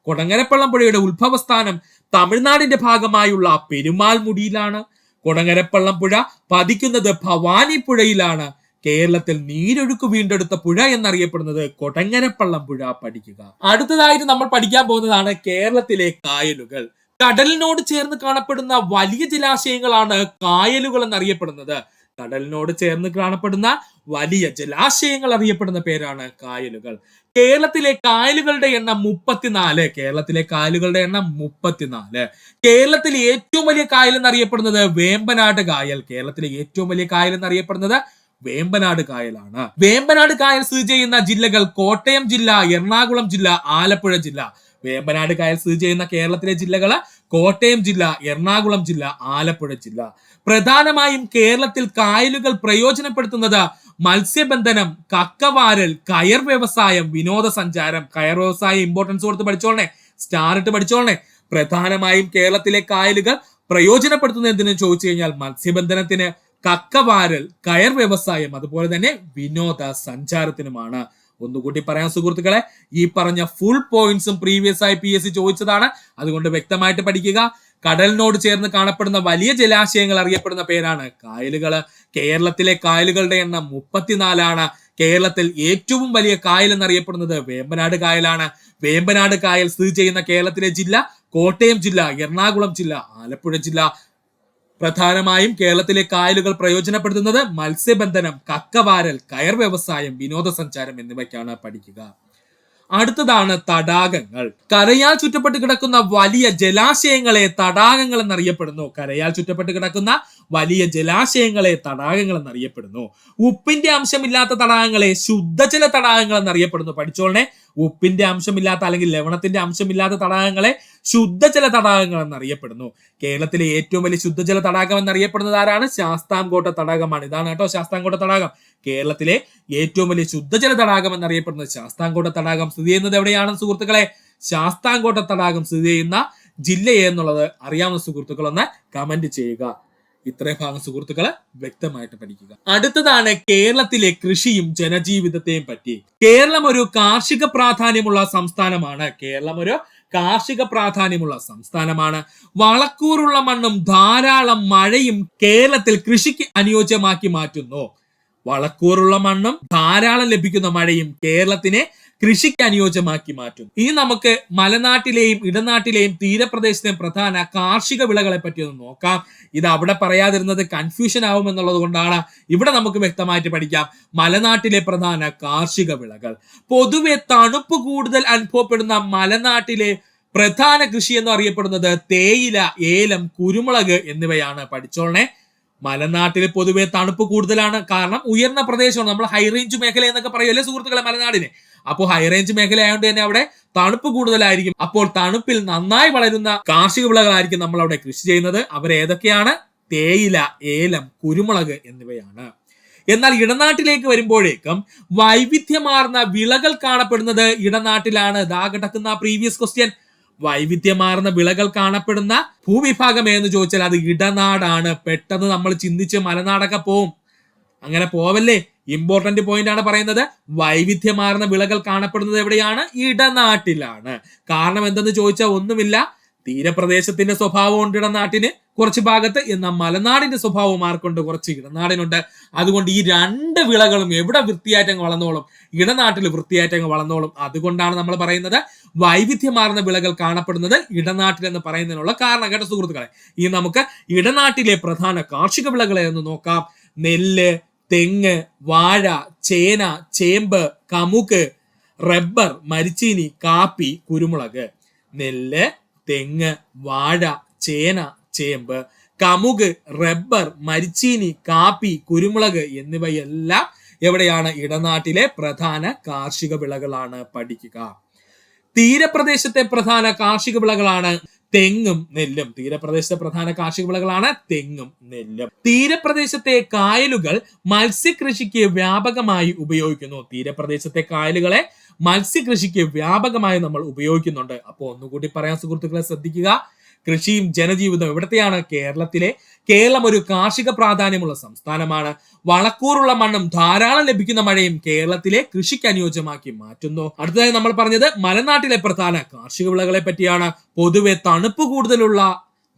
കൊടങ്ങരപ്പള്ളം പുഴയുടെ ഉത്ഭവസ്ഥാനം തമിഴ്നാടിന്റെ ഭാഗമായുള്ള പെരുമാൾ മുടിയിലാണ്. കൊടങ്ങരപ്പള്ളം പുഴ പതിക്കുന്നത് ഭവാനിപ്പുഴയിലാണ്. കേരളത്തിൽ നീരൊഴുക്ക് വീണ്ടെടുത്ത പുഴ എന്നറിയപ്പെടുന്നത് കൊടങ്ങരപ്പള്ളം പുഴ. പഠിക്കുക. അടുത്തതായിട്ട് നമ്മൾ പഠിക്കാൻ പോകുന്നതാണ് കേരളത്തിലെ കായലുകൾ. കടലിനോട് ചേർന്ന് കാണപ്പെടുന്ന വലിയ ജലാശയങ്ങളാണ് കായലുകൾ എന്നറിയപ്പെടുന്നത്. കടലിനോട് ചേർന്ന് കാണപ്പെടുന്ന വലിയ ജലാശയങ്ങൾ അറിയപ്പെടുന്ന പേരാണ് കായലുകൾ. കേരളത്തിലെ കായലുകളുടെ എണ്ണം 34. കേരളത്തിലെ കായലുകളുടെ എണ്ണം 34. കേരളത്തിലെ ഏറ്റവും വലിയ കായൽ എന്നറിയപ്പെടുന്നത് വേമ്പനാട് കായൽ. കേരളത്തിലെ ഏറ്റവും വലിയ കായൽ എന്നറിയപ്പെടുന്നത് വേമ്പനാട് കായലാണ്. വേമ്പനാട് കായൽ സ്ഥിതി ചെയ്യുന്ന ജില്ലകൾ കോട്ടയം ജില്ല, എറണാകുളം ജില്ല, ആലപ്പുഴ ജില്ല. വേമ്പനാട് കായൽ സ്ഥിതി ചെയ്യുന്ന കേരളത്തിലെ ജില്ലകള് കോട്ടയം ജില്ല, എറണാകുളം ജില്ല, ആലപ്പുഴ ജില്ല. പ്രധാനമായും കേരളത്തിൽ കായലുകൾ പ്രയോജനപ്പെടുത്തുന്നത് മത്സ്യബന്ധനം, കക്കവാരൽ, കയർ വ്യവസായം, വിനോദസഞ്ചാരം. കയർ വ്യവസായം ഇമ്പോർട്ടൻസ് കൊടുത്ത് പഠിച്ചോളണേ, സ്റ്റാർ ഇട്ട് പഠിച്ചോളണേ. പ്രധാനമായും കേരളത്തിലെ കായലുകൾ പ്രയോജനപ്പെടുത്തുന്നത് എന്തിനു ചോദിച്ചു കഴിഞ്ഞാൽ മത്സ്യബന്ധനത്തിന്, കക്കവാരൽ, കയർ വ്യവസായം, അതുപോലെ തന്നെ വിനോദ സഞ്ചാരത്തിനുമാണ്. ഒന്നുകൂടി പറയാൻ സുഹൃത്തുക്കളെ, ഈ പറഞ്ഞ ഫുൾ പോയിന്റ്സും പ്രീവിയസ് ആയി PSC ചോദിച്ചതാണ്. അതുകൊണ്ട് വ്യക്തമായിട്ട് പഠിക്കുക. കടലിനോട് ചേർന്ന് കാണപ്പെടുന്ന വലിയ ജലാശയങ്ങൾ അറിയപ്പെടുന്ന പേരാണ് കായലുകൾ. കേരളത്തിലെ കായലുകളുടെ എണ്ണം 34. കേരളത്തിൽ ഏറ്റവും വലിയ കായൽ എന്നറിയപ്പെടുന്നത് വേമ്പനാട് കായലാണ്. വേമ്പനാട് കായൽ സ്ഥിതി ചെയ്യുന്ന കേരളത്തിലെ ജില്ല കോട്ടയം ജില്ല, എറണാകുളം ജില്ല, ആലപ്പുഴ ജില്ല. പ്രധാനമായും കേരളത്തിലെ കായലുകൾ പ്രയോജനപ്പെടുത്തുന്നത് മത്സ്യബന്ധനം, കക്കവാരൽ, കയർ വ്യവസായം, വിനോദസഞ്ചാരം എന്നിവയ്ക്കാണ്. പഠിക്കുക. അടുത്തതാണ് തടാകങ്ങൾ. കരയാൽ ചുറ്റപ്പെട്ട് കിടക്കുന്ന വലിയ ജലാശയങ്ങളെ തടാകങ്ങൾ എന്നറിയപ്പെടുന്നു. കരയാൽ ചുറ്റപ്പെട്ട് കിടക്കുന്ന വലിയ ജലാശയങ്ങളെ തടാകങ്ങൾ എന്നറിയപ്പെടുന്നു. ഉപ്പിന്റെ അംശമില്ലാത്ത തടാകങ്ങളെ ശുദ്ധജല തടാകങ്ങൾ എന്നറിയപ്പെടുന്നു. പഠിച്ചോളനെ, ഉപ്പിന്റെ അംശമില്ലാത്ത അല്ലെങ്കിൽ ലവണത്തിന്റെ അംശമില്ലാത്ത തടാകങ്ങളെ ശുദ്ധജല തടാകങ്ങൾ എന്നറിയപ്പെടുന്നു. കേരളത്തിലെ ഏറ്റവും വലിയ ശുദ്ധജല തടാകം എന്നറിയപ്പെടുന്നത് ആരാണ്? ശാസ്താംകോട്ട തടാകമാണ്. ഇതാണ് കേട്ടോ ശാസ്താംകോട്ട തടാകം. കേരളത്തിലെ ഏറ്റവും വലിയ ശുദ്ധജല തടാകം എന്നറിയപ്പെടുന്നത് ശാസ്താംകോട്ട തടാകം. സ്ഥിതി ചെയ്യുന്നത് എവിടെയാണ് സുഹൃത്തുക്കളെ? ശാസ്താംകോട്ട തടാകം സ്ഥിതി ചെയ്യുന്ന ജില്ല എന്നുള്ളത് അറിയാവുന്ന സുഹൃത്തുക്കളൊന്ന് കമന്റ് ചെയ്യുക. ഇത്രയും ഭാഗം സുഹൃത്തുക്കളെ വ്യക്തമായിട്ട് പഠിക്കുക. അടുത്തതാണ് കേരളത്തിലെ കൃഷിയും ജനജീവിതത്തെയും പറ്റി. കേരളം ഒരു കാർഷിക പ്രാധാന്യമുള്ള സംസ്ഥാനമാണ്. വളക്കൂറുള്ള മണ്ണും ധാരാളം മഴയും കേരളത്തിൽ കൃഷിക്ക് അനുയോജ്യമാക്കി മാറ്റുന്നു. വളക്കൂറുള്ള മണ്ണും ധാരാളം ലഭിക്കുന്ന മഴയും കേരളത്തിനെ കൃഷിക്ക് അനുയോജ്യമാക്കി മാറ്റും. ഇനി നമുക്ക് മലനാട്ടിലെയും ഇടനാട്ടിലെയും തീരപ്രദേശത്തെയും പ്രധാന കാർഷിക വിളകളെ പറ്റി ഒന്ന് നോക്കാം. ഇത് അവിടെ പറയാതിരുന്നത് കൺഫ്യൂഷൻ ആവും എന്നുള്ളത് കൊണ്ടാണ് ഇവിടെ നമുക്ക് വ്യക്തമായിട്ട് പഠിക്കാം. മലനാട്ടിലെ പ്രധാന കാർഷിക വിളകൾ. പൊതുവെ തണുപ്പ് കൂടുതൽ അനുഭവപ്പെടുന്ന മലനാട്ടിലെ പ്രധാന കൃഷി എന്ന് അറിയപ്പെടുന്നത് തേയില, ഏലം, കുരുമുളക് എന്നിവയാണ്. പഠിച്ചോളനെ, മലനാട്ടിൽ പൊതുവെ തണുപ്പ് കൂടുതലാണ്. കാരണം ഉയർന്ന പ്രദേശമാണ്, നമ്മൾ ഹൈ റേഞ്ച് മേഖല എന്നൊക്കെ പറയുമല്ലേ സുഹൃത്തുക്കളെ മലനാടിന്. അപ്പോൾ ഹൈ റേഞ്ച് മേഖല ആയതുകൊണ്ട് തന്നെ അവിടെ തണുപ്പ് കൂടുതലായിരിക്കും. അപ്പോൾ തണുപ്പിൽ നന്നായി വളരുന്ന കാർഷിക വിളകളായിരിക്കും നമ്മൾ അവിടെ കൃഷി ചെയ്യുന്നത്. അവരേതൊക്കെയാണ്? തേയില, ഏലം, കുരുമുളക് എന്നിവയാണ്. എന്നാൽ ഇടനാട്ടിലേക്ക് വരുമ്പോഴേക്കും വൈവിധ്യമാർന്ന വിളകൾ കാണപ്പെടുന്നത് ഇടനാട്ടിലാണ്. ദാ കിടക്കുന്ന പ്രീവിയസ് ക്വസ്റ്റ്യൻ, വൈവിധ്യമാർന്ന വിളകൾ കാണപ്പെടുന്ന ഭൂവിഭാഗം എന്ന് ചോദിച്ചാൽ അത് ഇടനാടാണ്. പെട്ടെന്ന് നമ്മൾ ചിന്തിച്ച് മലനാടൊക്കെ പോവും, അങ്ങനെ പോവല്ലേ. ഇമ്പോർട്ടന്റ് പോയിന്റ് ആണ് പറയുന്നത്. വൈവിധ്യമാർന്ന വിളകൾ കാണപ്പെടുന്നത് എവിടെയാണ്? ഇടനാട്ടിലാണ്. കാരണം എന്തെന്ന് ചോദിച്ചാൽ ഒന്നുമില്ല, തീരപ്രദേശത്തിന്റെ സ്വഭാവം ഉണ്ട് ഇടനാട്ടിന് കുറച്ച് ഭാഗത്ത്, എന്നാൽ മലനാടിന്റെ സ്വഭാവം ആർക്കുണ്ട്? കുറച്ച് ഇടനാടിനുണ്ട്. അതുകൊണ്ട് ഈ രണ്ട് വിളകളും എവിടെ വൃത്തിയായിട്ടങ്ങ് വളർന്നോളും? ഇടനാട്ടിൽ വൃത്തിയായിട്ടങ്ങ് വളർന്നോളും. അതുകൊണ്ടാണ് നമ്മൾ പറയുന്നത് വൈവിധ്യമാർന്ന വിളകൾ കാണപ്പെടുന്നത് ഇടനാട്ടിൽ എന്ന് പറയുന്നതിനുള്ള കാരണം കേട്ടോ സുഹൃത്തുക്കളെ. ഇനി നമുക്ക് ഇടനാട്ടിലെ പ്രധാന കാർഷിക വിളകളെ ഒന്ന് നോക്കാം. നെല്ല്, തെങ്ങ്, വാഴ, ചേന, ചേമ്പ്, കമുക്, റബ്ബർ, മരിച്ചീനി, കാപ്പി, കുരുമുളക്. നെല്ല്, തെങ്ങ്, വാഴ, ചേന, ചേമ്പ്, കമുക്, റബ്ബർ, മരിച്ചീനി, കാപ്പി, കുരുമുളക് എന്നിവയെല്ലാം എവിടെയാണ്? ഇടനാട്ടിലെ പ്രധാന കാർഷിക വിളകളാണ്. പഠിക്കുക. തീരപ്രദേശത്തെ പ്രധാന കാർഷിക വിളകളാണ് തെങ്ങും നെല്ലും. തീരപ്രദേശത്തെ പ്രധാന കാർഷിക വിളകളാണ് തെങ്ങും നെല്ലും. തീരപ്രദേശത്തെ കായലുകൾ മത്സ്യകൃഷിക്ക് വ്യാപകമായി ഉപയോഗിക്കുന്നു. തീരപ്രദേശത്തെ കായലുകളെ മത്സ്യകൃഷിക്ക് വ്യാപകമായി നമ്മൾ ഉപയോഗിക്കുന്നുണ്ട്. അപ്പോൾ ഒന്നുകൂടി പറയാൻ സുഹൃത്തുക്കളെ ശ്രദ്ധിക്കുക. കൃഷിയും ജനജീവിതം എവിടത്തെയാണ്? കേരളം ഒരു കാർഷിക പ്രാധാന്യമുള്ള സംസ്ഥാനമാണ്. വളക്കൂറുള്ള മണ്ണും ധാരാളം ലഭിക്കുന്ന മഴയും കേരളത്തിലെ കൃഷിക്ക് അനുയോജ്യമാക്കി മാറ്റുന്നു. അടുത്തതായി നമ്മൾ പറഞ്ഞത് മലനാട്ടിലെ പ്രധാന കാർഷിക വിളകളെ പറ്റിയാണ്. പൊതുവെ തണുപ്പ് കൂടുതലുള്ള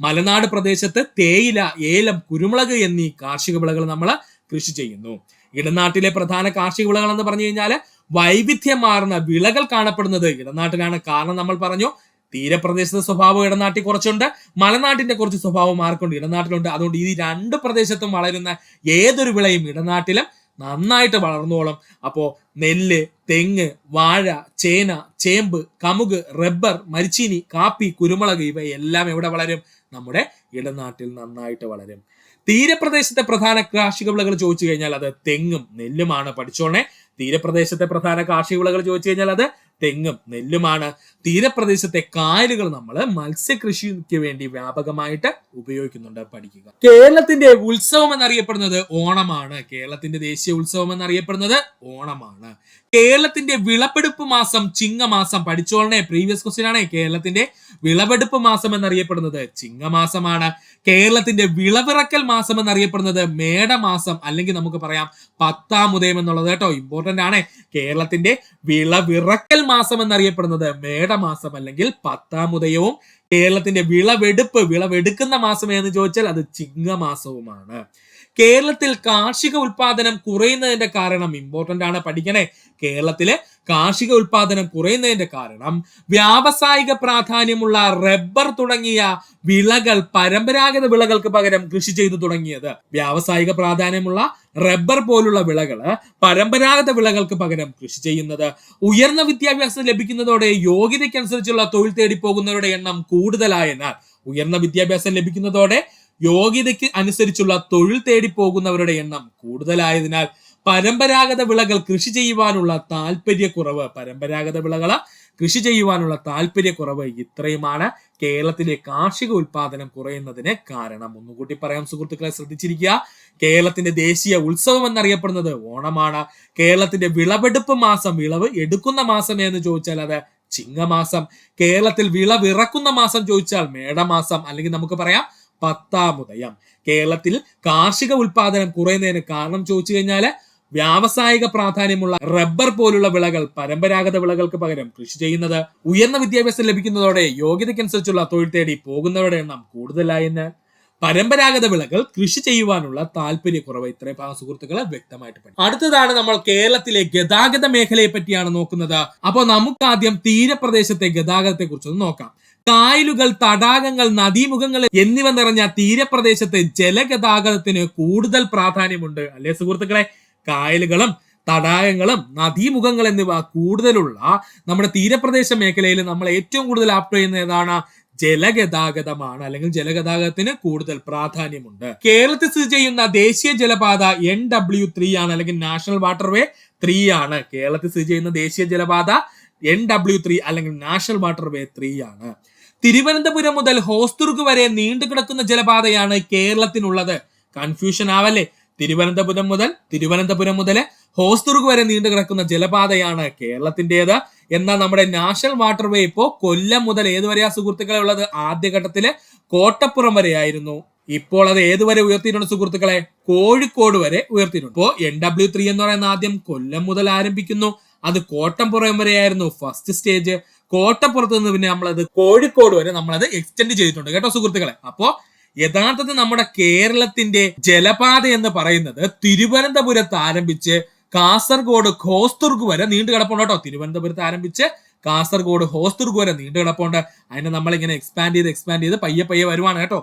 മലനാട് പ്രദേശത്ത് തേയില, ഏലം, കുരുമുളക് എന്നീ കാർഷിക വിളകൾ നമ്മൾ കൃഷി ചെയ്യുന്നു. ഇടനാട്ടിലെ പ്രധാന കാർഷിക വിളകൾ എന്ന് പറഞ്ഞു കഴിഞ്ഞാൽ വൈവിധ്യമാർന്ന വിളകൾ കാണപ്പെടുന്നത് ഇടനാട്ടിലാണ്. കാരണം നമ്മൾ പറഞ്ഞു തീരപ്രദേശത്തെ സ്വഭാവം ഇടനാട്ടിൽ കുറച്ചുണ്ട്, മലനാട്ടിന്റെ കുറച്ച് സ്വഭാവം ആർക്കുണ്ട്? ഇടനാട്ടിലുണ്ട്. അതുകൊണ്ട് ഈ രണ്ട് പ്രദേശത്തും വളരുന്ന ഏതൊരു വിളയും ഇടനാട്ടിലും നന്നായിട്ട് വളർന്നോളും. അപ്പോ നെല്ല്, തെങ്ങ്, വാഴ, ചേന, ചേമ്പ്, കമുക്, റബ്ബർ, മരിച്ചീനി, കാപ്പി, കുരുമുളക് ഇവയെല്ലാം എവിടെ വളരും? നമ്മുടെ ഇടനാട്ടിൽ നന്നായിട്ട് വളരും. തീരപ്രദേശത്തെ പ്രധാന കാർഷിക വിളകൾ ചോദിച്ചു കഴിഞ്ഞാൽ അത് തെങ്ങും നെല്ലുമാണ്. പഠിച്ചോണേ, തീരപ്രദേശത്തെ പ്രധാന കാർഷിക വിളകൾ ചോദിച്ചു കഴിഞ്ഞാൽ അത് തെങ്ങും നെല്ലുമാണ്. തീരപ്രദേശത്തെ കായലുകൾ നമ്മൾ മത്സ്യകൃഷിക്ക് വേണ്ടി വ്യാപകമായിട്ട് ഉപയോഗിക്കുന്നുണ്ട്. പഠിക്കുക. കേരളത്തിന്റെ ഉത്സവം എന്നറിയപ്പെടുന്നത് ഓണമാണ്. കേരളത്തിന്റെ ദേശീയ ഉത്സവം എന്നറിയപ്പെടുന്നത് ഓണമാണ്. കേരളത്തിന്റെ വിളവെടുപ്പ് മാസം ചിങ്ങമാസം. പഠിച്ചോളനെ, പ്രീവിയസ് ക്വസ്റ്റ്യൻ ആണ്. കേരളത്തിന്റെ വിളവെടുപ്പ് മാസം എന്നറിയപ്പെടുന്നത് ചിങ്ങമാസമാണ്. കേരളത്തിന്റെ വിളവിറക്കൽ മാസം എന്നറിയപ്പെടുന്നത് മേടമാസം, അല്ലെങ്കിൽ നമുക്ക് പറയാം പത്താം ഉദയം എന്നുള്ളത് കേട്ടോ, ഇമ്പോർട്ടന്റ് ആണ്. കേരളത്തിന്റെ വിളവിറക്കൽ മാസം എന്നറിയപ്പെടുന്നത് മേടമാസം അല്ലെങ്കിൽ പത്താം ഉദയവും. കേരളത്തിന്റെ വിളവെടുക്കുന്ന മാസം എന്ന് ചോദിച്ചാൽ അത് ചിങ്ങമാസവുമാണ്. കേരളത്തിൽ കാർഷിക ഉൽപാദനം കുറയുന്നതിന്റെ കാരണം ഇമ്പോർട്ടന്റ് ആണ്, പഠിക്കണേ. കേരളത്തിലെ കാർഷിക ഉൽപാദനം കുറയുന്നതിന്റെ കാരണം വ്യാവസായിക പ്രാധാന്യമുള്ള റബ്ബർ തുടങ്ങിയ വിളകൾ പരമ്പരാഗത വിളകൾക്ക് പകരം കൃഷി ചെയ്തു തുടങ്ങിയത്. വ്യാവസായിക പ്രാധാന്യമുള്ള റബ്ബർ പോലുള്ള വിളകള് പരമ്പരാഗത വിളകൾക്ക് പകരം കൃഷി ചെയ്യുന്നത്. ഉയർന്ന വിദ്യാഭ്യാസം ലഭിക്കുന്നതോടെ യോഗ്യതയ്ക്കനുസരിച്ചുള്ള തൊഴിൽ തേടി പോകുന്നവരുടെ എണ്ണം കൂടുതലായതിനാൽ ഉയർന്ന വിദ്യാഭ്യാസം ലഭിക്കുന്നതോടെ യോഗ്യതയ്ക്ക് അനുസരിച്ചുള്ള തൊഴിൽ തേടി പോകുന്നവരുടെ എണ്ണം കൂടുതലായതിനാൽ പരമ്പരാഗത വിളകൾ കൃഷി ചെയ്യുവാനുള്ള താല്പര്യക്കുറവ് ഇത്രയുമാണ് കേരളത്തിലെ കാർഷിക ഉൽപാദനം കുറയുന്നതിന് കാരണം. ഒന്നുകൂടി പറയാം സുഹൃത്തുക്കളെ, ശ്രദ്ധിച്ചിരിക്കുക. കേരളത്തിന്റെ ദേശീയ ഉത്സവം എന്നറിയപ്പെടുന്നത് ഓണമാണ്. കേരളത്തിന്റെ വിളവെടുപ്പ് മാസം, വിളവ് എടുക്കുന്ന മാസം എന്ന് ചോദിച്ചാൽ അത് ചിങ്ങമാസം. കേരളത്തിൽ വിളവിറക്കുന്ന മാസം ചോദിച്ചാൽ മേടമാസം, അല്ലെങ്കിൽ നമുക്ക് പറയാം പത്താം ഉദയം. കേരളത്തിൽ കാർഷിക ഉൽപാദനം കുറയുന്നതിന് കാരണം ചോദിച്ചു കഴിഞ്ഞാൽ വ്യാവസായിക പ്രാധാന്യമുള്ള റബ്ബർ പോലുള്ള വിളകൾ പരമ്പരാഗത വിളകൾക്ക് പകരം കൃഷി ചെയ്യുന്നത്. ഉയർന്ന വിദ്യാഭ്യാസം ലഭിക്കുന്നതോടെ യോഗ്യതയ്ക്കനുസരിച്ചുള്ള തൊഴിൽ തേടി പോകുന്നവരുടെ എണ്ണം കൂടുതലായെന്ന് പരമ്പരാഗത വിളകൾ കൃഷി ചെയ്യുവാനുള്ള താല്പര്യക്കുറവ്. ഇത്രയും ഭാഗം സുഹൃത്തുക്കളെ വ്യക്തമായിട്ട് പഠിക്കും. അടുത്തതാണ് നമ്മൾ കേരളത്തിലെ ഗതാഗത മേഖലയെ പറ്റിയാണ് നോക്കുന്നത്. അപ്പോൾ നമുക്ക് ആദ്യം തീരപ്രദേശത്തെ ഗതാഗതത്തെ കുറിച്ചൊന്ന് നോക്കാം. കായലുകൾ, തടാകങ്ങൾ, നദീമുഖങ്ങൾ എന്നിവ നിറഞ്ഞ തീരപ്രദേശത്തെ ജലഗതാഗതത്തിന് കൂടുതൽ പ്രാധാന്യമുണ്ട്, അല്ലേ സുഹൃത്തുക്കളെ? കായലുകളും തടാകങ്ങളും നദീമുഖങ്ങൾ എന്നിവ കൂടുതലുള്ള നമ്മുടെ തീരപ്രദേശ മേഖലയിൽ നമ്മൾ ഏറ്റവും കൂടുതൽ ആപ്റ്റ് ചെയ്യുന്ന ഏതാണ്? ജലഗതാഗതമാണ്, അല്ലെങ്കിൽ ജലഗതാഗതത്തിന് കൂടുതൽ പ്രാധാന്യമുണ്ട്. കേരളത്തിൽ സ്ഥിതി ചെയ്യുന്ന ദേശീയ ജലപാത NW3 ആണ്, അല്ലെങ്കിൽ നാഷണൽ വാട്ടർവേ 3 ആണ്. കേരളത്തിൽ സ്ഥിതി ചെയ്യുന്ന ദേശീയ ജലപാത NW3 അല്ലെങ്കിൽ നാഷണൽ വാട്ടർവേ 3 ആണ്. തിരുവനന്തപുരം മുതൽ ഹോസ്ദുർഗ് വരെ നീണ്ടുകിടക്കുന്ന ജലപാതയാണ് കേരളത്തിനുള്ളത്. കൺഫ്യൂഷൻ ആവല്ലേ? തിരുവനന്തപുരം മുതൽ ഹോസ്ദുർഗ് വരെ നീണ്ടു കിടക്കുന്ന ജലപാതയാണ് കേരളത്തിന്റേത്. എന്നാൽ നമ്മുടെ നാഷണൽ വാട്ടർവേ ഇപ്പോ കൊല്ലം മുതൽ ഏതുവരെയാ സുഹൃത്തുക്കളെ ഉള്ളത്? ആദ്യഘട്ടത്തില് കോട്ടപ്പുറം വരെയായിരുന്നു. ഇപ്പോൾ അത് ഏതുവരെ ഉയർത്തിയിട്ടുണ്ട് സുഹൃത്തുക്കളെ? കോഴിക്കോട് വരെ ഉയർത്തിയിട്ടുണ്ട്. ഇപ്പോ NW3 എന്ന് പറയുന്ന ആദ്യം കൊല്ലം മുതൽ ആരംഭിക്കുന്നു. അത് കോട്ടപ്പുറം വരെയായിരുന്നു ഫസ്റ്റ് സ്റ്റേജ്. കോട്ടപ്പുറത്ത് നിന്ന് പിന്നെ നമ്മളത് കോഴിക്കോട് വരെ നമ്മളത് എക്സ്റ്റെൻഡ് ചെയ്തിട്ടുണ്ട് കേട്ടോ സുഹൃത്തുക്കളെ. അപ്പോ യഥാർത്ഥത്തിൽ നമ്മുടെ കേരളത്തിന്റെ ജലപാത എന്ന് പറയുന്നത് തിരുവനന്തപുരത്ത് ആരംഭിച്ച് കാസർഗോഡ് ഹോസ്ദുർഗ് വരെ നീണ്ടു കിടപ്പുണ്ട് കേട്ടോ. തിരുവനന്തപുരത്ത് ആരംഭിച്ച് കാസർഗോഡ് ഹോസ്ദുർഗ് വരെ നീണ്ടു കിടപ്പുണ്ട്. അതിനെ നമ്മളിങ്ങനെ എക്സ്പാൻഡ് ചെയ്ത് പയ്യെ വരുവാണ് കേട്ടോ.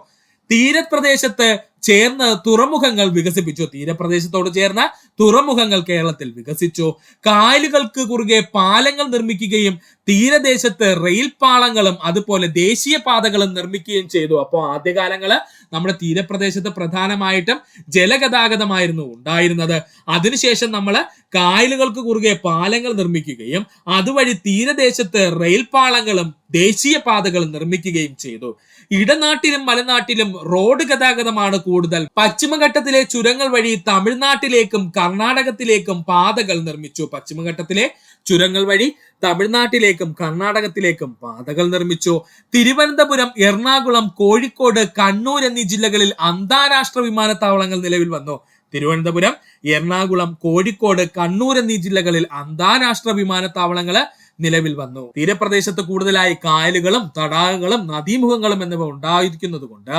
തീരപ്രദേശത്ത് ചേർന്ന് തുറമുഖങ്ങൾ വികസിപ്പിച്ചു. തീരപ്രദേശത്തോട് ചേർന്ന തുറമുഖങ്ങൾ കേരളത്തിൽ വികസിച്ചു. കായലുകൾക്ക് കുറുകെ പാലങ്ങൾ നിർമ്മിക്കുകയും തീരദേശത്ത് റെയിൽ പാളങ്ങളും അതുപോലെ ദേശീയ പാതകളും നിർമ്മിക്കുകയും ചെയ്തു. അപ്പോൾ ആദ്യകാലങ്ങള് നമ്മുടെ തീരപ്രദേശത്ത് പ്രധാനമായിട്ടും ജലഗതാഗതമായിരുന്നു ഉണ്ടായിരുന്നത്. അതിനുശേഷം നമ്മൾ കായലുകൾക്ക് കുറുകെ പാലങ്ങൾ നിർമ്മിക്കുകയും അതുവഴി തീരദേശത്ത് റെയിൽ പാളങ്ങളും ദേശീയ പാതകളും നിർമ്മിക്കുകയും ചെയ്തു. ഇടനാട്ടിലും മലനാട്ടിലും റോഡ് ഗതാഗതമാണ് കൂടുതൽ. പശ്ചിമഘട്ടത്തിലെ ചുരങ്ങൾ വഴി തമിഴ്നാട്ടിലേക്കും കർണാടകത്തിലേക്കും പാതകൾ നിർമ്മിച്ചു. പശ്ചിമഘട്ടത്തിലെ ചുരങ്ങൾ വഴി തമിഴ്നാട്ടിലേക്കും കർണാടകത്തിലേക്കും പാതകൾ നിർമ്മിച്ചു. തിരുവനന്തപുരം, എറണാകുളം, കോഴിക്കോട്, കണ്ണൂർ എന്നീ ജില്ലകളിൽ അന്താരാഷ്ട്ര വിമാനത്താവളങ്ങൾ നിലവിൽ വന്നു. തിരുവനന്തപുരം, എറണാകുളം, കോഴിക്കോട്, കണ്ണൂർ എന്നീ ജില്ലകളിൽ അന്താരാഷ്ട്ര വിമാനത്താവളങ്ങൾ നിലവിൽ വന്നു. തീരപ്രദേശത്ത് കൂടുതലായി കായലുകളും തടാകങ്ങളും നദീമുഖങ്ങളും എന്നിവ ഉണ്ടായിരിക്കുന്നത് കൊണ്ട്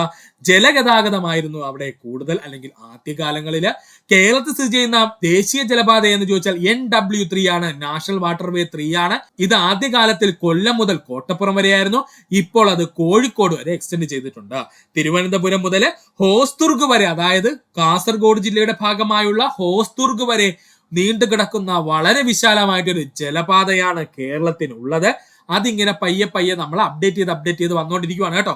ജലഗതാഗതമായിരുന്നു അവിടെ കൂടുതൽ. അല്ലെങ്കിൽ ആദ്യകാലങ്ങളില് കേരളത്തിൽ സ്ഥിതി ചെയ്യുന്ന ദേശീയ ജലപാത എന്ന് ചോദിച്ചാൽ NW3 ആണ്, നാഷണൽ വാട്ടർവേ 3 ആണ്. ഇത് ആദ്യകാലത്തിൽ കൊല്ലം മുതൽ കോട്ടപ്പുറം വരെയായിരുന്നു. ഇപ്പോൾ അത് കോഴിക്കോട് വരെ എക്സ്റ്റെൻഡ് ചെയ്തിട്ടുണ്ട്. തിരുവനന്തപുരം മുതൽ ഹോസ്ദുർഗ് വരെ, അതായത് കാസർഗോഡ് ജില്ലയുടെ ഭാഗമായുള്ള ഹോസ്ദുർഗ് വരെ നീണ്ടു കിടക്കുന്ന വളരെ വിശാലമായിട്ടൊരു ജലപാതയാണ് കേരളത്തിനുള്ളത്. അതിങ്ങനെ പയ്യെ നമ്മൾ അപ്ഡേറ്റ് ചെയ്ത് വന്നുകൊണ്ടിരിക്കുകയാണ് കേട്ടോ.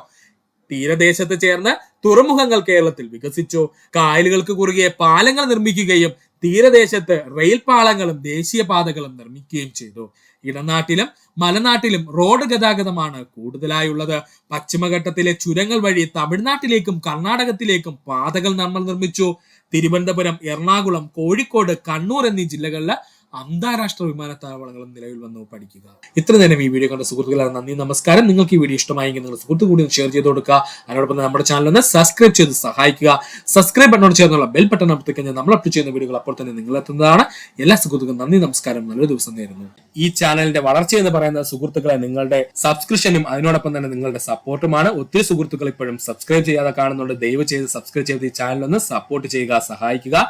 തീരദേശത്ത് ചേർന്ന് തുറമുഖങ്ങൾ കേരളത്തിൽ വികസിച്ചു. കായലുകൾക്ക് കുറുകെ പാലങ്ങൾ നിർമ്മിക്കുകയും തീരദേശത്ത് റെയിൽ പാളങ്ങളും ദേശീയപാതകളും നിർമ്മിക്കുകയും ചെയ്തു. ഇടനാട്ടിലും മലനാട്ടിലും റോഡ് ഗതാഗതമാണ് കൂടുതലായുള്ളത്. പശ്ചിമഘട്ടത്തിലെ ചുരങ്ങൾ വഴി തമിഴ്നാട്ടിലേക്കും കർണാടകത്തിലേക്കും പാതകൾ നമ്മൾ നിർമ്മിച്ചു. തിരുവനന്തപുരം, എറണാകുളം, കോഴിക്കോട്, കണ്ണൂർ എന്നീ ജില്ലകളിൽ അന്താരാഷ്ട്ര വിമാനത്താവളങ്ങളും നിലവിൽ വന്നു. പഠിക്കുക. ഇത്ര നേരം ഈ വീഡിയോ കണ്ട സുഹൃത്തുക്കളെ നന്ദി, നമസ്കാരം. നിങ്ങൾക്ക് ഈ വീഡിയോ ഇഷ്ടമായെങ്കിൽ നിങ്ങൾ സുഹൃത്തു കൂടി ഷെയർ ചെയ്ത് കൊടുക്കുക. അതിനോടൊപ്പം നമ്മുടെ ചാനൽ ഒന്ന് സബ്സ്ക്രൈബ് ചെയ്ത് സഹായിക്കുക. സബ്സ്ക്രൈബ് ബട്ടണോട് ചേർന്നുള്ള ബെൽ ബട്ടൺ അമർത്തി കഴിഞ്ഞാൽ നമ്മൾ അപ്ലോഡ് ചെയ്യുന്ന വീഡിയോകൾ അപ്പോൾ തന്നെ നിങ്ങൾ എത്തുന്നതാണ്. എല്ലാ സുഹൃത്തുക്കൾക്കും നന്ദി, നമസ്കാരം. നല്ലൊരു ദിവസം നേരുന്നു. ഈ ചാനലിന്റെ വളർച്ച എന്ന് പറയുന്ന സുഹൃത്തുക്കളെ നിങ്ങളുടെ സബ്സ്ക്രിപ്ഷനും അതിനോടൊപ്പം തന്നെ നിങ്ങളുടെ സപ്പോർട്ടുമാണ്. ഒത്തിരി സുഹൃത്തുക്കൾ ഇപ്പോഴും സബ്സ്ക്രൈബ് ചെയ്യാതെ കാണുന്നുണ്ട്. ദയവ് ചെയ്ത് സബ്സ്ക്രൈബ് ചെയ്ത് ഈ ചാനൽ ഒന്ന് സപ്പോർട്ട് ചെയ്യുക, സഹായിക്കുക.